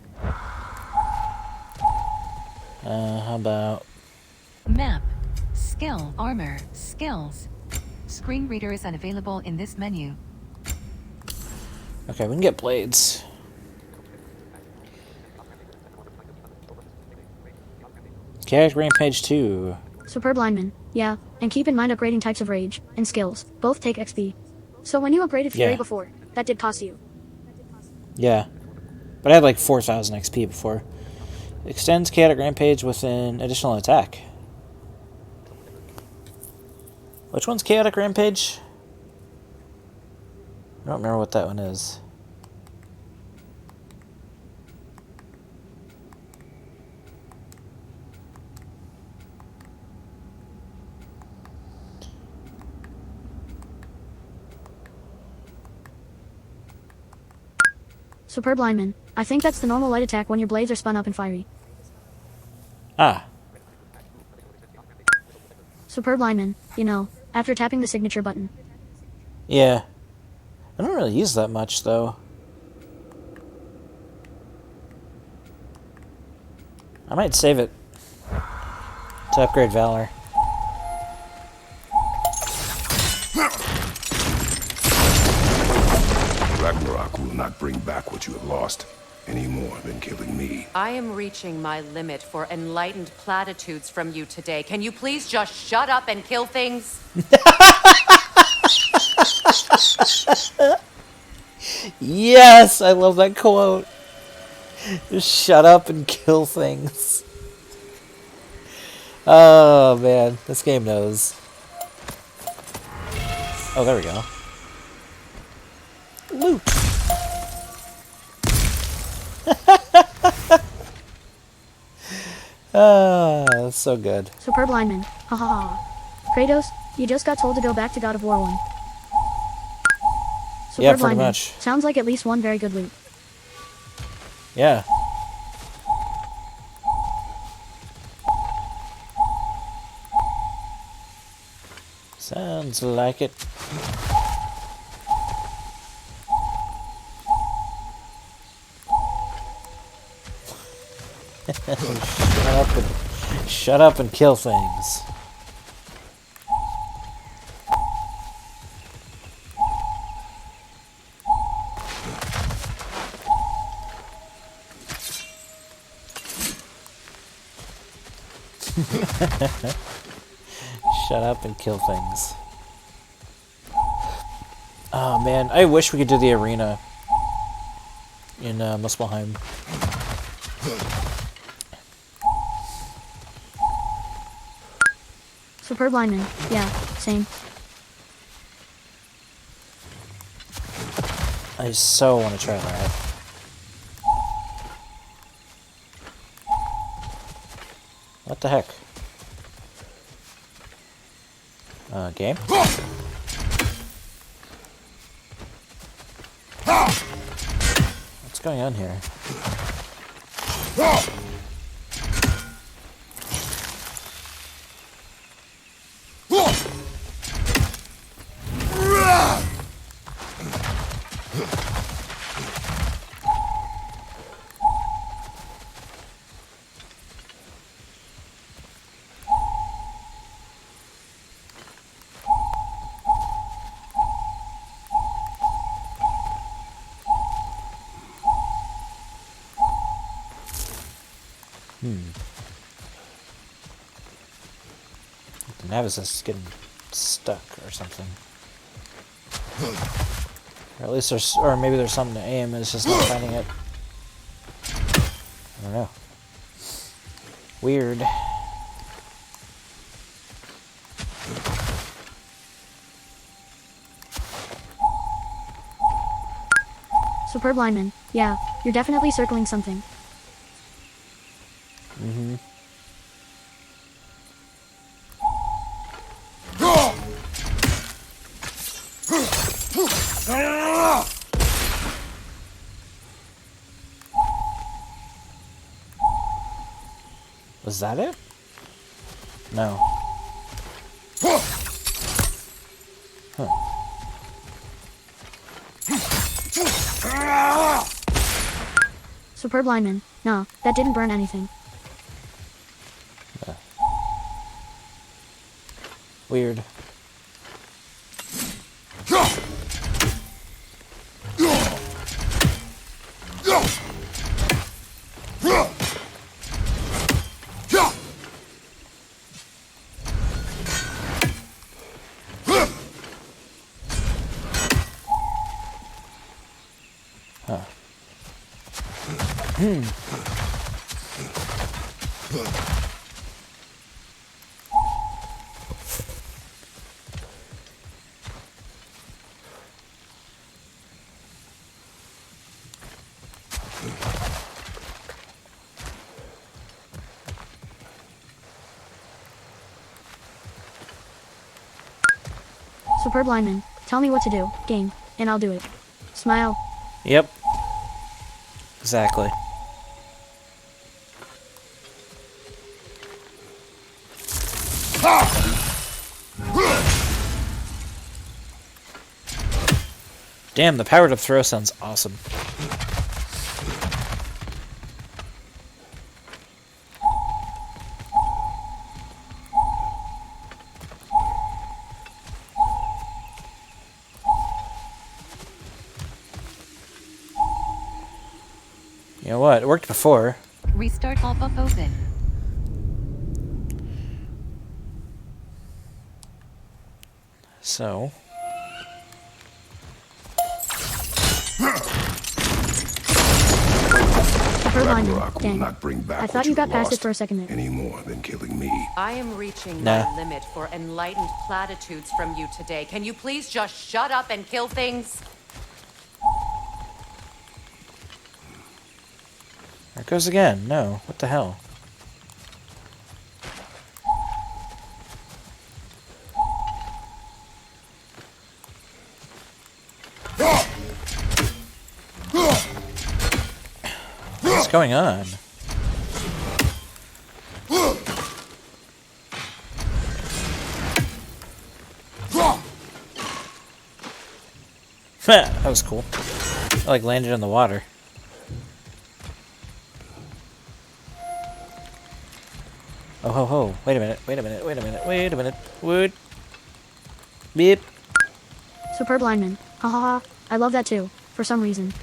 How about... Map. Skill. Armor. Skills. Screen reader is unavailable in this menu. Okay, we can get blades. Chaotic Rampage 2. Superb lineman. Yeah, and keep in mind upgrading types of rage and skills. Both take XP. So when you upgraded Fury Yeah. before, that did cost you. Yeah. But I had like 4,000 XP before. Extends Chaotic Rampage with an additional attack. Which one's Chaotic Rampage? I don't remember what that one is. Superb lineman. I think that's the normal light attack when your blades are spun up and fiery. Ah. Superb lineman. You know, after tapping the signature button. Yeah. I don't really use that much, though. I might save it to upgrade Valor. Ragnarok will not bring back what you have lost any more than killing me. I am reaching my limit for enlightened platitudes from you today. Can you please just shut up and kill things? Yes! I love that quote. Just shut up and kill things. Oh man, this game knows. Oh, there we go. Loot. Ah, that's so good. Superb lineman. Ha ha ha. Kratos, you just got told to go back to God of War 1. Superb Yeah, pretty lineman. much. Sounds like at least one very good loot. Yeah. Sounds like it. Shut up and kill things. Shut up and kill things. Oh man, I wish we could do the arena in Muspelheim. Superb lineman. Yeah, same. I so want to try that. What the heck? Game? What's going on here? The Navis is getting stuck or something. Or at least there's, or maybe there's something to aim and it's just not finding it. I don't know. Weird. Superb lineman. Yeah, you're definitely circling something. Mm-hmm. Was that it? No. Huh. Superb lineman. Nah, that didn't burn anything. Weird. Superb lineman. Tell me what to do, game, and I'll do it. Smile. Yep. Exactly. Damn, the powered up throw sounds awesome. You know what? It worked before. Restart pop-up open. So. Superb lineman. Ragnarok will Dang. not bring back I what thought you you've got past it lost for a second there. any more than killing me. I am reaching Nah. my limit for enlightened platitudes from you today. Can you please just shut up and kill things? There it goes again. No. What the hell? What's going on? That was cool. I like landed in the water. Oh ho ho! Wait a minute! Wait a minute! Wait a minute! Wait a minute! Wood. Beep. Superb lineman. Ha ha ha. I love that too, for some reason.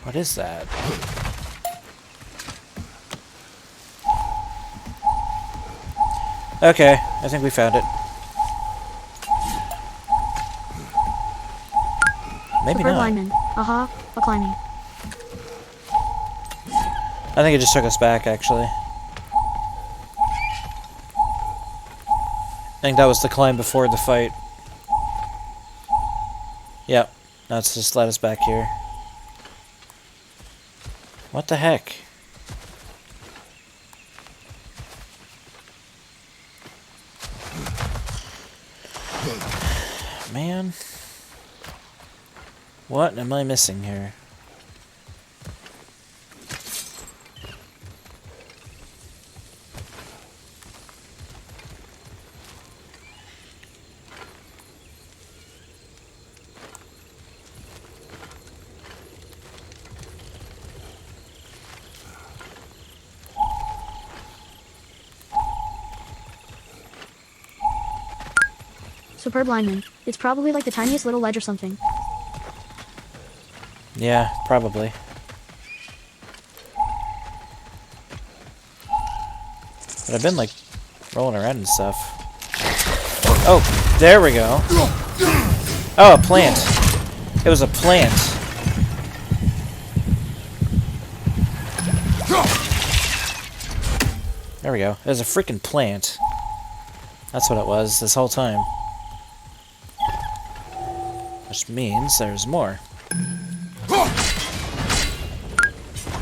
What is that? Okay, I think we found it. Maybe Superb not. lineman. Aha, a climbing. I think it just took us back, actually. I think that was the climb before the fight. Yep. Now it's just let us back here. What the heck? Man. What am I missing here? Superb lineman. It's probably like the tiniest little ledge or something. Yeah, probably. But I've been, like, rolling around and stuff. Oh, there we go. Oh, a plant. It was a plant. There we go. It was a freaking plant. That's what it was this whole time. Which means there's more.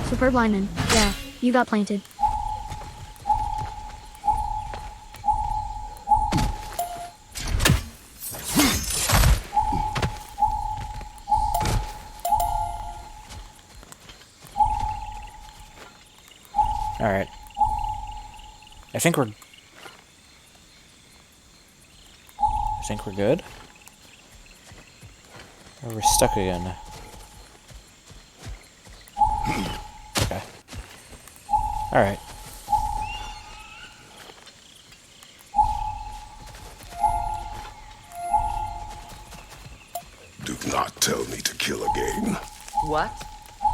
Superb lineman. Yeah, you got planted. Alright. I think we're good. Or we're stuck again. Okay. Alright. Do not tell me to kill again. What?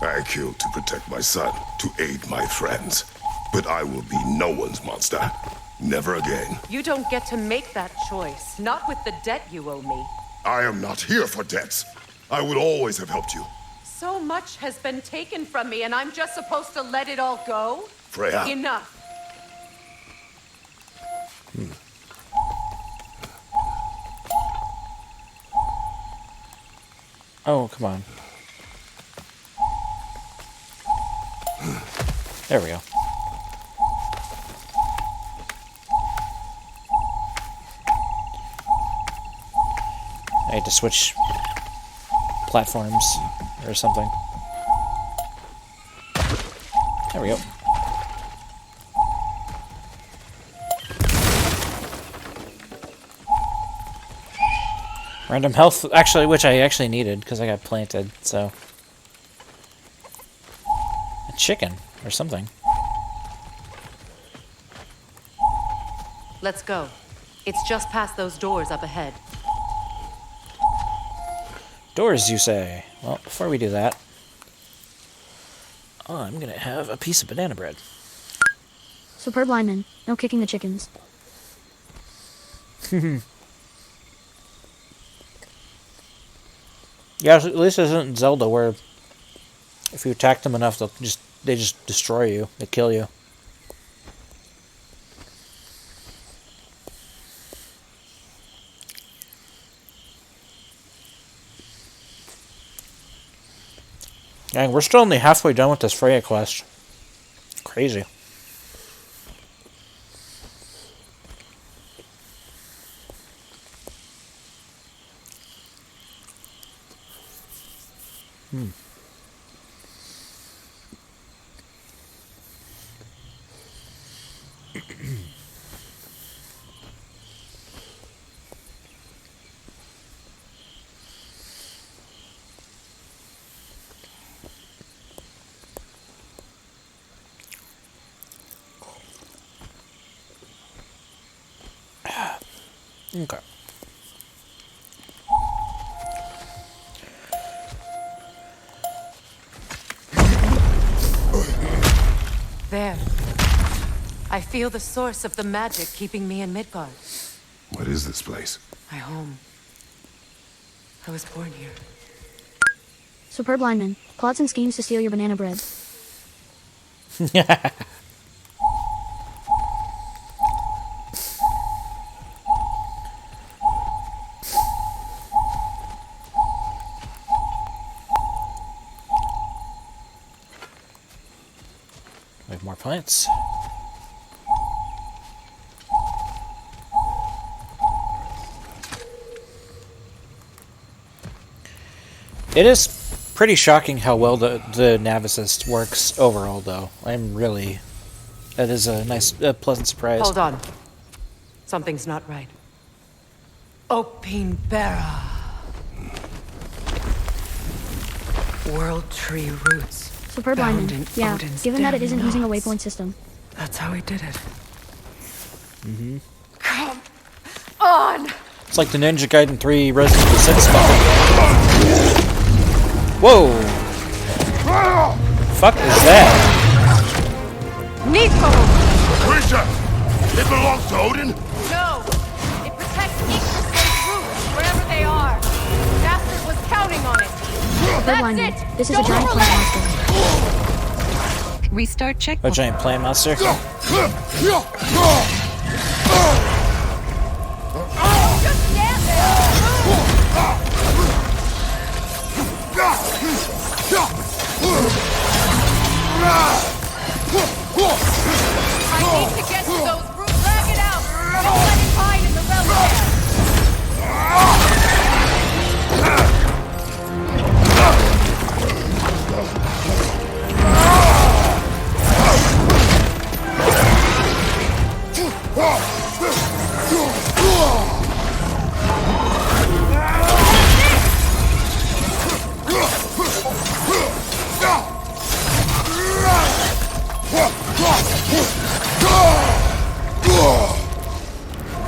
I killed to protect my son, to aid my friends. But I will be no one's monster. Never again. You don't get to make that choice. Not with the debt you owe me. I am not here for debts. I would always have helped you. So much has been taken from me, and I'm just supposed to let it all go? Freya. Enough. Oh, come on. There we go. I had to switch platforms or something. There we go. Random health, actually, which I actually needed because I got planted, so. A chicken or something. Let's go. It's just past those doors up ahead. Doors, you say? Well, before we do that, I'm gonna have a piece of banana bread. Superb lineman. No kicking the chickens. Yeah, at least it isn't Zelda where if you attack them enough, they just destroy you. They kill you. Dang, we're still only halfway done with this Freya quest. Crazy. Okay. There. I feel the source of the magic keeping me in Midgard. What is this place? My home. I was born here. Superb lineman. Plots and schemes to steal your banana bread. We have more plants. It is pretty shocking how well the nav assist works overall, though. That is a nice, pleasant surprise. Hold on. Something's not right. Opin Bera. World tree roots. Superb bound lineman. in Yeah, Odin's given that it damn isn't using a knots. waypoint system. That's how he did it. Mm-hmm. Come on! It's like the Ninja Gaiden 3 Resident Evil 6 spell. Whoa! Fuck is that? Nico! Grisha! It belongs to Odin? No! It protects Yggdrasil's roots, wherever they are. Bastard was counting on it. Superb That's lineman. it! This is Don't a giant relax. plant monster. Restart A checkpoint. giant plant monster? Just stand there! I need to get to those roots. Drag it out! Don't let it hide in the relic.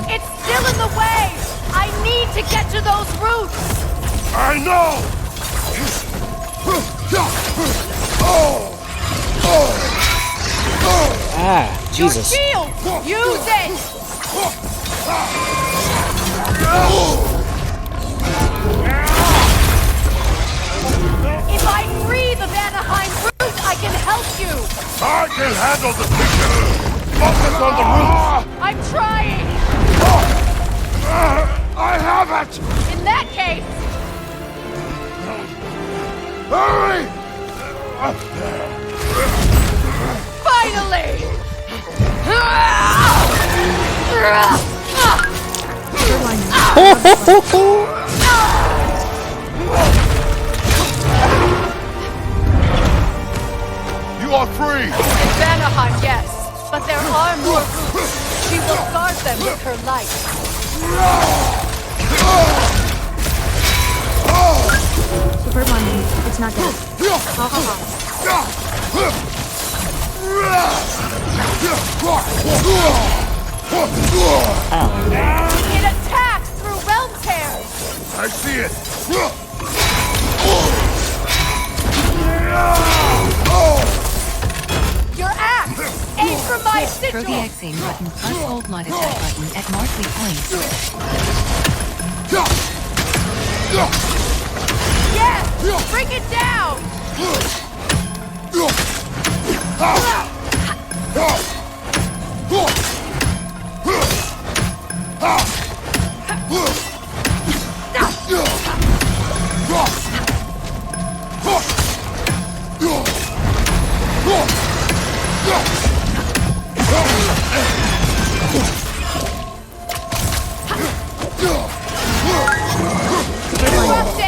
It's still in the way! I need to get to those roots! I know! Ah, Jesus. Your shield! Use it! If I free the Vanaheim root, I can help you! I can handle the picture! Focus on the roots! I'm trying! I have it! In that case, Hurry! finally! Superb lineman. You are free! In Vanaheim, yes. But there are more roots. She will guard them with her light. Superb lineman. It's not dead. Ha ha It attacks through realm tears. I see it! Your axe! Aim for my Throw the X aim button plus hold light attack button at marked weak points. Yes! Bring it down!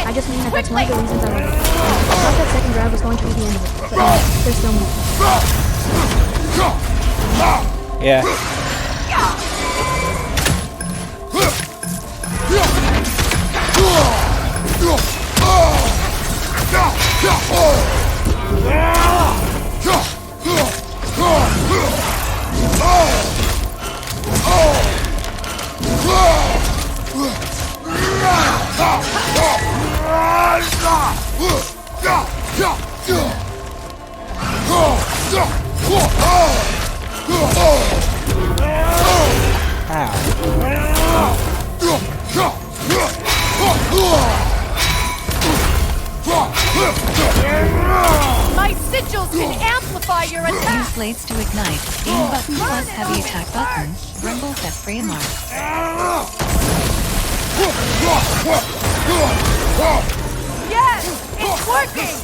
I just mean that that's one of the reasons I love it. I thought that second grab was going to be the end of it, but no, there's still more. Yeah. My sigils can amplify your attack! Use blades to ignite. Aim button plus heavy attack button. Rumbles at frame mark. Yes! It's working!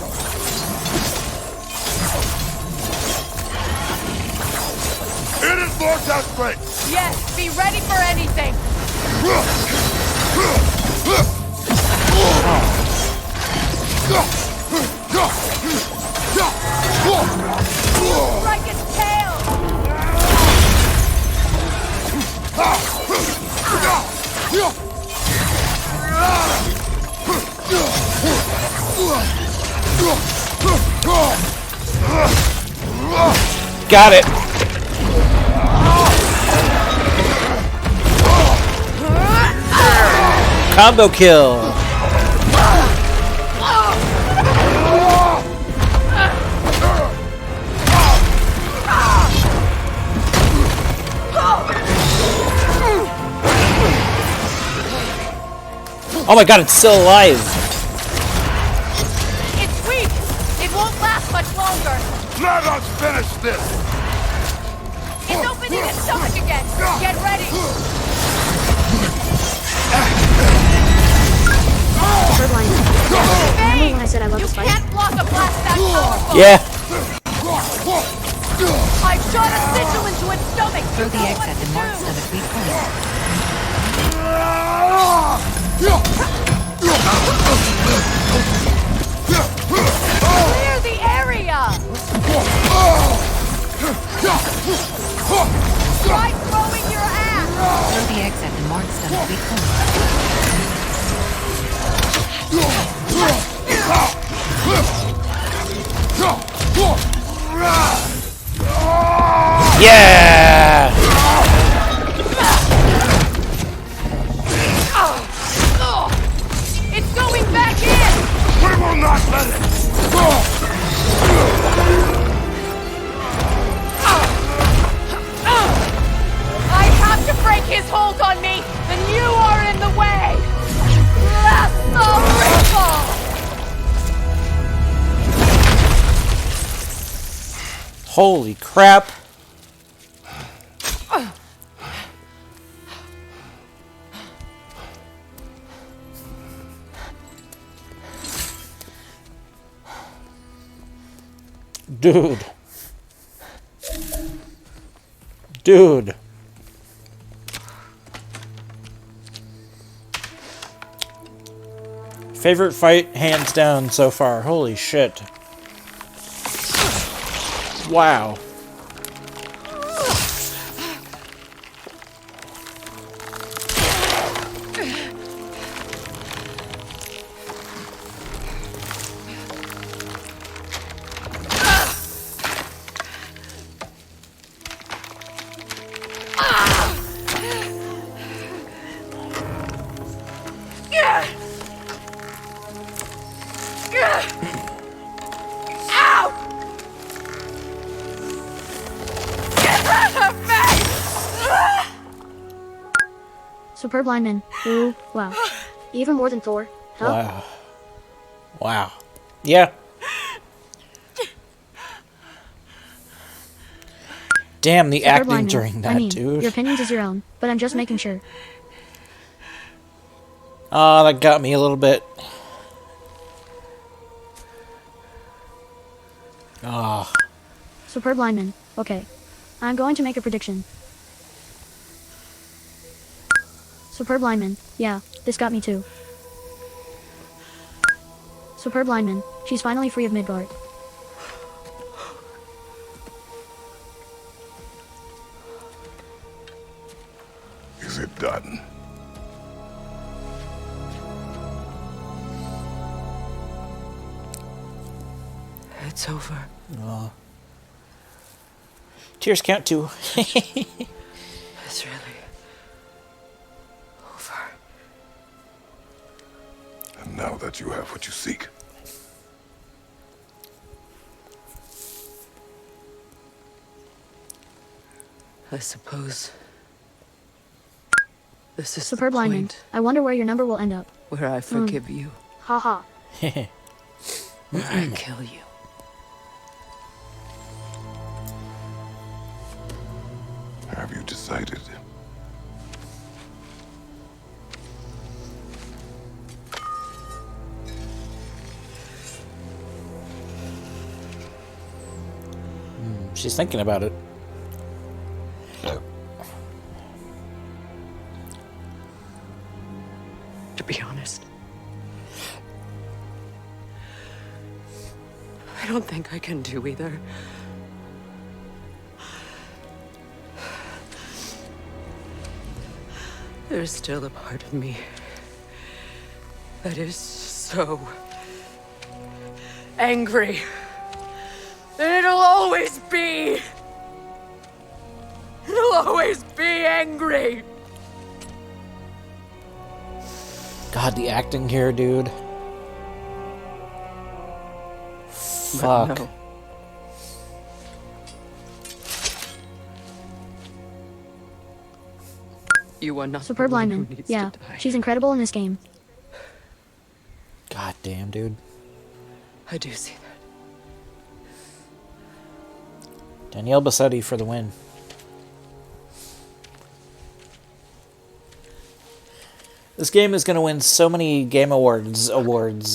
It is Vortex Blade! Yes, be ready for anything! Strike its tail! Got it. Combo kill. Oh my god, it's still alive. It's weak! It won't last much longer! Let us finish this! It's opening its stomach again! Get ready! Third line. Remember when I said I love You this fight? can't block a blast that powerful! Yeah. I shot a sigil into its stomach! Throw the X at the marked stomach weak point. Clear the area! Try throwing your axe! Throw the X at the marked stomach weak point. Yeah! It's going back in! We will not let it! I have to break his hold on me, then you are in the way! Blast the ripple! Holy crap. Dude. Dude. Favorite fight, hands down, so far. Holy shit. Wow. Superb lineman. Ooh, wow. Even more than Thor. Huh? Wow. Wow. Yeah. Damn, the Superb acting lineman. during that, I mean, dude. your opinions is your own, but I'm just making sure. Oh, that got me a little bit. Oh. Superb lineman. Okay. I'm going to make a prediction. Superb lineman. Yeah, this got me too. Superb lineman. She's finally free of Midgard. Is it done? It's over. Oh. Tears count too. It's really over. And now that you have what you seek, I suppose this is Superb the lineman. point I wonder where your number will end up. where I forgive you. Haha. Where I kill you. have you decided? She's thinking about it. To be honest, I don't think I can do either. There's still a part of me that is so angry. And it'll always be. It'll always be angry. God, the acting here, dude. Fuck. No. You are not Superb the one lineman. who needs Yeah, to die. she's incredible in this game. God damn, dude. I do see that. Danielle Bassetti for the win. This game is going to win so many Game Awards,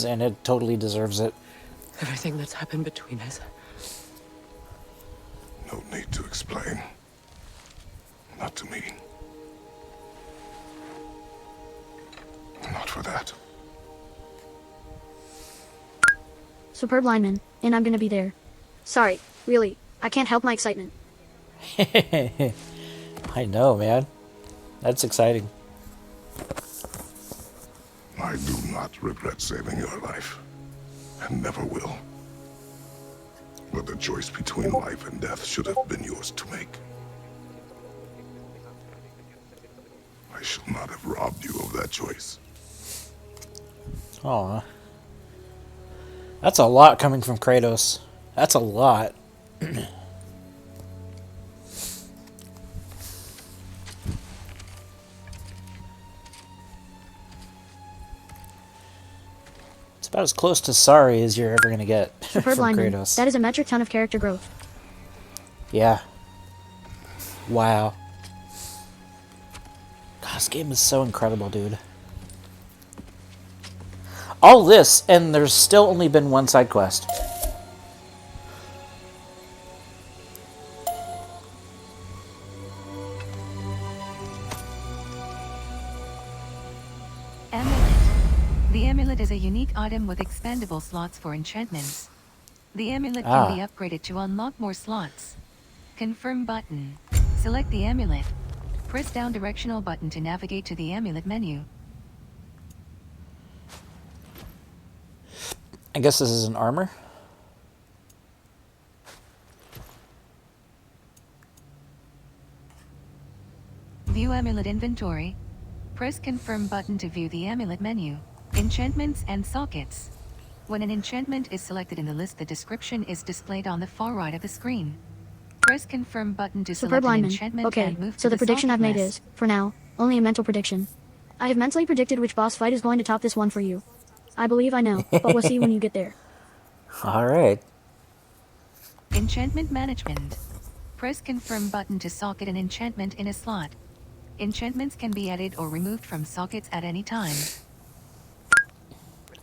and it totally deserves it. Everything that's happened between us. No need to explain. Not to me. Not for that. Superb lineman, and I'm gonna be there. Sorry, really, I can't help my excitement. I know, man. That's exciting. I do not regret saving your life, and never will. But the choice between life and death should have been yours to make. I should not have robbed you of that choice. Aw. That's a lot coming from Kratos. That's a lot. It's about as close to sorry as you're ever going to get from Superb lineman, Kratos. that is a metric ton of character growth. Yeah. Wow. God, this game is so incredible, dude. All this, and there's still only been one side quest. Amulet. The amulet is a unique item with expandable slots for enchantments. The amulet can be upgraded to unlock more slots. Confirm button. Select the amulet. Press down directional button to navigate to the amulet menu. I guess this is an armor. View amulet inventory. Press confirm button to view the amulet menu. Enchantments and sockets. When an enchantment is selected in the list, the description is displayed on the far right of the screen. Press confirm button to Superb select an lineman. enchantment Okay, and move to so the prediction socket I've made list. is, for now, only a mental prediction. I have mentally predicted which boss fight is going to top this one for you. I believe I know, but we'll see when you get there. Alright. Enchantment management. Press confirm button to socket an enchantment in a slot. Enchantments can be added or removed from sockets at any time.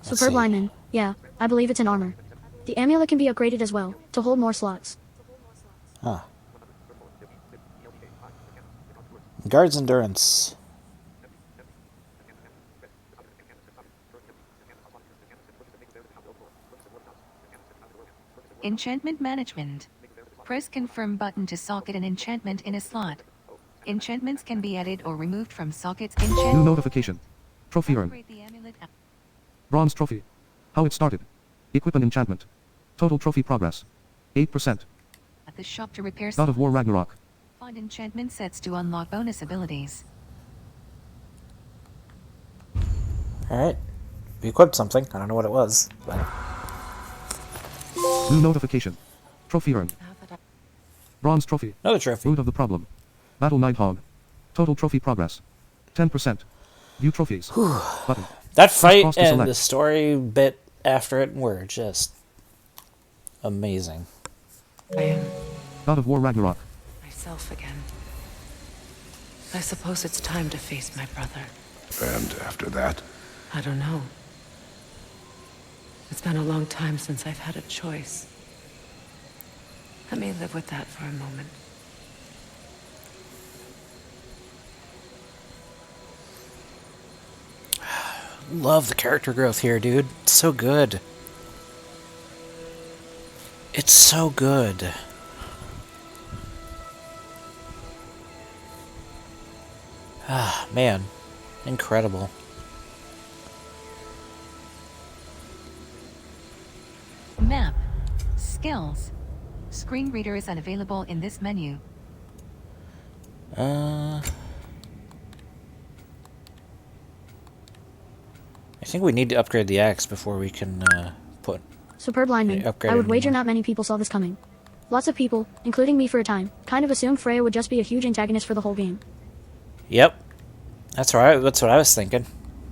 Superb lineman. Yeah, I believe it's an armor. The amulet can be upgraded as well, to hold more slots. Huh. Guard's endurance. Enchantment management. Press confirm button to socket an enchantment in a slot. Enchantments can be added or removed from sockets. New notification. Trophy earned. Bronze trophy. How it started. Equip an enchantment. Total trophy progress. 8%. At the shop to repair. God of War Ragnarok. Find enchantment sets to unlock bonus abilities. Alright. We equipped something. I don't know what it was, but... New notification. Trophy earned. Bronze trophy. Another trophy. Root of the problem. Battle Nighthawk. Total trophy progress. 10%. View trophies. Button. That fight and select. the story bit after it were just amazing. I am God of War Ragnarok. myself again. I suppose it's time to face my brother. And after that? I don't know. It's been a long time since I've had a choice. Let me live with that for a moment. Love the character growth here, dude. It's so good. It's so good. Ah, man. Incredible. Map. Skills. Screen reader is unavailable in this menu. I think we need to upgrade the axe before we can put... Superb lineman. I would wager not many people saw this coming. Lots of people, including me for a time, kind of assumed Freya would just be a huge antagonist for the whole game. Yep. That's right. That's what I was thinking.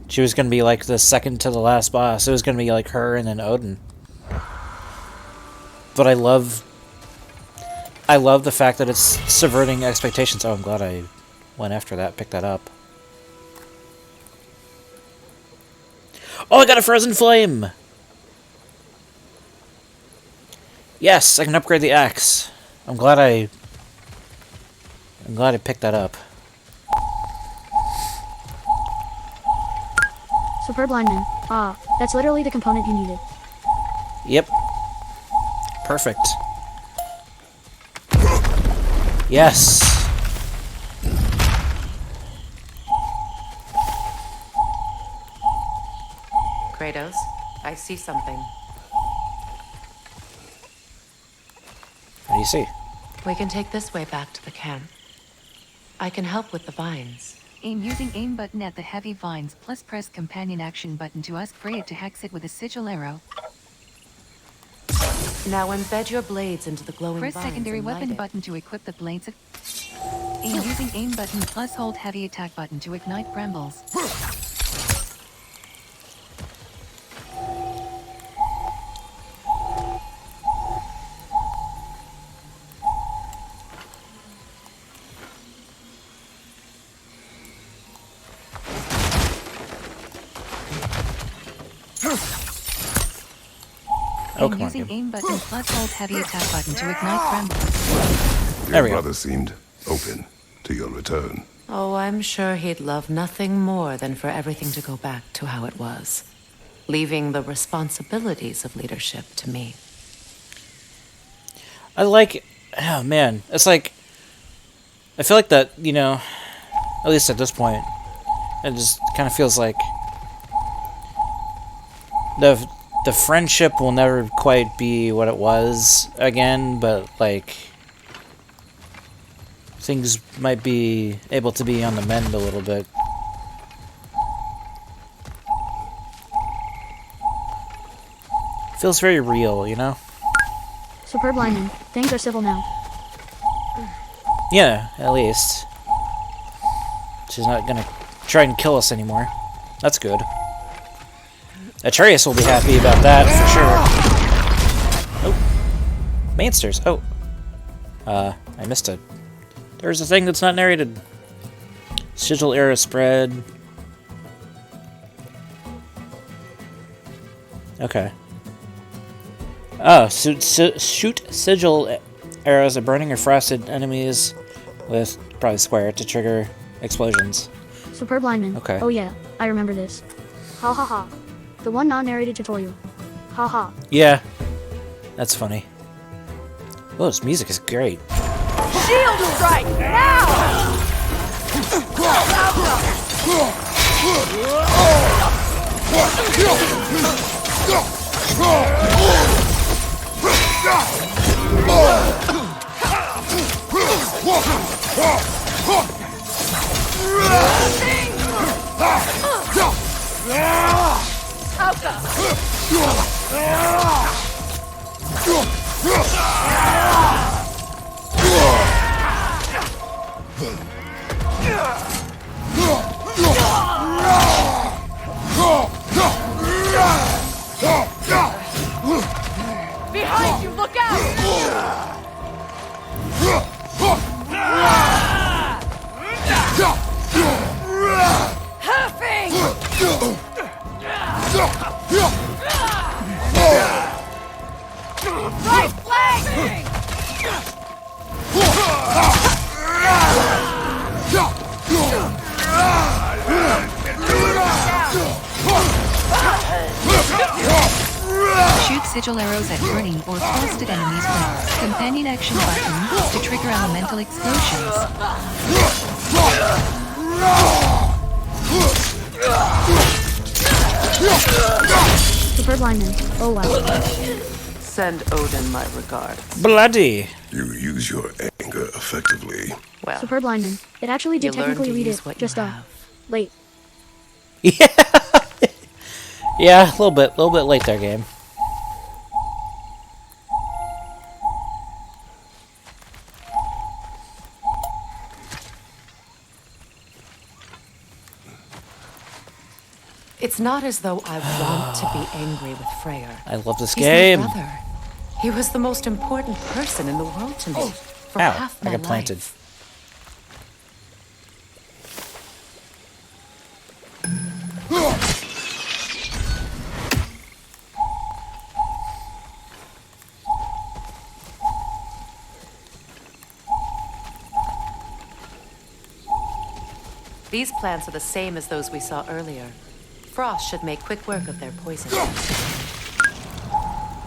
She was going to be like the second to the last boss. It was going to be like her and then Odin. But I love the fact that it's subverting expectations. Oh, I'm glad I went after that, picked that up. Oh, I got a frozen flame! Yes, I can upgrade the axe. I'm glad I picked that up. Superb lineman. Ah, that's literally the component you needed. Yep. Perfect. Yes. Kratos, I see something. What do you see? We can take this way back to the camp. I can help with the vines. Aim using aim button at the heavy vines, plus press companion action button to ask Freya to hex it with a sigil arrow. Now embed your blades into the glowing Press vines secondary and light weapon it. button to equip the blades. Aim using aim button plus hold heavy attack button to ignite brambles. Oh, come on, using game. aim button plus hold heavy attack button to ignite brambles. Your brother seemed open to your return. Oh, I'm sure he'd love nothing more than for everything to go back to how it was, leaving the responsibilities of leadership to me. I like... Oh, man. It's like... I feel like that, you know... At least at this point... It just kind of feels like... The friendship will never quite be what it was again, but, like... Things might be able to be on the mend a little bit. Feels very real, you know? Superb lineman. Things are civil now. Yeah, at least. She's not gonna try and kill us anymore. That's good. Atreus will be happy about that for sure. Oh, Mainsters. Oh, I missed it. There's a thing that's not narrated. Sigil era spread. Okay. Oh, shoot sigil arrows at burning or frosted enemies with probably square to trigger explosions. Superb lineman. Okay. Oh yeah, I remember this. Ha ha ha. The one non-narrated tutorial. Ha ha. Yeah, that's funny. Oh, this music is great. Shield strike now! Behind you, look out! Huffing! Right flank! Shoot sigil arrows at burning or frosted enemies with companion action button to trigger elemental explosions. Superb lineman. Oh wow. Send Odin my regards. Bloody. You use your anger effectively. Well, Superb lineman. It actually did you learn technically to read use it. what you Just late. Yeah, a little bit late there, game. It's not as though I want to be angry with Freyr. I love this He's game. my brother. He was the most important person in the world to me for Ow, half I my got planted. life. These plants are the same as those we saw earlier. Frost should make quick work of their poison.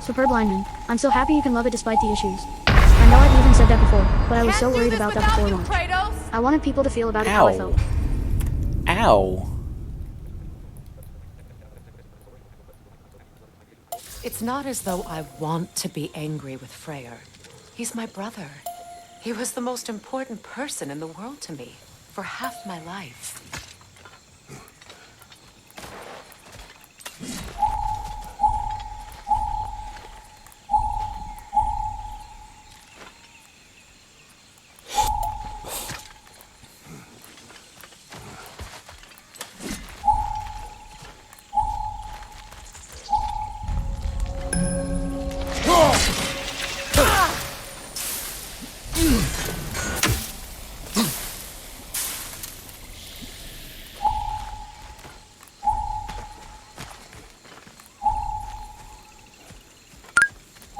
Superb lineman. I'm so happy you can love it despite the issues. I know I've even said that before, but I was so worried about that before launch. I wanted people to feel about it how I felt. Ow. It's not as though I want to be angry with Freyr. He's my brother. He was the most important person in the world to me for half my life.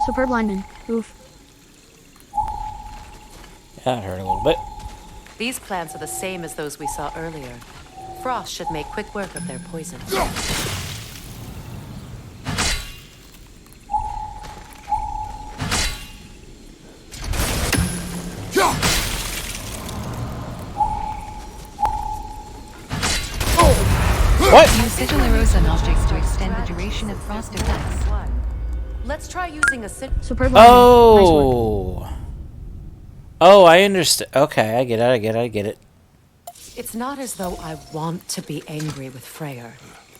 Superb lineman. Oof. Yeah, it hurt a little bit. These plants are the same as those we saw earlier. Frost should make quick work of their poison. What? Use sigil arrows on objects to extend the duration of frost effects. Let's try using a Superb lineman. Oh. Oh, I understand. Okay, I get it. It's not as though I want to be angry with Freyr.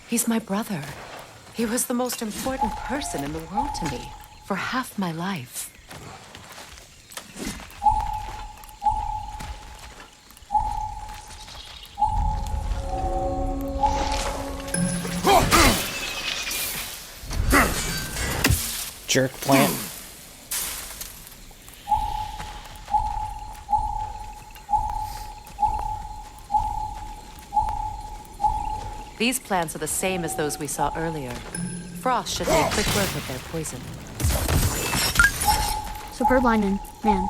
He's my brother. He was the most important person in the world to me for half my life. Jerk plant. These plants are the same as those we saw earlier. Frost should make quick work of their poison. Superb lineman. Man.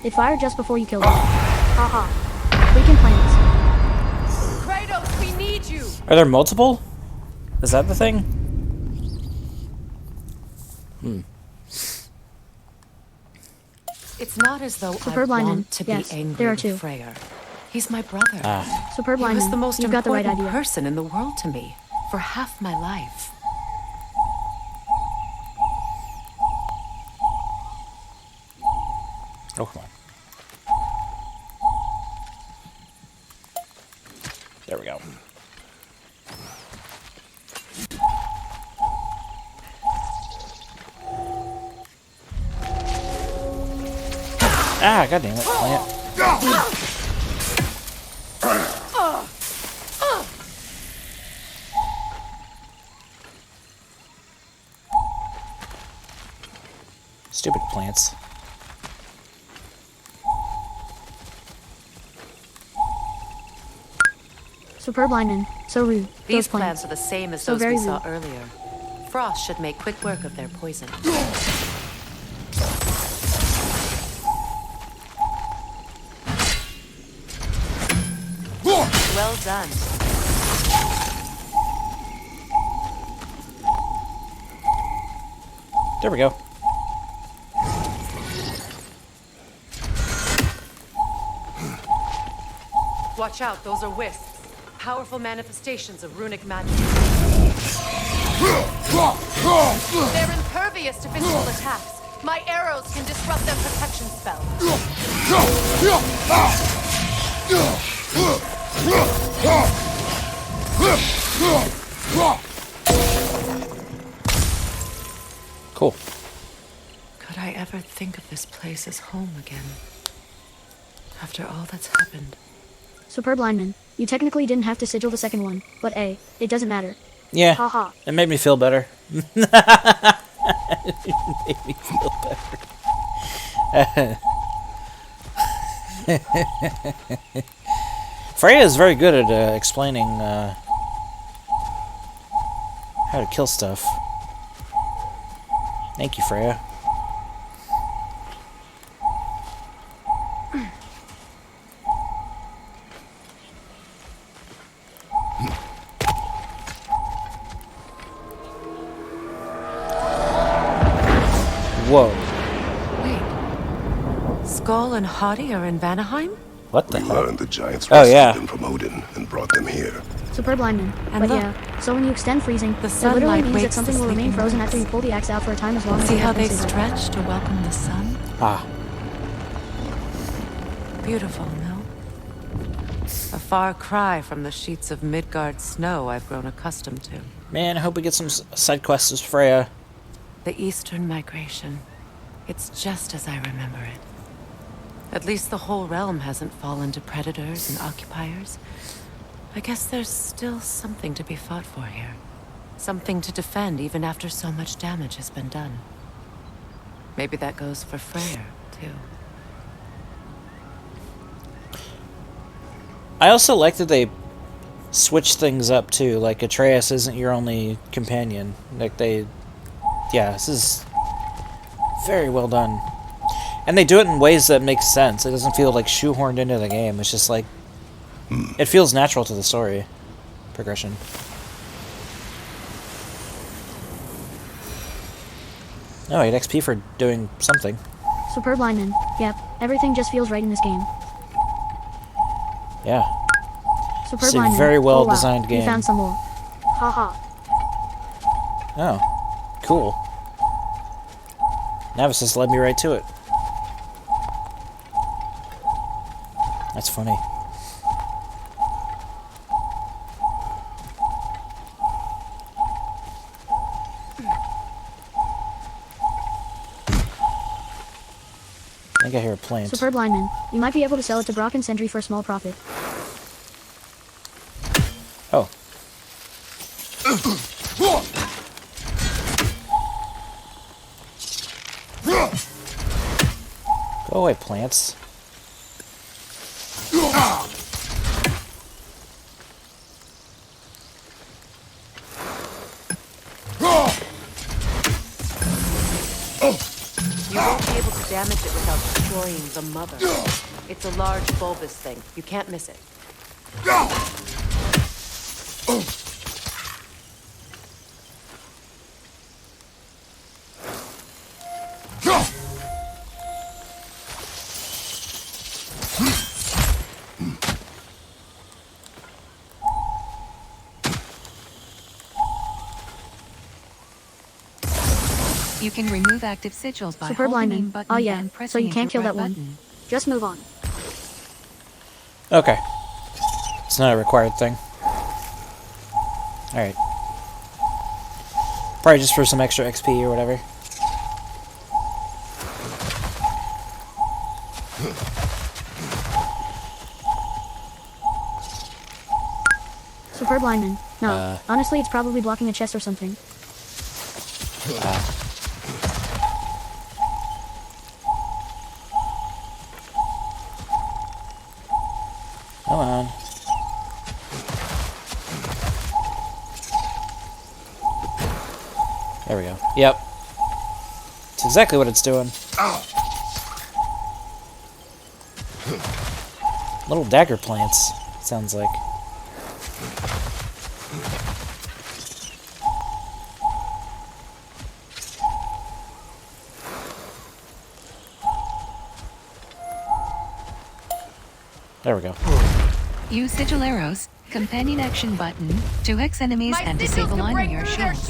It fired just before you killed it. Haha. Freaking plants. Kratos, we need you! Are there multiple? Is that the thing? It's not as though Superb I lineman. want to Yes, be angry there are with two. Freyr. He's my brother. Superb He was lineman. the most You've got the right important idea. person in the world to me for half my life. Oh, come on. There we go. Ah, god damn it. Plant. Stupid plants. Superb lineman. So rude. These Those plants. plants are the same as So those very we saw rude. earlier. Frost should make quick work of their poison. Well done. There we go. Watch out, those are wisps. Powerful manifestations of runic magic. They're impervious to physical attacks. My arrows can disrupt their protection spell. Cool. Could I ever think of this place as home again? After all that's happened. Superb lineman. You technically didn't have to sigil the second one, but A, it doesn't matter. Yeah. Haha. It made me feel better. It made me feel better. Freya is very good at explaining how to kill stuff. Thank you, Freya. Whoa. Wait. Skull and Hadi are in Vanaheim? What the We hell? learned the giants Oh, rescued yeah. them from Odin and brought them here. Superb lineman. And But look. yeah, so when you extend freezing, The it literally sunlight means that wakes something the will remain sleeping frozen birds. after you pull the axe out for a time as long as See it how has been they sizzled. stretch to welcome the sun? Ah. Beautiful, no? A far cry from the sheets of Midgard snow I've grown accustomed to. Man, I hope we get some side quests with Freya. The Eastern Migration. It's just as I remember it. At least the whole realm hasn't fallen to predators and occupiers. I guess there's still something to be fought for here. Something to defend even after so much damage has been done. Maybe that goes for Freyr, too. I also like that they switch things up too. Like Atreus isn't your only companion. Like yeah, this is very well done, and they do it in ways that make sense. It doesn't feel like shoehorned into the game. It's just like it feels natural to the story progression. Oh, 8 XP for doing something. Superb lineman. Yep, everything just feels right in this game. Yeah. Superb It's a lineman. very well Oh, wow. designed game. You found some more. Haha. Oh, cool. Navis just led me right to it. That's funny. I think I hear a plant. Superb lineman. You might be able to sell it to Brock and Sentry for a small profit. Oh. Go away, plants. You won't be able to damage it without destroying the mother. It's a large bulbous thing. You can't miss it. You can remove active sigils by Superb holding lineman. button Oh yeah, and so pressing you can't into kill right that one. button. Just move on. Okay. It's not a required thing. Alright. Probably just for some extra XP or whatever. Superb lineman. No, honestly, it's probably blocking a chest or something. Come on. There we go. Yep. It's exactly what it's doing. Little dagger plants, sounds like. There we go. Use sigil arrows, companion action button, to hex enemies and disable on your shields.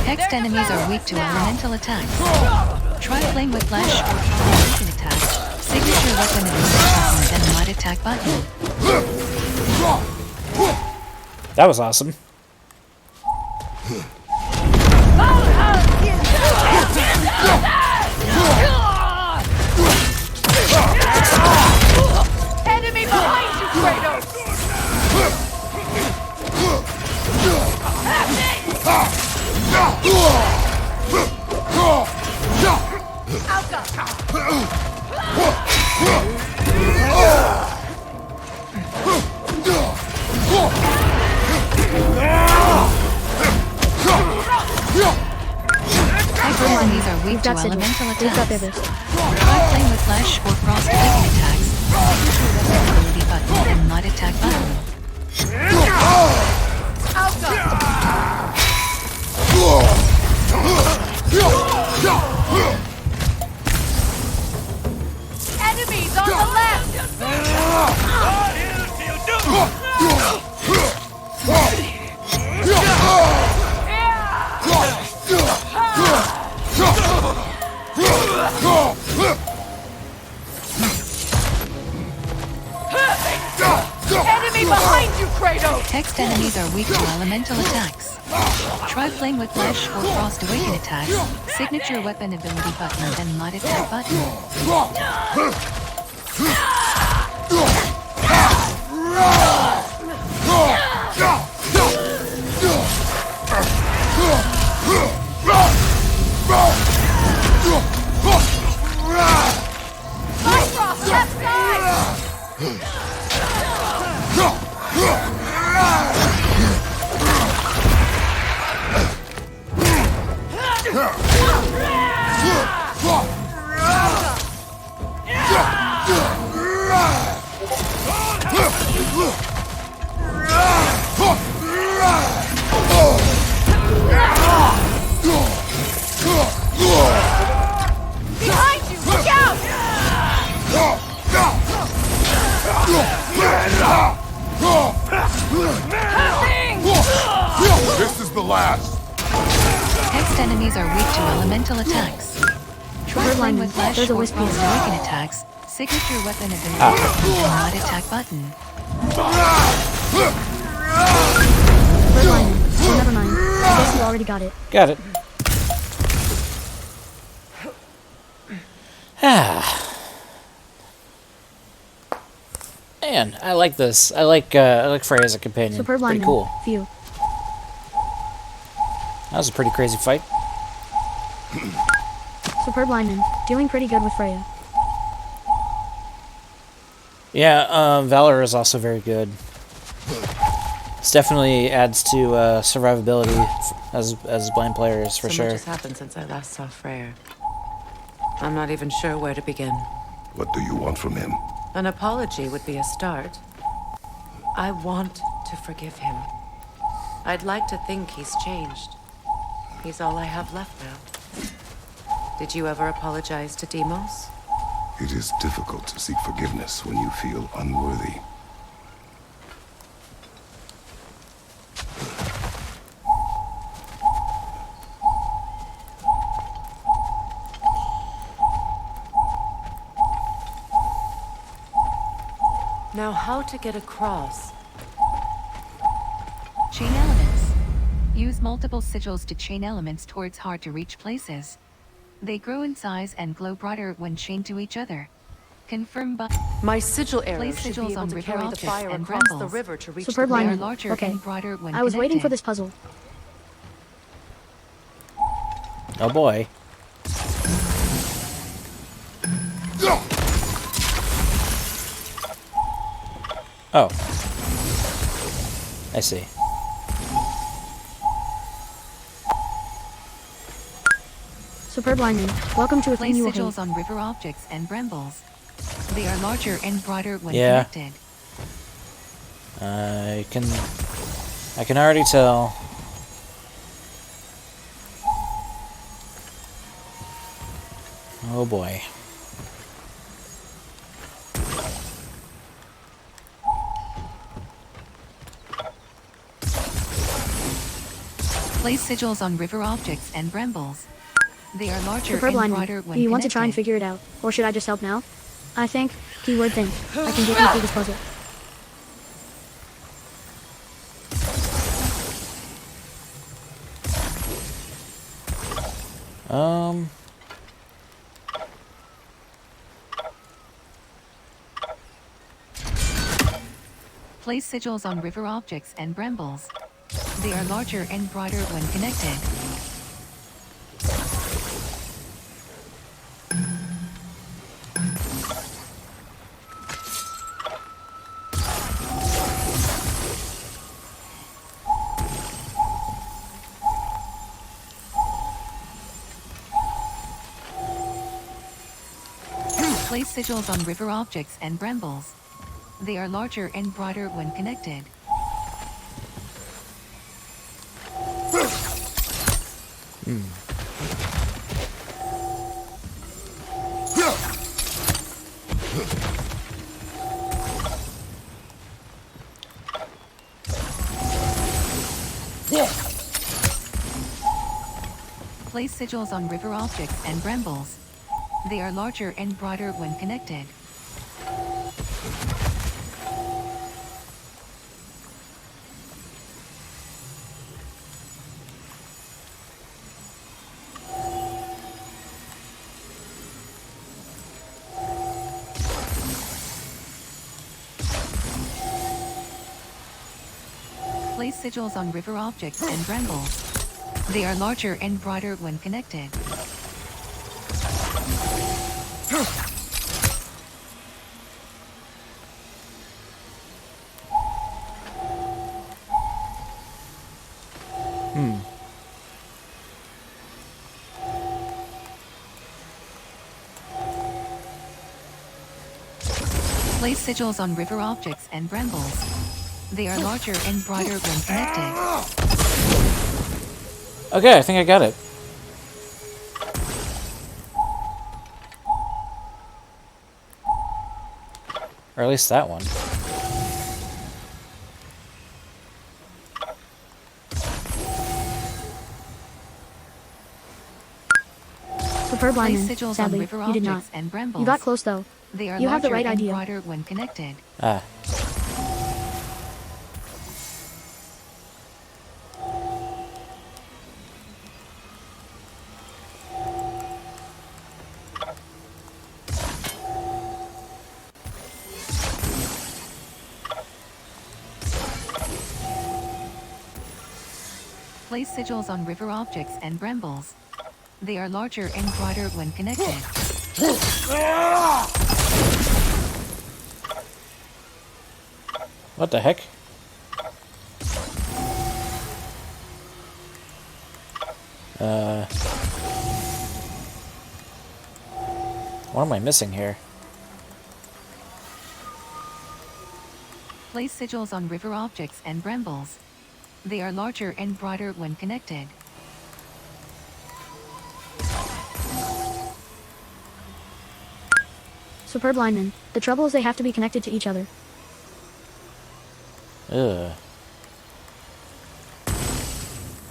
Hexed enemies are weak to elemental attacks. Try flame with flash or weaken attack. Signature weapon ability button, then mod attack button. That was awesome. Enemy behind you, Kratos! Hexed enemies are weak to We've got sigils. elemental We've got attacks. others. Try flame with flash or frost awaken attacks. Signature weapon ability button, then mod attack button. Enemies on the left! Enemy behind you, Kratos! Hexed enemies are weak to elemental attacks. Try flame with flash or frost awaken attacks. Signature weapon ability button, then mod attack button. Bifrost, left side! Behind you! Look out! This is the last. Hexed enemies are weak to elemental attacks. Try Superb flame lineman. with flash There's a or wispy frost attack. awaken attacks. Signature weapon ability button, then mod attack button. Superb lineman. Oh, never mind. I guess you already got it. Got it. Ah. Man, I like this. I like Freya as a companion. Superb Pretty lineman. cool. Phew. That was a pretty crazy fight. Superb lineman. Doing pretty good with Freya. Yeah, Valor is also very good. This definitely adds to survivability as blind players, for So sure. much has happened since I last saw Freyr. I'm not even sure where to begin. What do you want from him? An apology would be a start. I want to forgive him. I'd like to think he's changed. He's all I have left now. Did you ever apologize to Demos? It is difficult to seek forgiveness when you feel unworthy. Now, how to get across? Chain elements. Use multiple sigils to chain elements towards hard-to-reach places. They grow in size and glow brighter when chained to each other. Confirm by My sigil arrow place should be sigils able on to river carry the objects fire and across the brambles. river to reach Superb the They are lineman. larger Okay. and brighter when I was waiting for connected. this puzzle. Oh boy. Oh. I see. Superb lineman. Welcome to a thing Place you will sigils hate. on river objects and brambles. They are larger and brighter when Yeah. connected. I can already tell. Oh boy. Place sigils on river objects and brambles. They are larger Superb and brighter lineman. when Do you want to try and connected. figure it out? Or should I just help now? I think, keyword think, I can get you through this puzzle. Place sigils on river objects and brambles. They are larger and brighter when connected. Place sigils on river objects and brambles. They are larger and brighter when connected. Place sigils on river objects and brambles. They are larger and brighter when connected. Place sigils on river objects and brambles. They are larger and brighter when connected. Place sigils on river objects and brambles. They are larger and brighter when connected. Okay, I think I got it. Or at least that one. Superb Place lineman. sigils on Sadly, river you did not. objects and brambles. You got close though. They are You have the larger right and idea. brighter when connected. Ah. Place sigils on river objects and brambles. They are larger and broader when connected. What the heck? What am I missing here? Place sigils on river objects and brambles. They are larger and broader when connected. Superb lineman. The trouble is they have to be connected to each other. Ugh.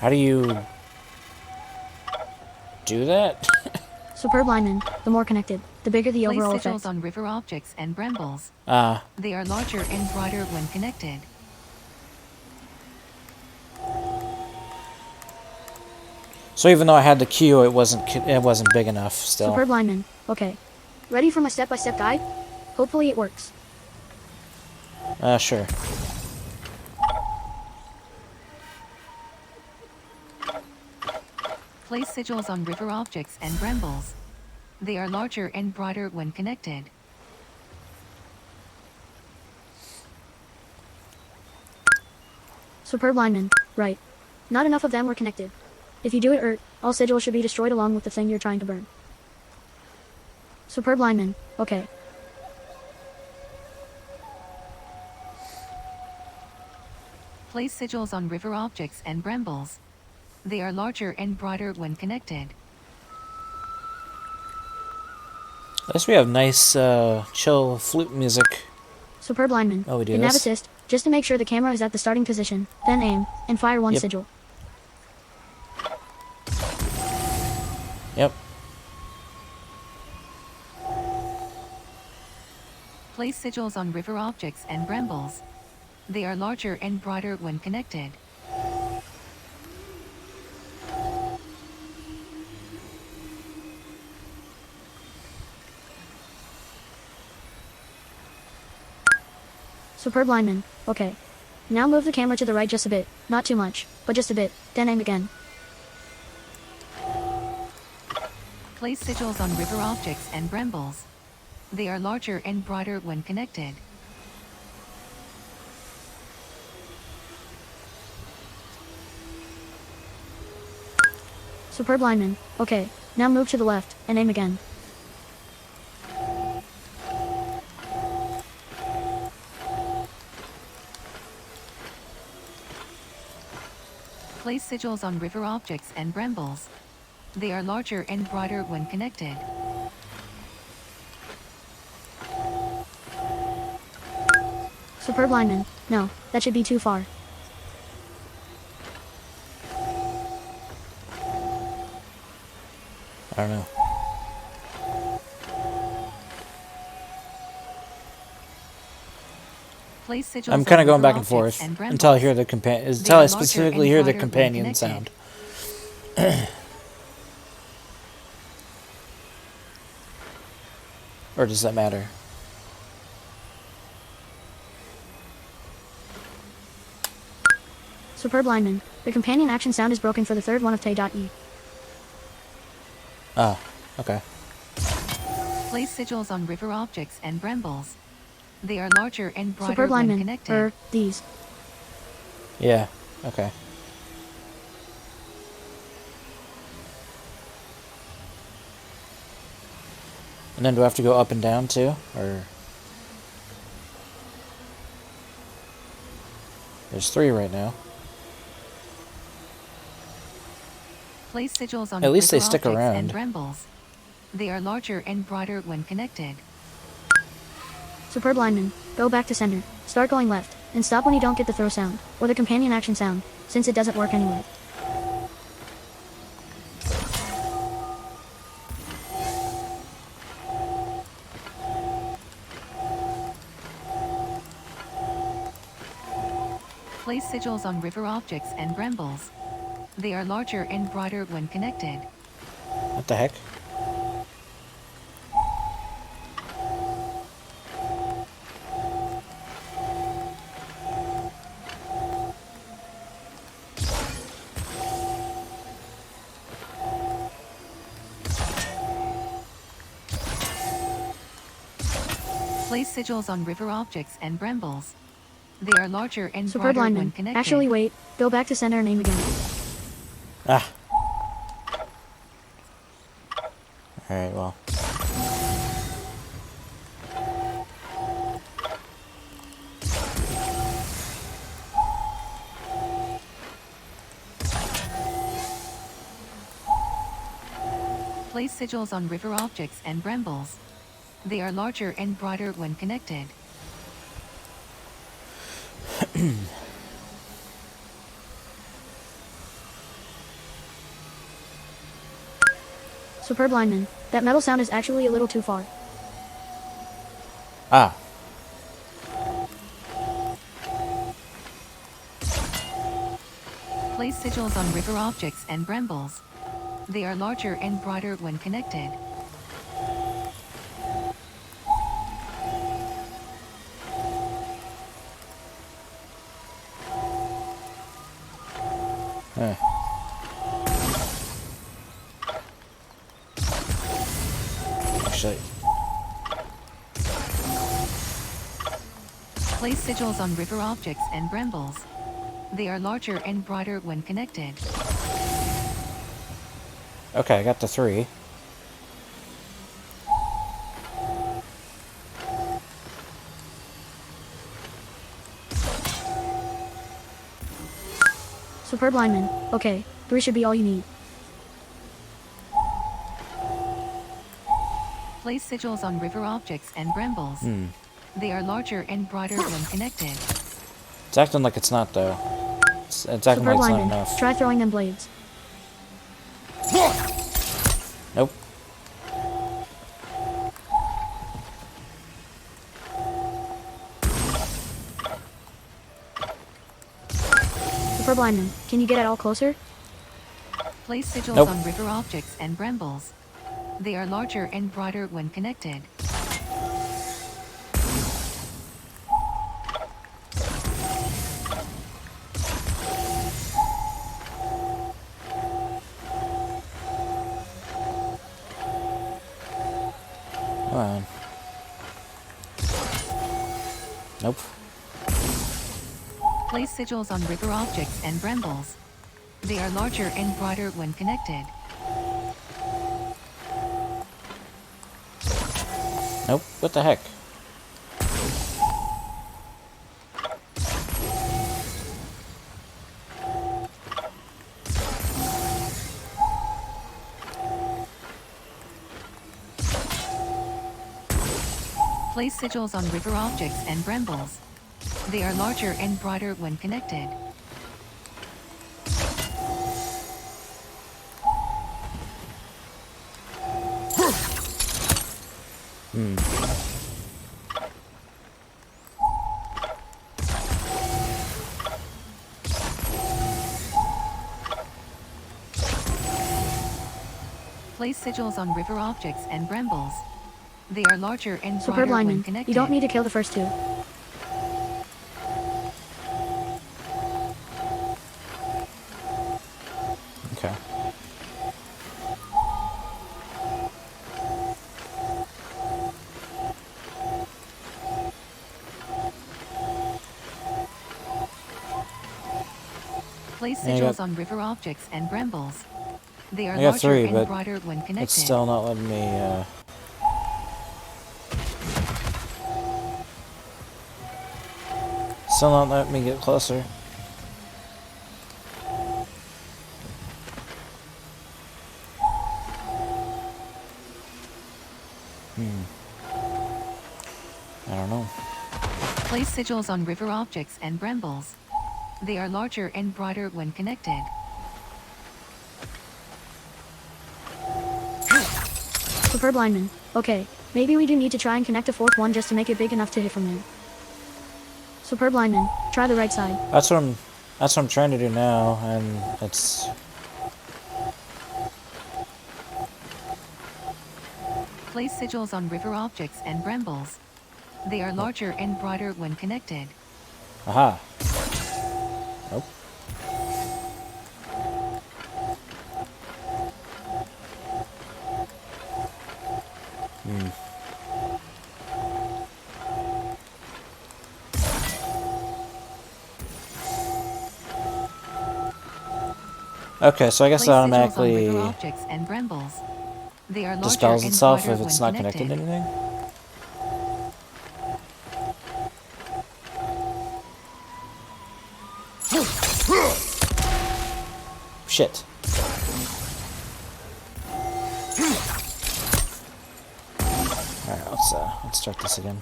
How do you do that? Superb lineman. The more connected, the bigger the overall Place sigils effect. on river objects and brambles. Ah. They are larger and broader when connected. So even though I had the Q, it wasn't big enough still. Superb lineman. Okay. Ready for my step-by-step guide? Hopefully it works. Sure. Place sigils on river objects and brambles. They are larger and broader when connected. Superb lineman. Right. Not enough of them were connected. If you do it all sigils should be destroyed along with the thing you're trying to burn. Superb lineman. Okay. Place sigils on river objects and brambles. They are larger and broader when connected. At least we have nice, chill flute music. Superb lineman. Oh, we do Hit nav this? assist, just to make sure the camera is at the starting position, then aim, and fire one Yep. sigil. Yep. Place sigils on river objects and brambles. They are larger and broader when connected. Superb lineman. Okay. Now move the camera to the right just a bit, not too much, but just a bit, then aim again. Place sigils on river objects and brambles. They are larger and broader when connected. Superb lineman. Okay. Now move to the left, and aim again. Place sigils on river objects and brambles. They are larger and broader when connected. Superb lineman. No, that should be too far. I don't know. Place sigils I'm on kind of going river back and forth objects and until I hear brambles. the They until are I larger specifically and hear the broader when companion connected. sound. Or does that matter? Superb lineman. The companion action sound is broken for the third one of Tay.E. Ah, okay. Place sigils on river objects and brambles. They are larger and broader Superb when lineman. connected. These. Yeah, okay. And then do I have to go up and down too? Or there's 3 right now. Place sigils on At least they river stick objects around. and brambles. They are larger and broader when connected. Superb lineman. Go back to center. Start going left, and stop when you don't get the throw sound, or the companion action sound, since it doesn't work anyway. Place sigils on river objects and brambles. They are larger and broader when connected. What the heck? Place sigils on river objects and brambles. They are larger and Superb broader when lineman. connected. Actually, wait. Go back to center and aim again. Ah. Alright, well. Place sigils on river objects and brambles. They are larger and broader when connected. Superb lineman. That metal sound is actually a little too far. Ah. Place sigils on river objects and brambles. They are larger and broader when connected. Huh. Actually. Place sigils on river objects and brambles. They are larger and broader when connected. Okay, I got the 3. Superb lineman. Okay, 3 should be all you need. Place sigils on river objects and brambles. They are larger and broader when connected. It's acting like it's not, though. It's acting Superb like it's not lineman. enough. Try throwing them blades. Nope. Superb lineman. Can you get it all closer? Place sigils Nope. on river objects and brambles. They are larger and broader when connected. Come on. Nope. Place sigils on river objects and brambles. They are larger and broader when connected. Nope. What the heck? Place sigils on river objects and brambles. They are larger and broader when connected. Place sigils on river objects and brambles. They are larger and Superb broader when lineman. connected. You don't need to kill the first 2. Okay. Place Yeah, I sigils got- on river objects and brambles. They are I got larger 3, and but broader when connected. it's still not letting me, Still not letting me get closer. I don't know. Place sigils on river objects and brambles. They are larger and broader when connected. Superb lineman. Okay, maybe we do need to try and connect a 4th one just to make it big enough to hit from there. Superb lineman. Try the right side. That's what I'm trying to do now, and it's Place sigils on river objects and brambles. They are larger and broader when connected. aha. Nope. Okay, so I guess it Place sigils on automatically river objects and brambles. They are larger dispels and itself broader if it's when not connected to anything. Shit. Alright, let's start this again.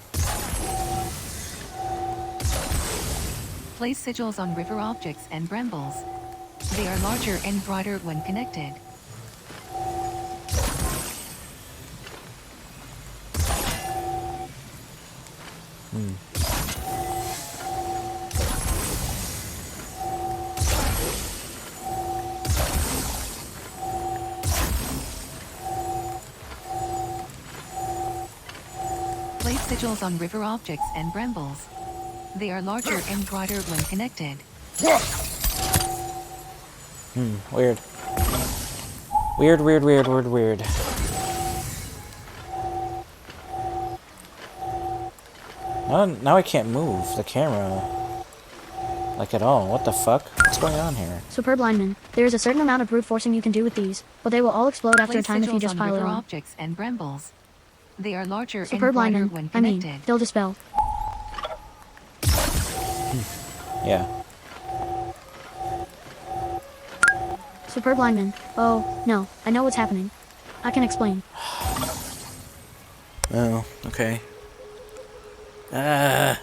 Place sigils on river objects and brambles. They are larger and broader when connected. Place sigils on river objects and brambles. They are larger and broader when connected. Weird. Weird. Now I can't move the camera. Like at all. What the fuck? What's going on here? Superb lineman. There is a certain amount of brute forcing you can do with these, but they will all explode after a Place time if you sigils just on pile it river on. objects and brambles. They are larger and Superb broader lineman. when I mean, connected. they'll dispel. Yeah. Superb lineman. Oh, no. I know what's happening. I can explain. Oh, okay. I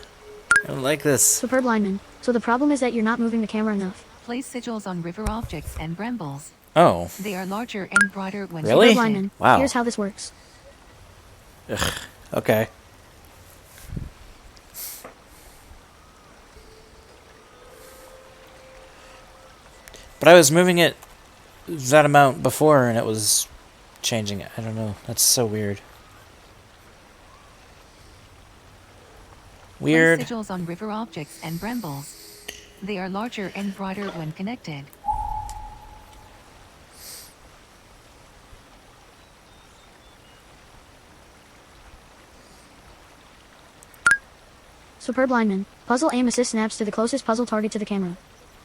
don't like this. Superb lineman. So the problem is that you're not moving the camera enough. Place sigils on river objects and brambles. Oh. They are larger and broader when Really? Superb lineman. Wow. Here's how this works. Ugh. Okay. But I was moving it that amount before and it was changing it. I don't know. That's so weird. Weird. Place sigils on river objects and brambles. They are larger and broader when connected. Superb lineman. Puzzle aim assist snaps to the closest puzzle target to the camera.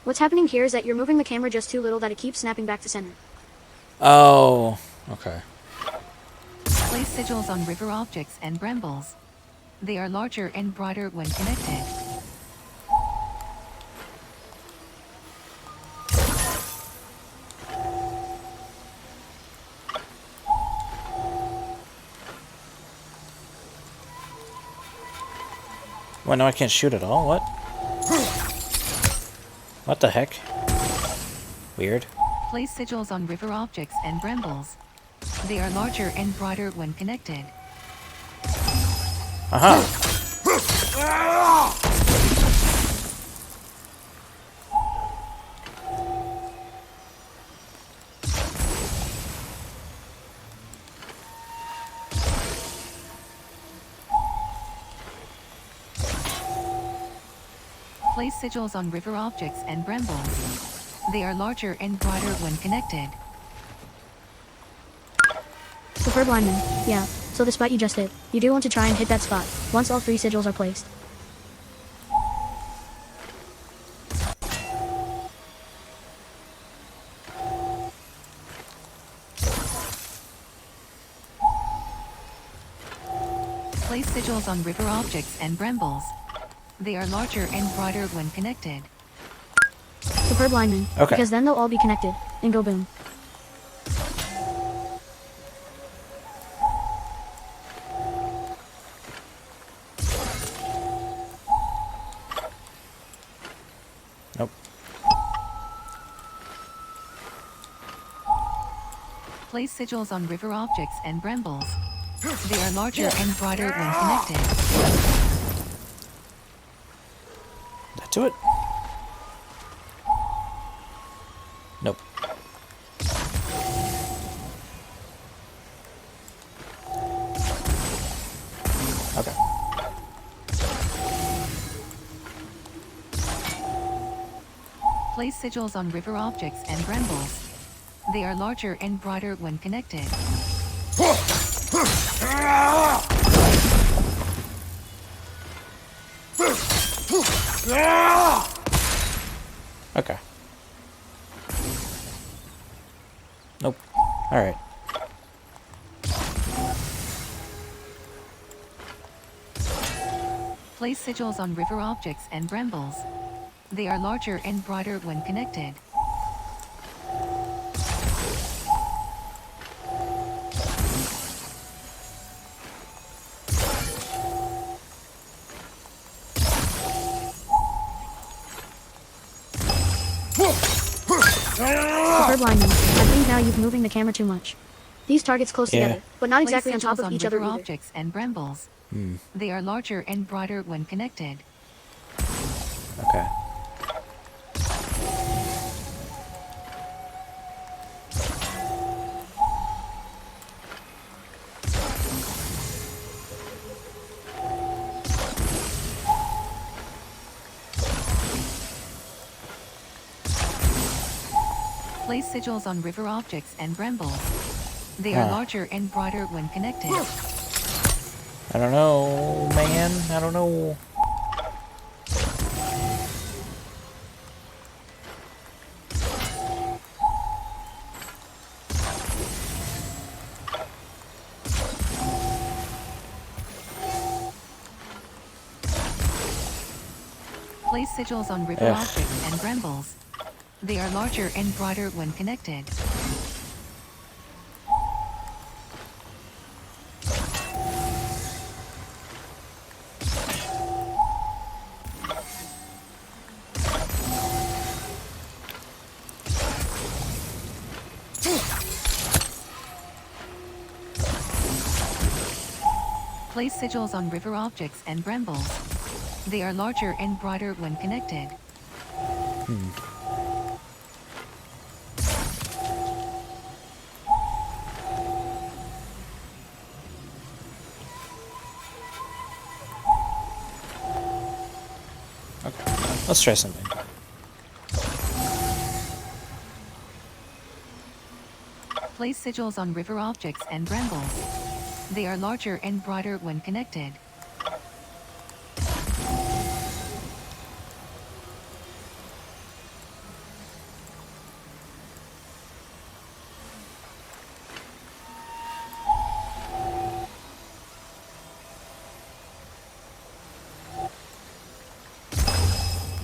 What's happening here is that you're moving the camera just too little that it keeps snapping back to center. Oh, okay. Place sigils on river objects and brambles. They are larger and broader when connected. Well, now I can't shoot at all? What? What the heck? Weird. Place sigils on river objects and brambles. They are larger and broader when connected. Aha! Place sigils on river objects and brambles. They are larger and broader when connected. Superb lineman. Yeah, so the spot you just hit, you do want to try and hit that spot, once all 3 sigils are placed. Place sigils on river objects and brambles. They are larger and broader when connected. Superb lineman. Okay. Because then they'll all be connected, and go boom. Nope. Place sigils on river objects and brambles. They are larger and broader when connected. That do it? Nope. Okay. Place sigils on river objects and brambles. They are larger and broader when connected. Okay. Nope. Alright. Place sigils on river objects and brambles. They are larger and broader when connected. Superb lineman. I think now you're moving the camera too much. These targets close Yeah. together, but not Place exactly on top sigils of on each other river either. objects and brambles. Hmm. They are larger and broader when connected. Okay. Place sigils on river objects and brambles. They are Huh. larger and broader when connected. I don't know, man. I don't know. Place sigils on river Ugh. objects and brambles. They are larger and broader when connected. Place sigils on river objects and brambles. They are larger and broader when connected. Let's try something. Place sigils on river objects and brambles. They are larger and broader when connected.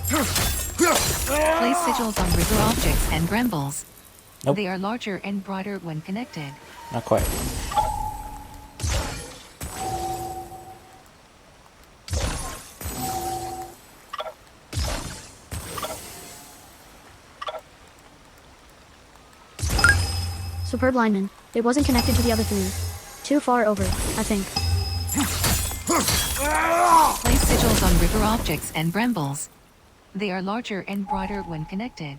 Place sigils on river objects and brambles. Nope. They are larger and broader when connected. Not quite. Superb lineman. It wasn't connected to the other three. Too far over, I think. Place sigils on river objects and brambles. They are larger and broader when connected.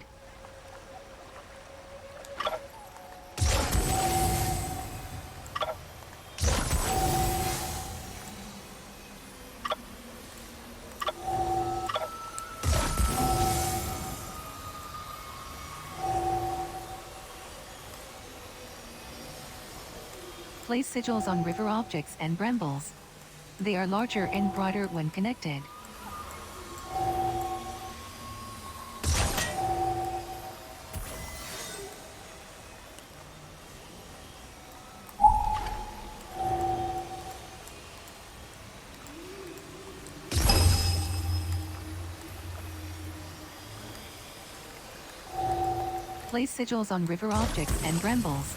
Place sigils on river objects and brambles. They are larger and broader when connected. Place sigils on river objects and brambles.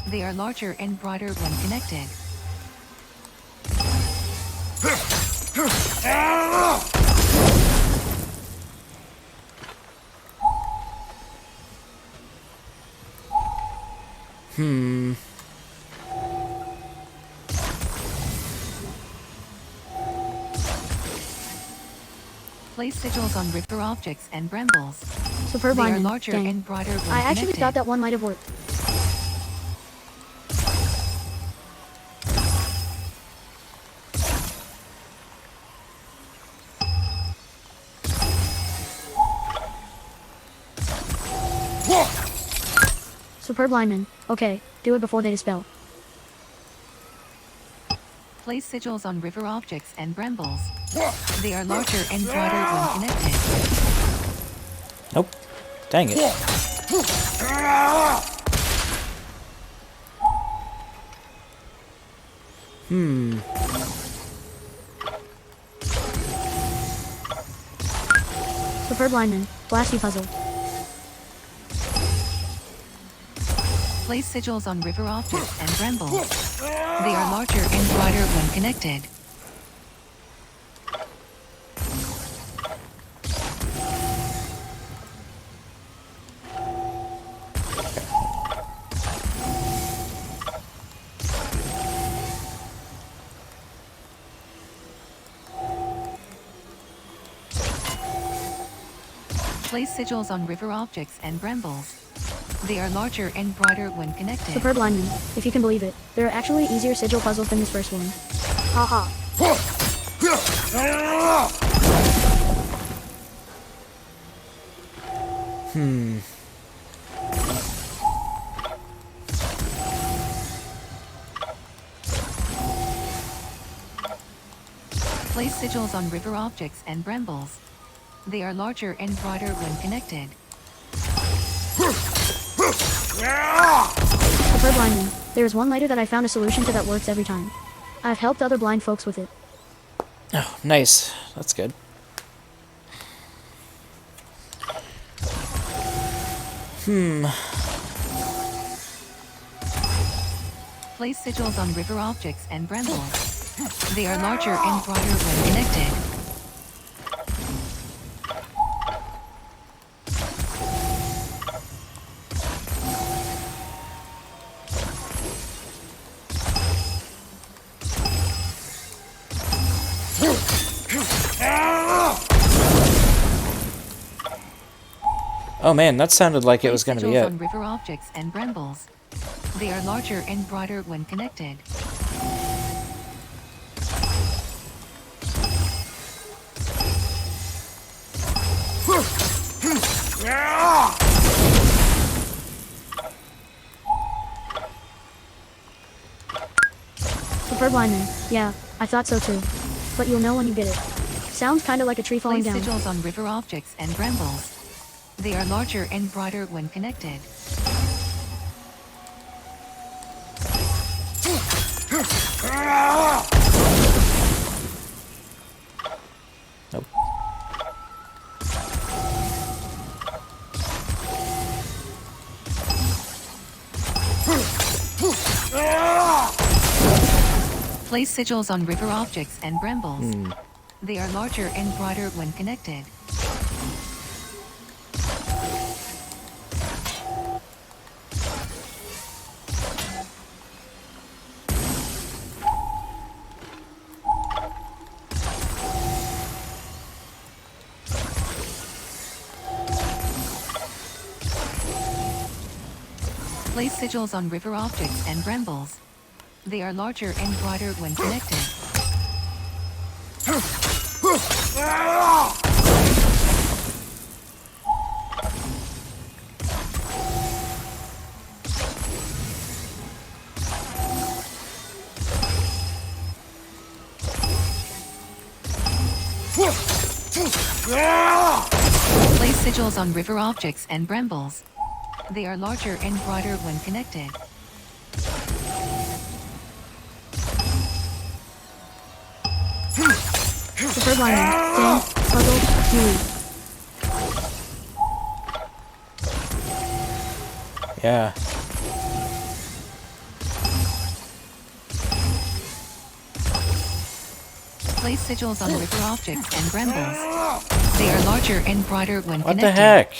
They are larger and broader when connected. Place sigils on river objects and brambles. Superb They are lineman. larger Dang. and broader when I actually connected. thought that one might have worked. Superb lineman. Okay, do it before they dispel. Place sigils on river objects and brambles. They are larger and broader when connected. Nope. Dang it. Superb lineman. Blast you puzzle. Place sigils on river objects and brambles. They are larger and brighter when connected. Place sigils on river objects and brambles. They are larger and brighter when connected. Superb lineman. If you can believe it, there are actually easier sigil puzzles than this first one. Haha. Place sigils on river objects and brambles. They are larger and brighter when connected. Superb lineman. There is one later that I found a solution to that works every time. I've helped other blind folks with it. Oh, nice. That's good. Place sigils on river objects and brambles. They are larger and brighter when connected. Oh man, that sounded like it was going to be Sigils it. on river objects and brambles. They are larger and brighter when connected. Superb lineman. Yeah, I thought so too. But you'll know when you get it. Sounds kinda like a tree falling Place down. sigils on river objects and brambles. They are larger and brighter when connected. Nope. Place sigils on river objects and brambles. They are larger and brighter when connected. Place sigils on river objects and brambles. They are larger and brighter when connected. Place sigils on river objects and brambles. They are larger and brighter when connected. Superb lineman. Dang. Puzzle. You. Yeah. Place sigils on river objects and brambles. They are larger and brighter when What connected. the heck?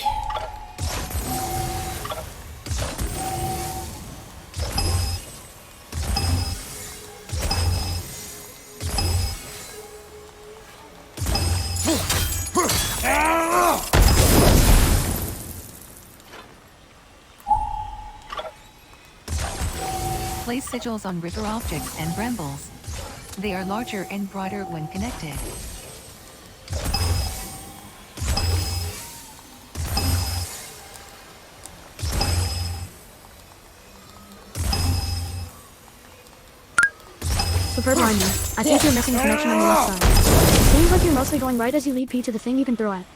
Place sigils on river objects and brambles. They are larger and brighter when connected. Superb lineman. I think you're missing a connection on the left side. Seems like you're mostly going right as you lead P to the thing you can throw at.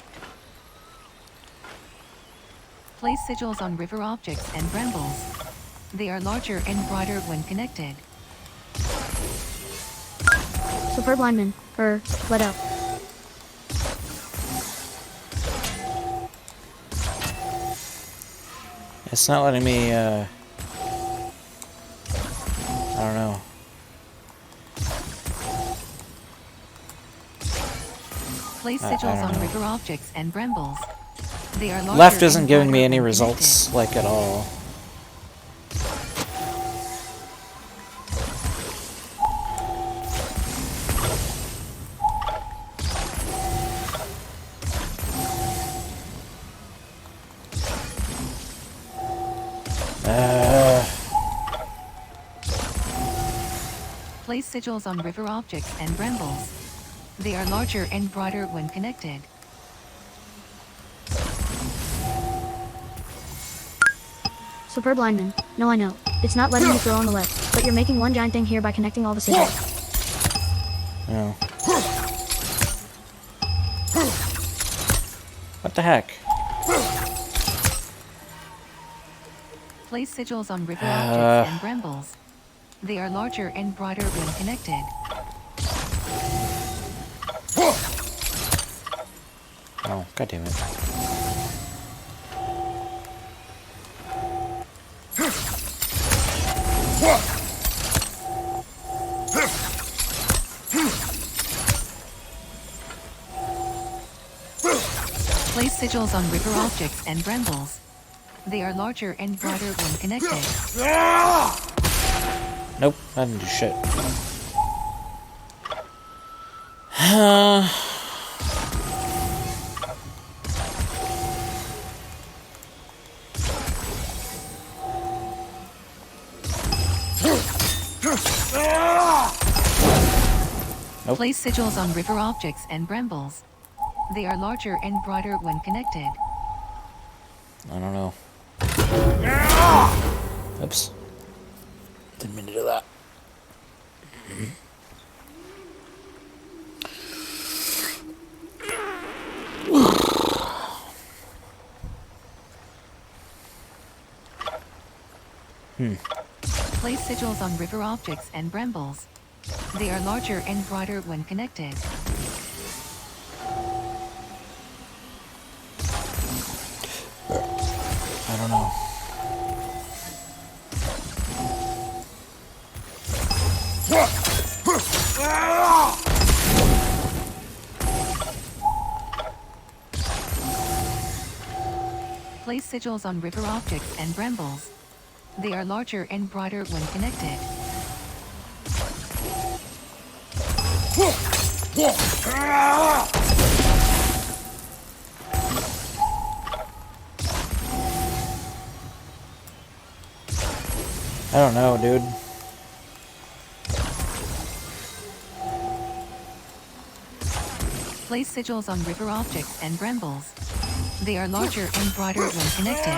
Place sigils on river objects and brambles. They are larger and brighter when connected. Superb lineman. Let up. It's not letting me, I don't know. Place sigils on river objects and brambles. They are larger Left isn't and giving me wider any when results, like, at all. Place sigils on river objects and brambles. They are larger and broader when connected. Superb lineman. No, I know. It's not letting you throw on the left, but you're making one giant thing here by connecting all the sigils. Oh. What the heck? Place sigils on river objects and brambles. They are larger and broader when connected. Oh, god damn it. Place sigils on river objects and brambles. They are larger and broader when connected. Nope, I didn't do shit. Nope. Place sigils on river objects and brambles. They are larger and broader when connected. I don't know. Oops. Didn't mean to do that. Place sigils on river objects and brambles. They are larger and broader when connected. I don't know. Place sigils on river objects and brambles. They are larger and broader when connected. I don't know, dude. Place sigils on river objects and brambles. They are larger and broader when connected.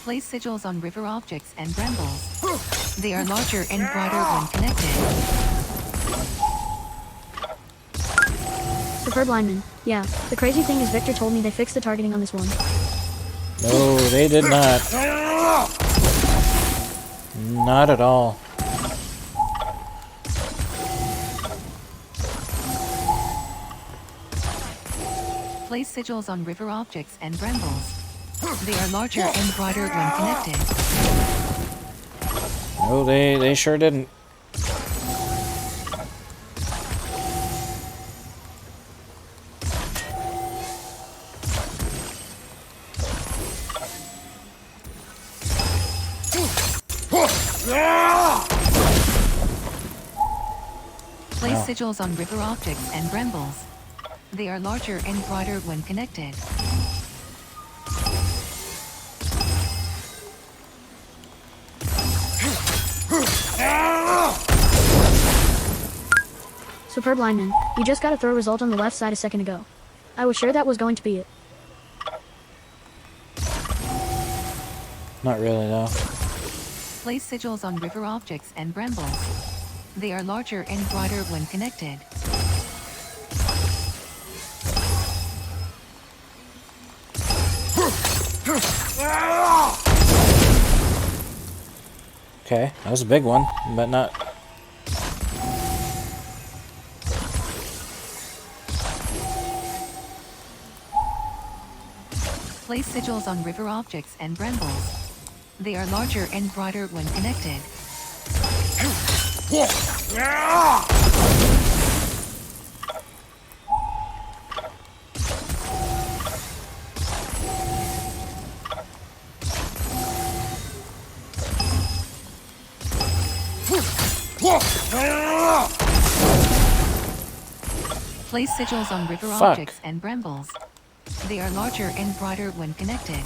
Place sigils on river objects and brambles. They are larger and broader when connected. Superb lineman. Yeah, the crazy thing is Victor told me they fixed the targeting on this one. No, they did not. Not at all. Place sigils on river objects and brambles. They are larger and broader when connected. No, they sure didn't. Place sigils on river objects and brambles. They are larger and broader when connected. Superb lineman. You just got a throw result on the left side a second ago. I was sure that was going to be it. Not really, though. Place sigils on river objects and brambles. They are larger and brighter when connected. Okay, that was a big one, but not... Place sigils on river objects and brambles. They are larger and brighter when connected. Place sigils on river objects and brambles. They are larger and brighter when connected.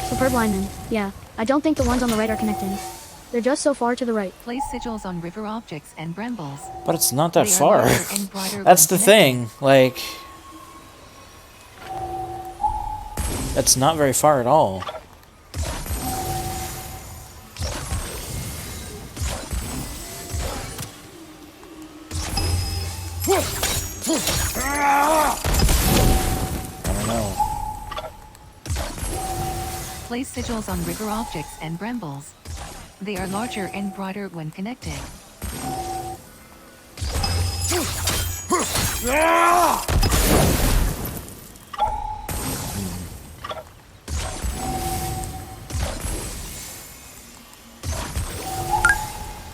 Superb lineman. Yeah, I don't think the ones on the right are connecting. They're just so far to the right. Place sigils on river objects and brambles. But it's not that far. That's the thing. Like, that's not very far at all. I don't know. Place sigils on river objects and brambles. They are larger and brighter when connected.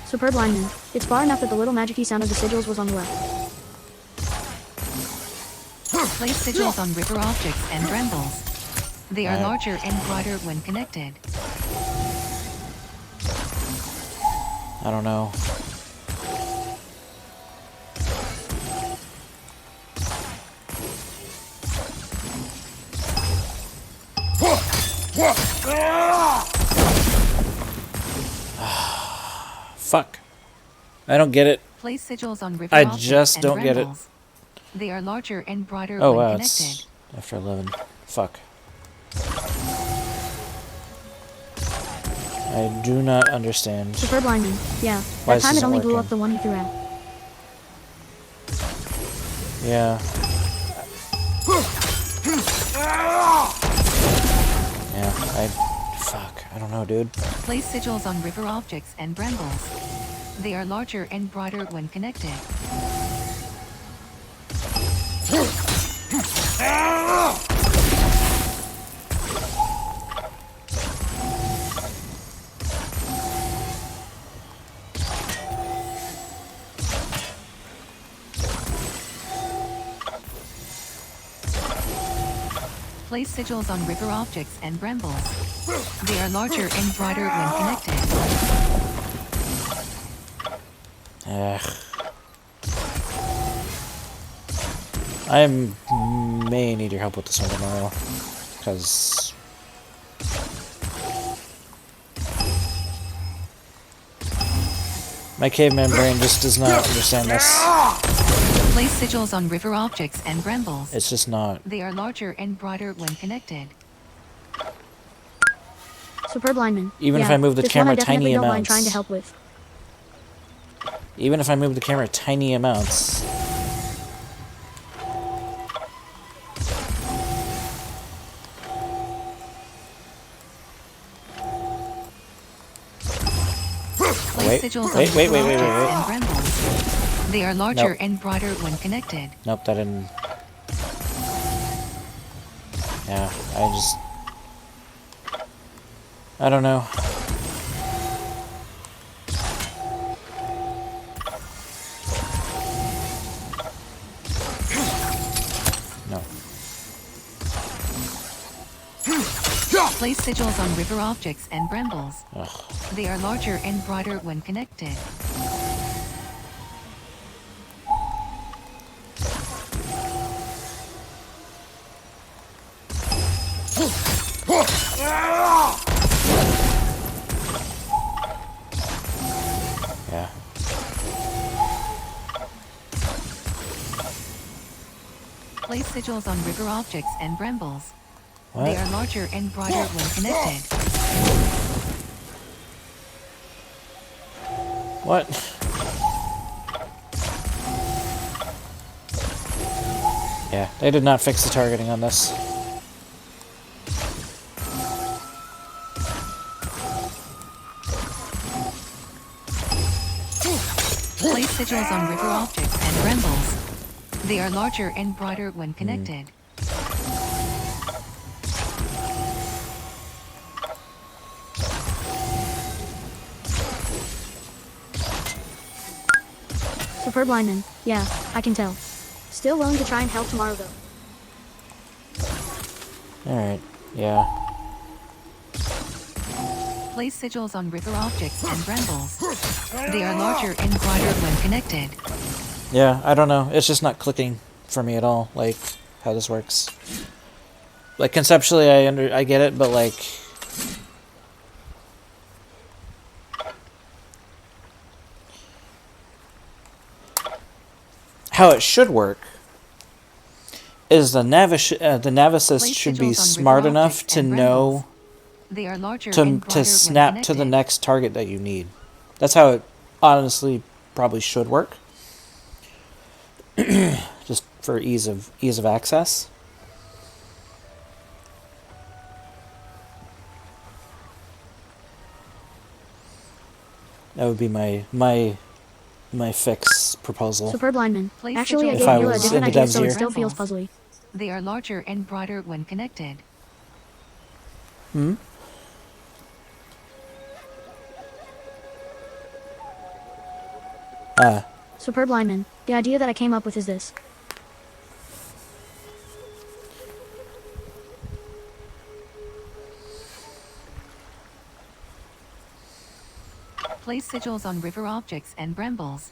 Superb lineman. It's far enough that the little magic-y sound of the sigils was on the left. Place sigils on river objects and brambles. They are larger and brighter when connected. I don't know. Fuck. I don't get it. Place sigils on river I objects just and don't get it. brambles. They are larger and brighter Oh when wow, connected. it's after 11. Fuck. I do not understand. Superb lineman. Yeah, Why that this time it isn't only blew working. up the one he threw at. Yeah. Yeah, fuck. I don't know, dude. Place sigils on river objects and brambles. They are larger and brighter when connected. Place sigils on river objects and brambles. They are larger and brighter when connected. Ugh. I may need your help with this one tomorrow, because my caveman brain just does not understand this. Place sigils on river objects and brambles. It's just not. They are larger and brighter when connected. Superb lineman. Even if Yeah, I move the this one camera I definitely tiny don't mind amounts. trying to help with. Even if I move the camera tiny amounts. Place sigils on wait, river wait. objects and brambles. They are larger and brighter when connected. Nope, that didn't. Yeah, I don't know. No. Place sigils on river objects and brambles. Ugh. They are larger and brighter when connected. Place sigils on river objects and brambles. What? They are larger and broader when connected. What? Yeah, they did not fix the targeting on this. Place sigils on river objects and brambles. They are larger and broader when connected. Superb lineman. Yeah, I can tell. Still willing to try and help tomorrow though. Alright, yeah. Place sigils on river objects and brambles. They are larger and broader when connected. Yeah, I don't know. It's just not clicking for me at all, like, how this works. Like, conceptually, I get it, but, like... how it should work is the navicist should be smart enough to know They are larger to snap to the next target that you need. That's how it honestly probably should work. Just for ease of access. That would be my fix proposal. Superb lineman. Place Actually, I sigils gave on you a river different in the idea, devs so it here. still feels puzzly. They are larger and broader when connected. Hmm? Superb lineman. The idea that I came up with is this. Place sigils on river objects and brambles.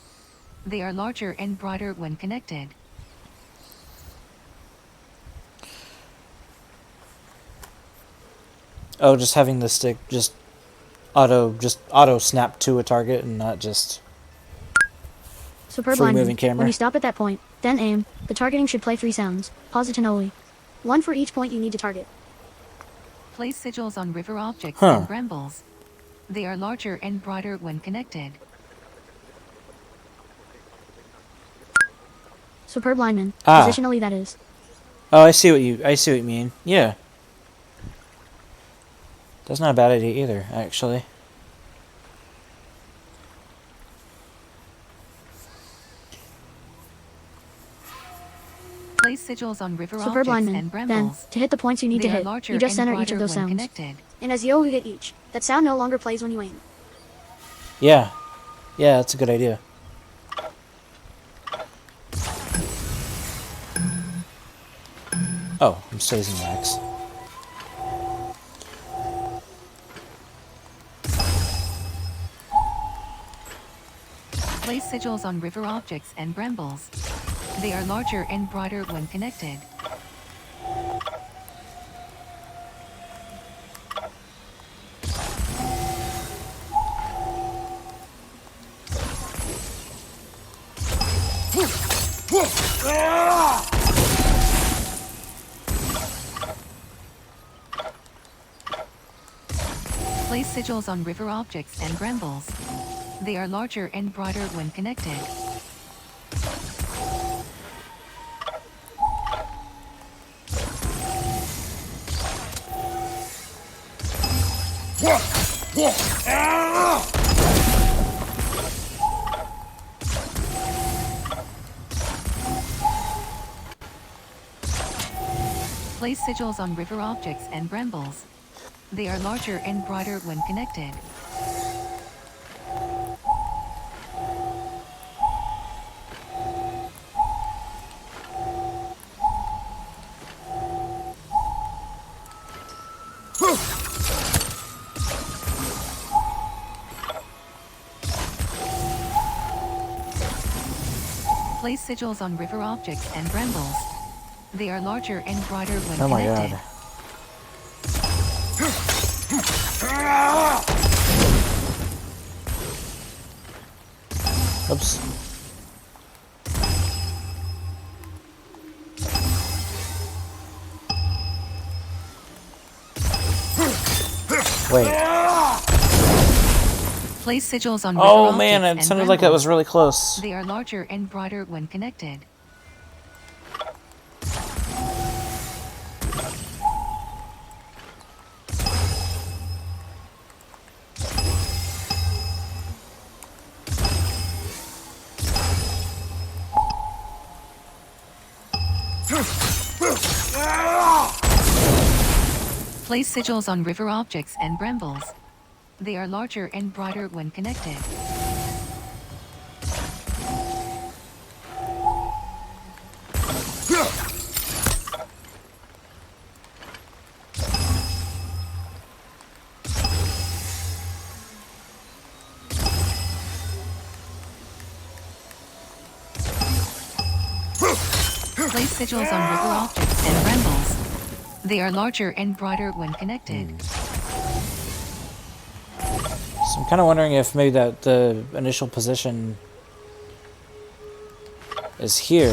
They are larger and broader when connected. Oh, just having the stick just auto snap to a target and not just Superb free lineman. moving camera. When you stop at that point, then aim, the targeting should play 3 sounds, positively. 1 for each point you need to target. Place sigils on river objects Huh. and brambles. They are larger and broader when connected. Superb lineman. Ah. Positionally, that is. Oh, I see what you mean. Yeah. That's not a bad idea either, actually. Place sigils on river Superb objects lineman. and Then, brambles. to hit the points you need They to are hit, larger you just and center each of broader those when sounds. connected. And as you hit each, that sound no longer plays when you aim. Yeah. Yeah, that's a good idea. Oh, I'm still using the axe. Place sigils on river objects and brambles. They are larger and broader when connected. Place sigils on river objects and brambles. They are larger and broader when connected. Place sigils on river objects and brambles. They are larger and broader when connected. Place sigils on river objects and brambles. They are larger and broader when Oh my connected. god. Oops. Wait. Place sigils on river Oh man, objects it and sounded like that was brambles. really close. They are larger and broader when connected. Place sigils on river objects and brambles. They are larger and broader when connected. Place sigils on river objects and brambles. They are larger and broader when connected. So I'm kind of wondering if maybe that the initial position is here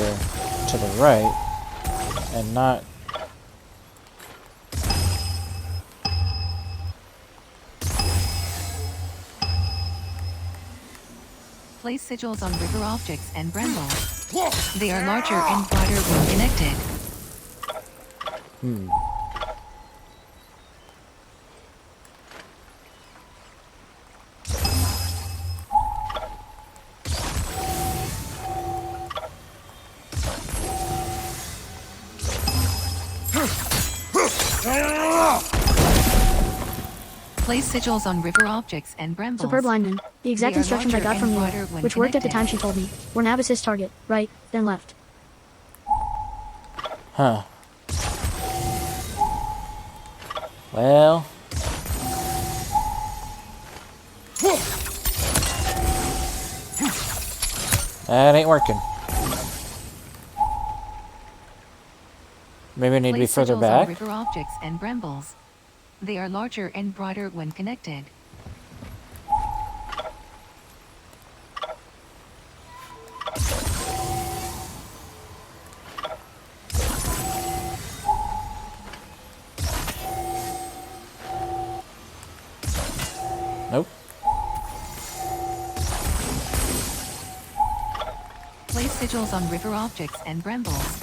to the right and not. Place sigils on river objects and brambles. They are larger and broader when connected. Place sigils on river objects and brambles. Superb lineman. The exact They are instructions I larger got from and you, broader when which worked at the connected. time she told me, were Navis's target, right, then left. Huh. Well. That ain't working. Maybe I need to be Place further sigils on back. river objects and brambles. They are larger and broader when connected. Nope. Place sigils on river objects and brambles.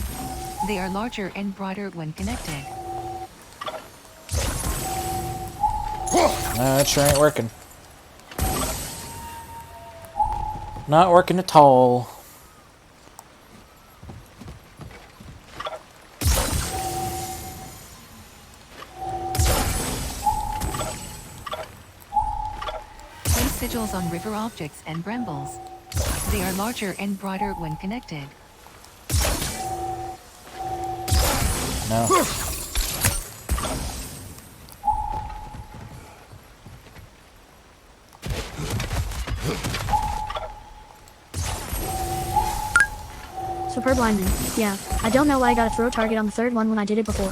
They are larger and broader when connected. No, that sure ain't working. Not working at all. Place sigils on river objects and brambles. They are larger and broader when connected. No. Superb lineman. Yeah, I don't know why I got a throw target on the third one when I did it before.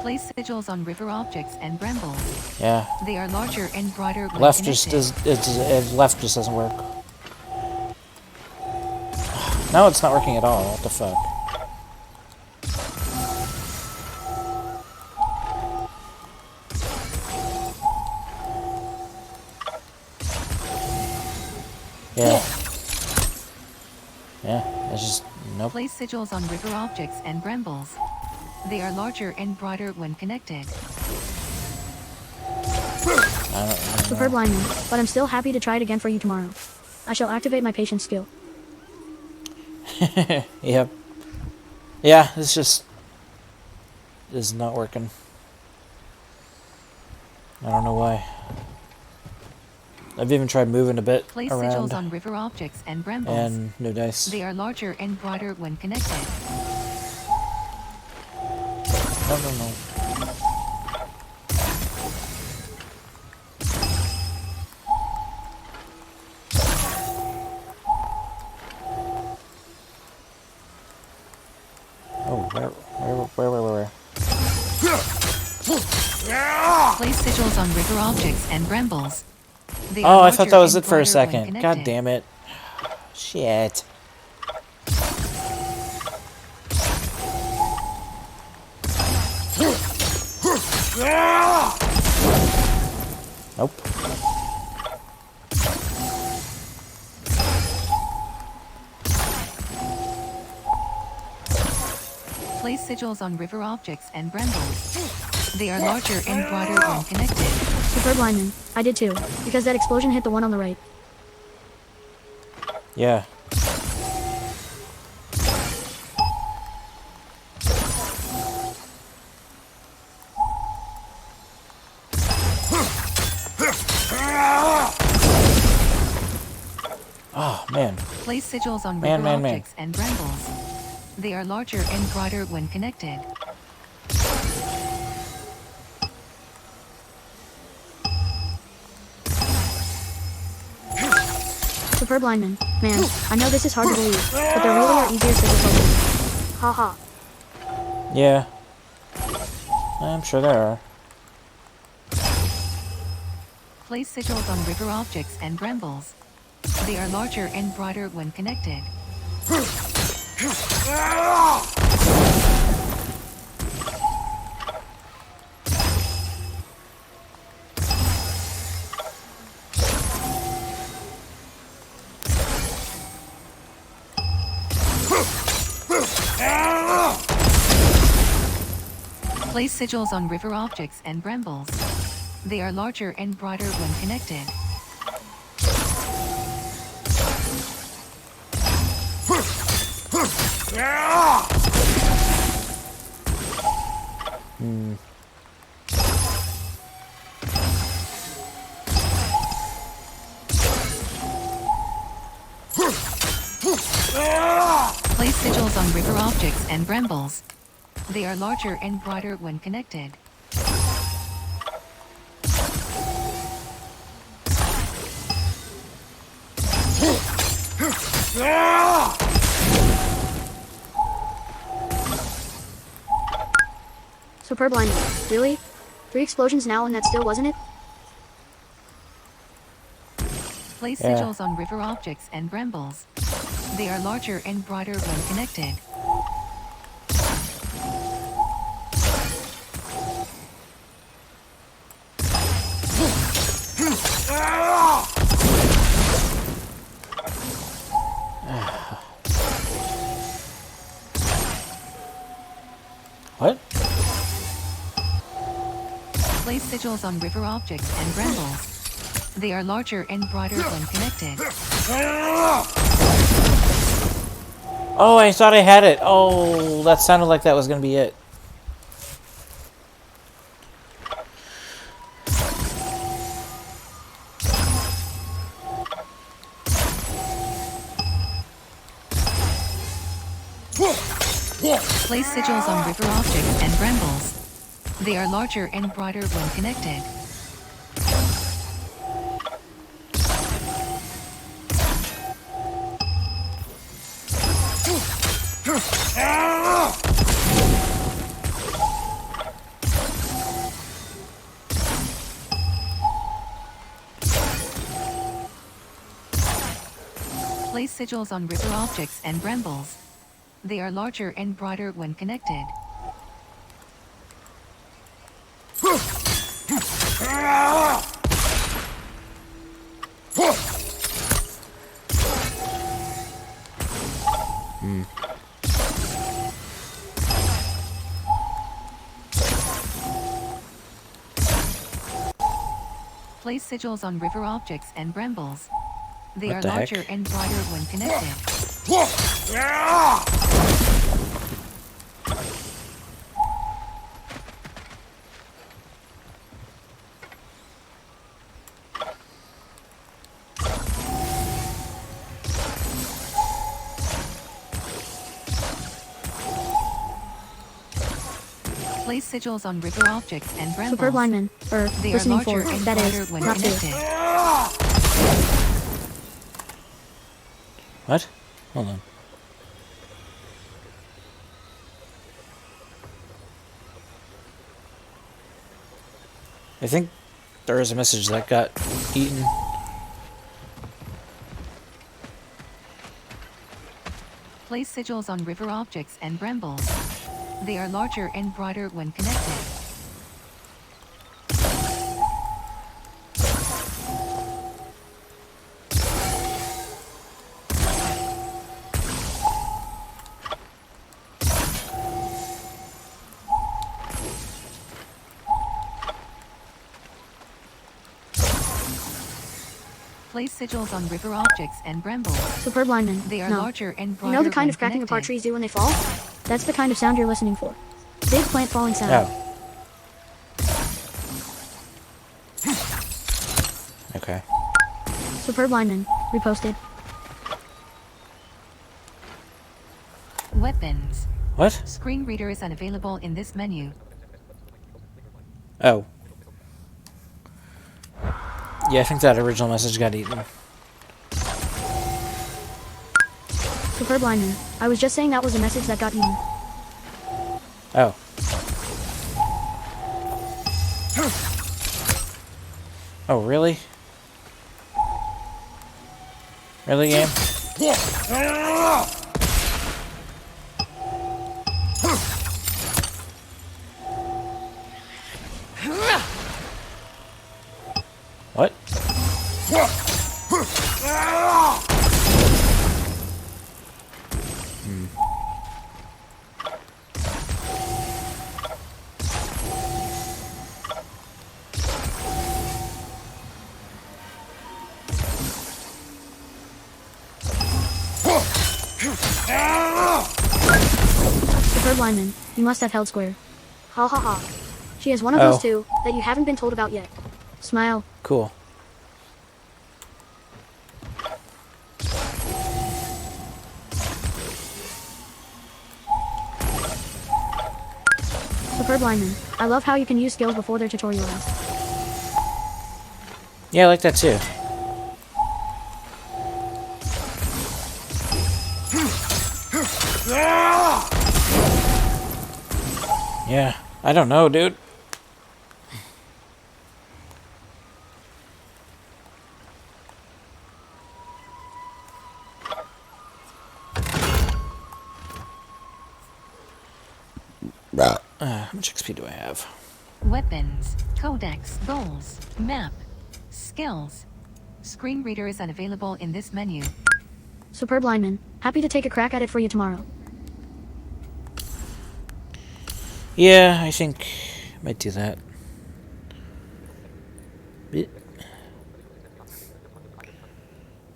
Place sigils on river objects and brambles. Yeah. They are larger and broader when Left connected. left just doesn't work. No, it's not working at all. What the fuck? Yeah. Yeah, it's just nope. Place sigils on river objects and brambles. They are larger and broader when connected. Superb lineman, but I'm still happy to try it again for you tomorrow. I shall activate my patience skill. Yep. Yeah, this just is not working. I don't know why. I've even tried moving a bit Place around sigils on river objects and brambles. and no dice. They are larger and broader when connected. No. Oh, where? Place sigils on river objects and brambles. They Oh, are I thought that larger was and it for a broader when second. God connected. damn it. Shit. Nope. Place sigils on river objects and brambles. They are larger and broader when connected. Superb lineman. I did too, because that explosion hit the one on the right. Yeah. Oh, man. Place sigils on river objects and brambles. They are larger and broader when connected. Superb lineman. Man, I know this is hard to believe, but there really are easier sigil puzzles. Haha. Yeah. I'm sure there are. Place sigils on river objects and brambles. They are larger and broader when connected. Place sigils on river objects and brambles. They are larger and broader when connected. Place sigils on river objects and brambles. They are larger and broader when connected. Superb lineman. Really? 3 explosions now and that still wasn't it? Place sigils on river objects and brambles. They are larger and broader when connected. What? Place sigils on river objects and brambles. They are larger and broader when connected. Oh, I thought I had it. Oh, that sounded like that was going to be it. Place sigils on river objects and brambles. They are larger and broader when connected. Place sigils on river objects and brambles. They are larger and broader when connected. Place sigils on river objects and brambles. They What are the larger heck? and broader when connected. Place sigils on river objects and brambles. Superb lineman. They are Listening for, larger and that broader is, when not to. connected. What? Hold on. I think there is a message that got eaten. Place sigils on river objects and brambles. They are larger and broader when connected. Place sigils on river objects and brambles. Superb lineman. They are No. larger and You broader know the kind when of cracking apart connected. trees do when they fall? That's the kind of sound you're listening for. Big plant falling sound. Oh. Okay. Superb lineman. Reposted. Weapons. What? Screen reader is unavailable in this menu. Oh. Yeah, I think that original message got eaten. Superb lineman. I was just saying that was a message that got eaten. Oh. Oh, really? Really, game? What? Superb lineman. You must have held square. Ha ha ha. She is one of Oh. those two that you haven't been told about yet. Smile. Cool. Superb lineman. I love how you can use skills before they're tutorialized. Yeah, I like that too. Yeah, I don't know, dude. How much XP do I have? Weapons, codex, goals, map, skills. Screen reader is unavailable in this menu. Superb lineman. Happy to take a crack at it for you tomorrow. Yeah, I think I might do that.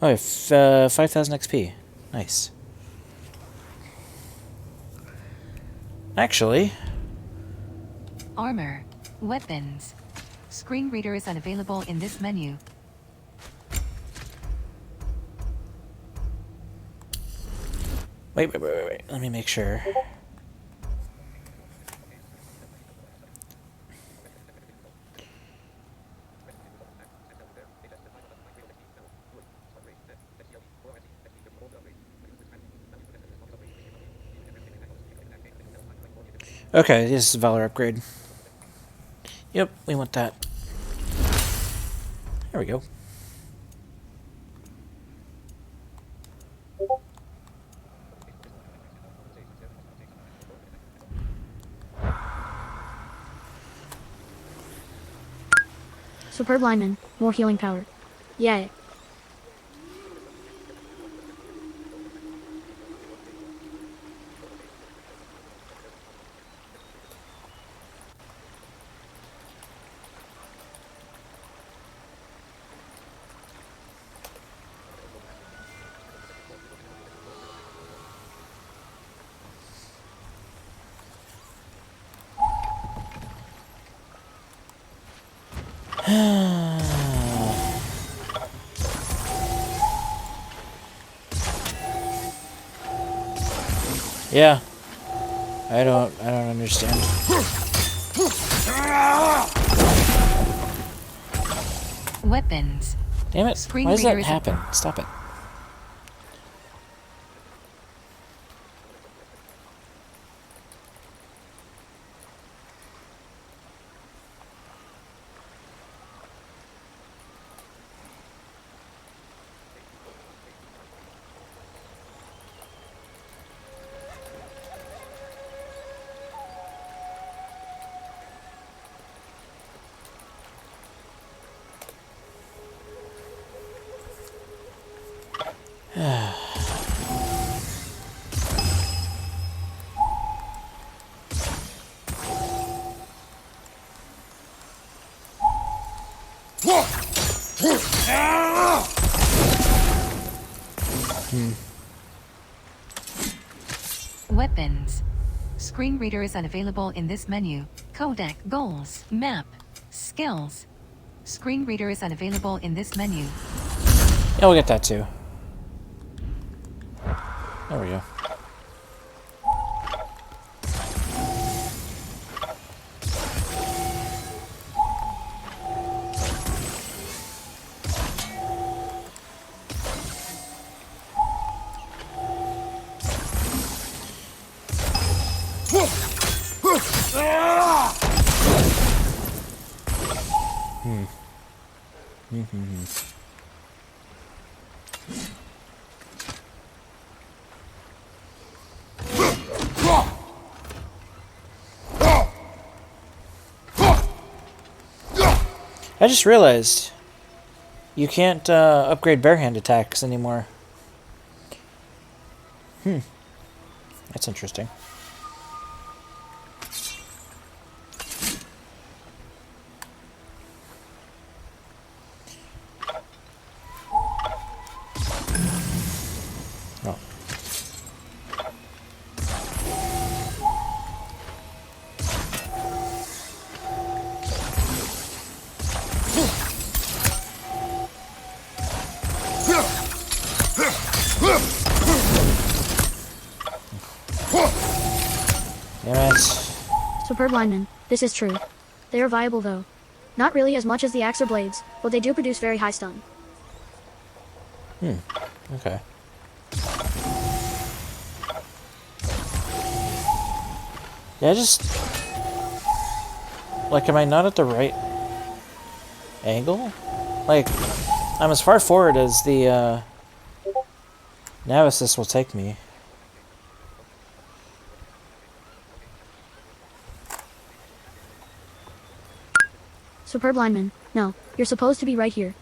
Oh, I have 5,000 XP. Nice. Actually, Armor, weapons. Screen reader is unavailable in this menu. wait. Let me make sure. Okay, this is a Valor upgrade. Yep, we want that. There we go. Superb lineman. More healing power. Yay. Yeah. I don't understand. Weapons. Damn it. Screen Why does that reader is happen? Stop it. Weapons. Screen reader is unavailable in this menu. Codec, goals, map, skills. Screen reader is unavailable in this menu. Yeah, we'll get that too. There we go. I just realized you can't upgrade barehand attacks anymore. That's interesting. Oh. Damn it. Superb linemen. This is true. They are viable though. Not really as much as the axe or blades, but they do produce very high stun. Okay. Yeah, I just... Like, am I not at the right angle? Like, I'm as far forward as the Navisis will take me. Superb lineman. No, you're supposed to be right here.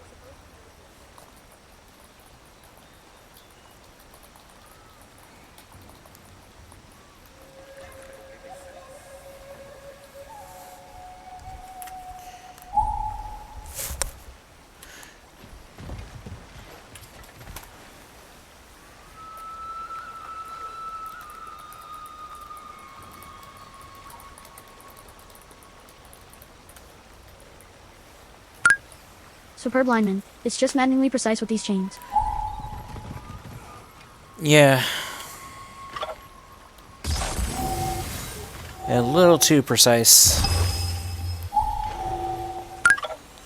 Superb lineman. It's just maddeningly precise with these chains. Yeah. A little too precise.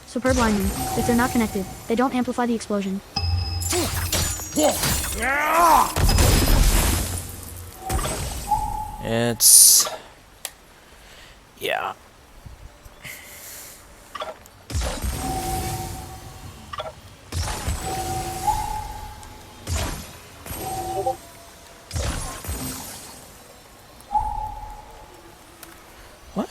Superb lineman. If they're not connected, they don't amplify the explosion. It's... Yeah. What?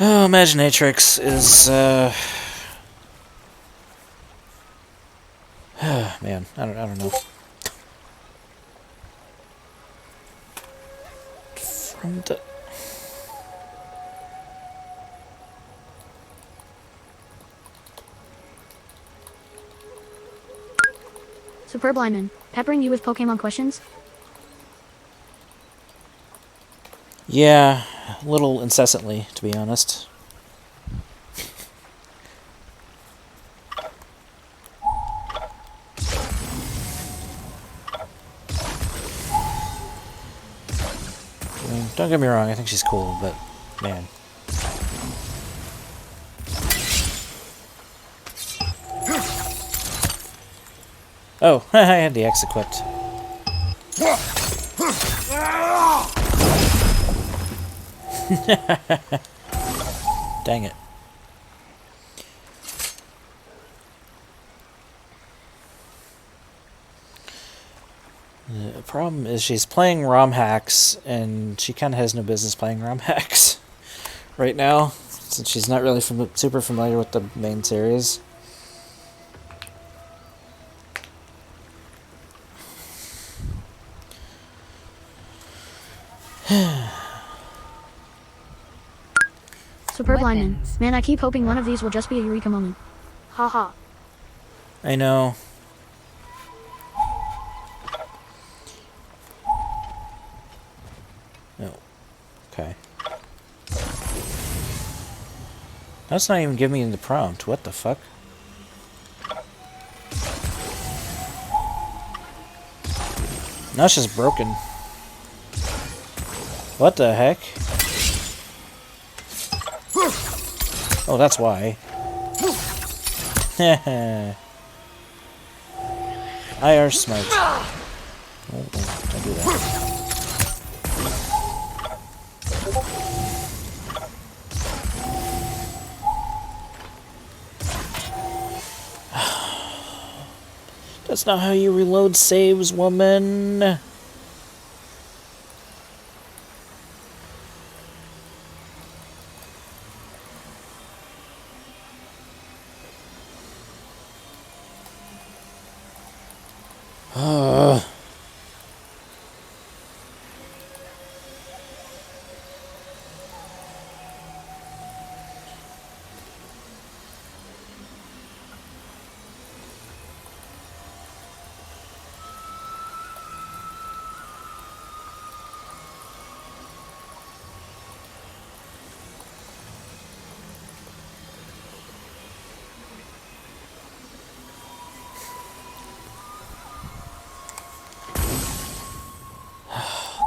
Oh, Imaginatrix is, man, I don't know. From the... Superb lineman. Peppering you with Pokemon questions? Yeah, a little incessantly, to be honest. I mean, don't get me wrong, I think she's cool, but man. Oh, I had the X equipped. Dang it. problem is she's playing ROM hacks, and she kind of has no business playing ROM hacks right now, since she's not really super familiar with the main series. Superb lineman. Man, I keep hoping one of these will just be a eureka moment. Ha ha. I know. No. Okay. That's not even giving me the prompt. What the fuck? Now it's just broken. What the heck? Oh, that's why. I are smart. Oh, don't do that. That's not how you reload saves, woman.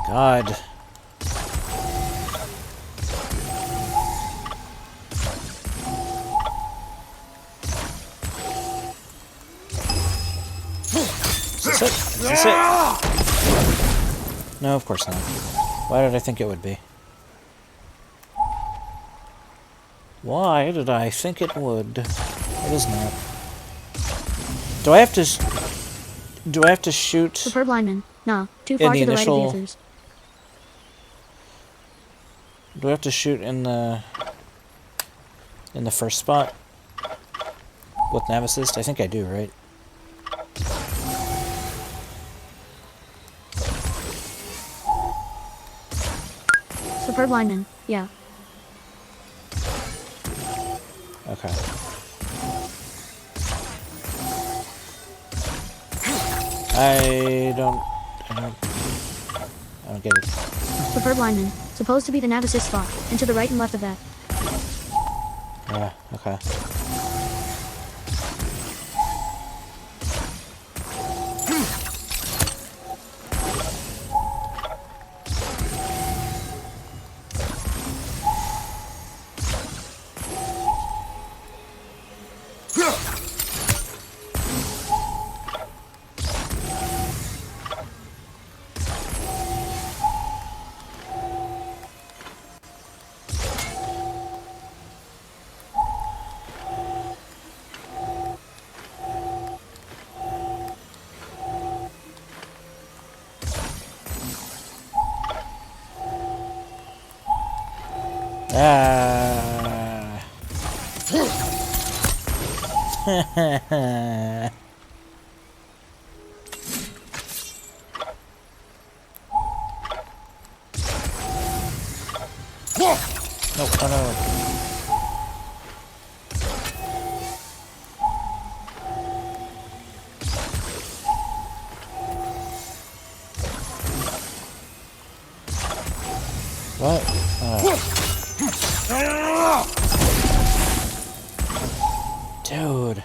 God. Is this it? Is this it? No, of course not. Why did I think it would be? Why did I think it would? It is not. Do I have to... Do I have to shoot... Superb lineman. Nah, too far to the right of the others. Do I have to shoot in the first spot with nav assist? I think I do, right? Superb lineman. Yeah. Okay. I don't get it. Superb lineman. Supposed to be the nav assist spot, and to the right and left of that. Yeah, okay. Ah. No, no. What? Dude.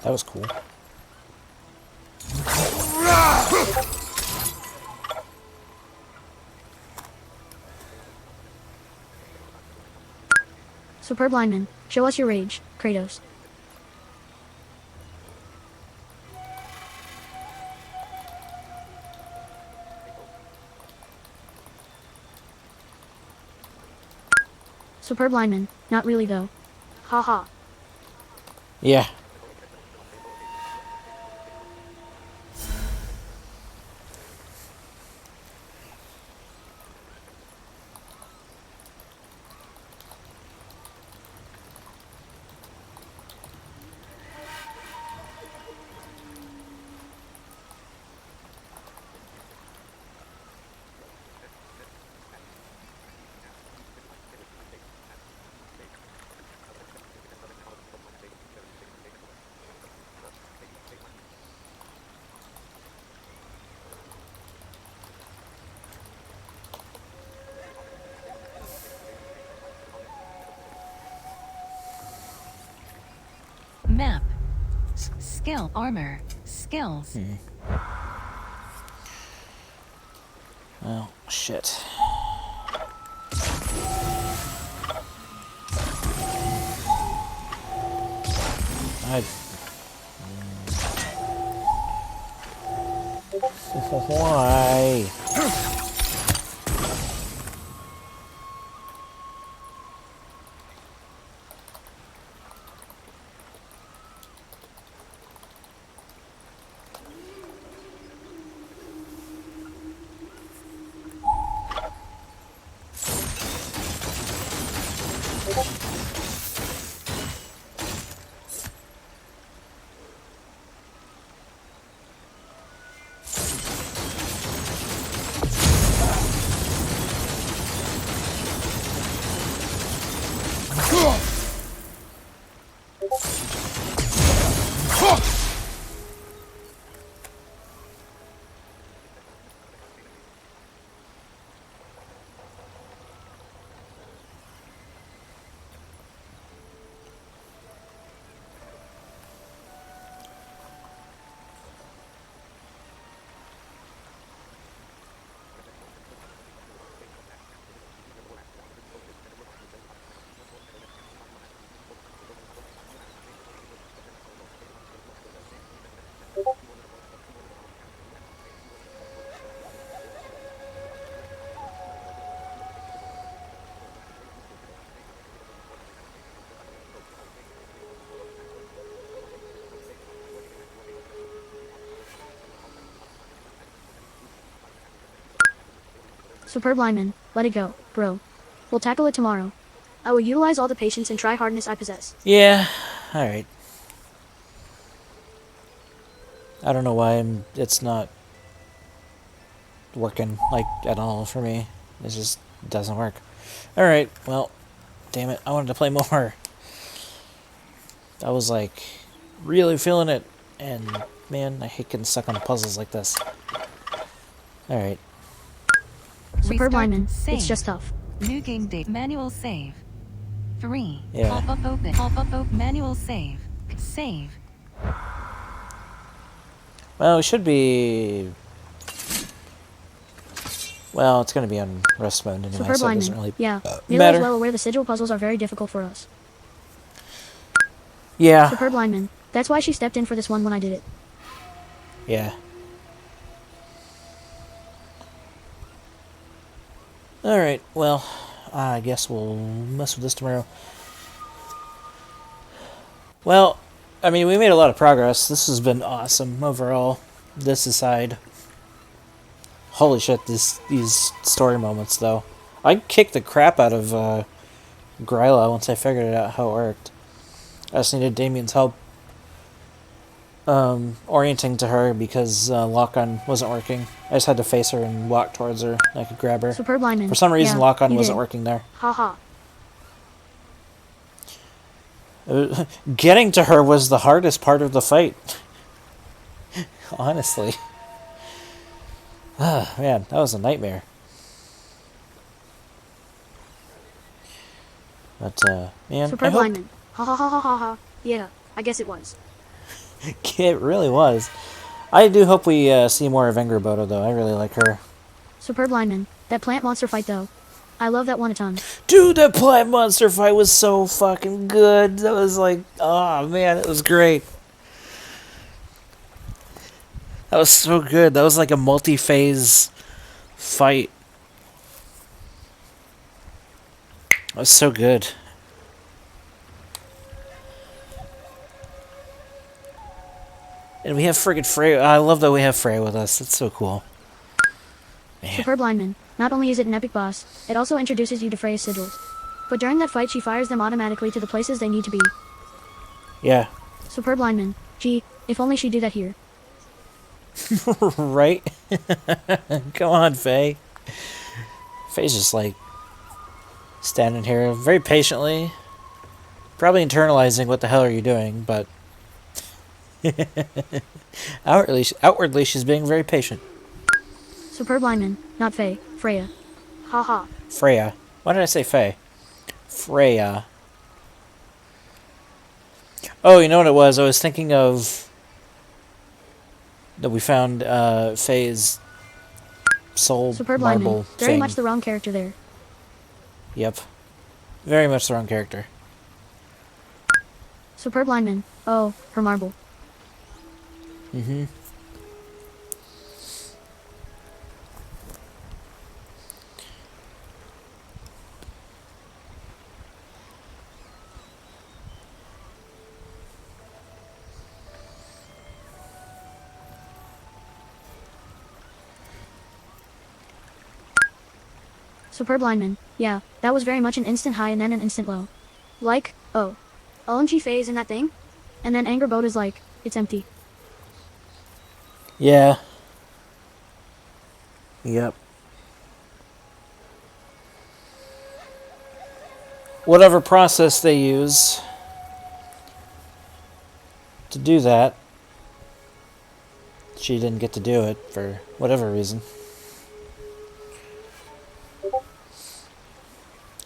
That was cool. Superb lineman. Show us your rage, Kratos. Superb lineman. Not really, though. Ha ha. Yeah. Map. Skill armor. Skills. Oh, shit. Why? Superb lineman. Let it go, bro. We'll tackle it tomorrow. I will utilize all the patience and try-hardness I possess. Yeah, alright. I don't know why it's not working, like, at all for me. It just doesn't work. Alright, well, damn it, I wanted to play more. I was, like, really feeling it, and, man, I hate getting stuck on puzzles like this. Alright. Superb lineman. Save. It's just tough. New game date. Manual save. 3. Yeah. Pop-up open. Pop-up open. Manual save. Save. Well, it should be... Well, it's going to be on rest mode anyway, Superb so it lineman. doesn't really Yeah. matter. Nearly as well aware the sigil puzzles are very difficult for us. Yeah. Superb lineman. That's why she stepped in for this one when I did it. Yeah. Alright, well, I guess we'll mess with this tomorrow. Well, I mean, we made a lot of progress. This has been awesome overall. This aside. Holy shit, these story moments, though. I kicked the crap out of Gryla once I figured out how it worked. I just needed Damien's help orienting to her because lock-on wasn't working. I just had to face her and walk towards her. I could grab her. Superb lineman. For some reason, Yeah, lock-on you wasn't did. working there. Ha ha. Getting to her was the hardest part of the fight. Honestly. Ah, man, that was a nightmare. But, man, I Superb hope... lineman. Ha ha ha ha ha ha. Yeah, I guess it was. It really was. I do hope we see more of Angerboda, though. I really like her. Superb lineman. That plant monster fight, though. I love that one a ton. Dude, that plant monster fight was so fucking good. That was like, oh man, it was great. That was so good. That was like a multi-phase fight. was so good. And we have friggin' Freya. I love that we have Freya with us. That's so cool. Man. Superb lineman. Not only is it an epic boss, it also introduces you to Freya's sigils. But during that fight, she fires them automatically to the places they need to be. Yeah. Superb lineman. Gee, if only she'd do that here. Right? Come on, Faye. Faye's just like standing here very patiently, probably internalizing what the hell are you doing, but outwardly she's being very patient. Superb lineman, not Faye. Freya. Ha ha. Freya. Why did I say Faye? Freya. Oh, you know what it was? I was thinking of that we found Faye's soul Superb marble lineman. Very thing. much the wrong character there. Yep. Very much the wrong character. Superb lineman. Oh, her marble. Mm-hmm. Superb lineman. Yeah, that was very much an instant high and then an instant low. Like, oh. OMG Faye is in that thing? And then Anger Boat is like, it's empty. Yeah. Yep. Whatever process they use to do that, she didn't get to do it for whatever reason.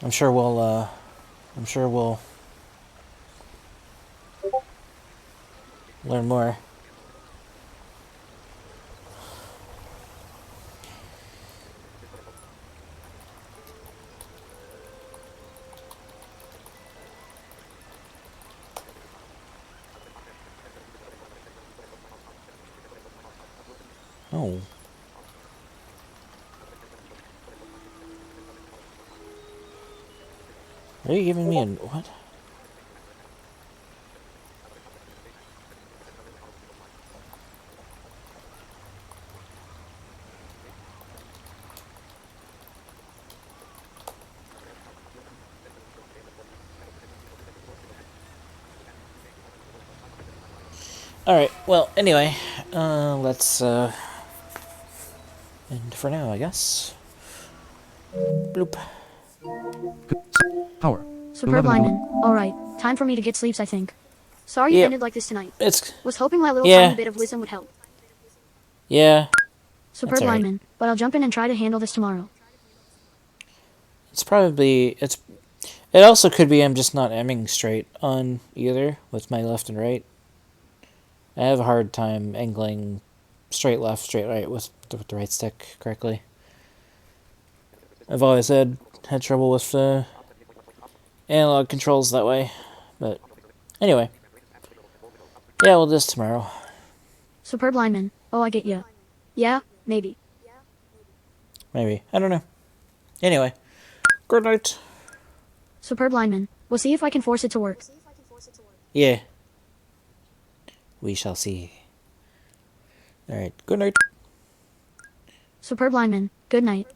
I'm sure we'll learn more. Oh. Are you giving me a what? Alright, well, anyway, let's, end for now, I guess. Bloop. Power. Superb 11 lineman. Alright, time for me to get sleeps, I think. Sorry it Yep. ended like this tonight. It's... Was hoping my little Yeah. tiny bit of wisdom would help. Yeah. Superb That's all right. lineman, but I'll jump in and try to handle this tomorrow. It's probably... It also could be I'm just not aiming straight on either, with my left and right. I have a hard time angling straight left, straight right with the right stick correctly. I've always had trouble with the analog controls that way. But anyway. Yeah, we'll do this tomorrow. Superb lineman. Oh, I get ya. Yeah, maybe. Maybe. I don't know. Anyway. Good night. Superb lineman. We'll see if I can force it to work. Yeah. We shall see. Alright, good night. Superb lineman. Good night.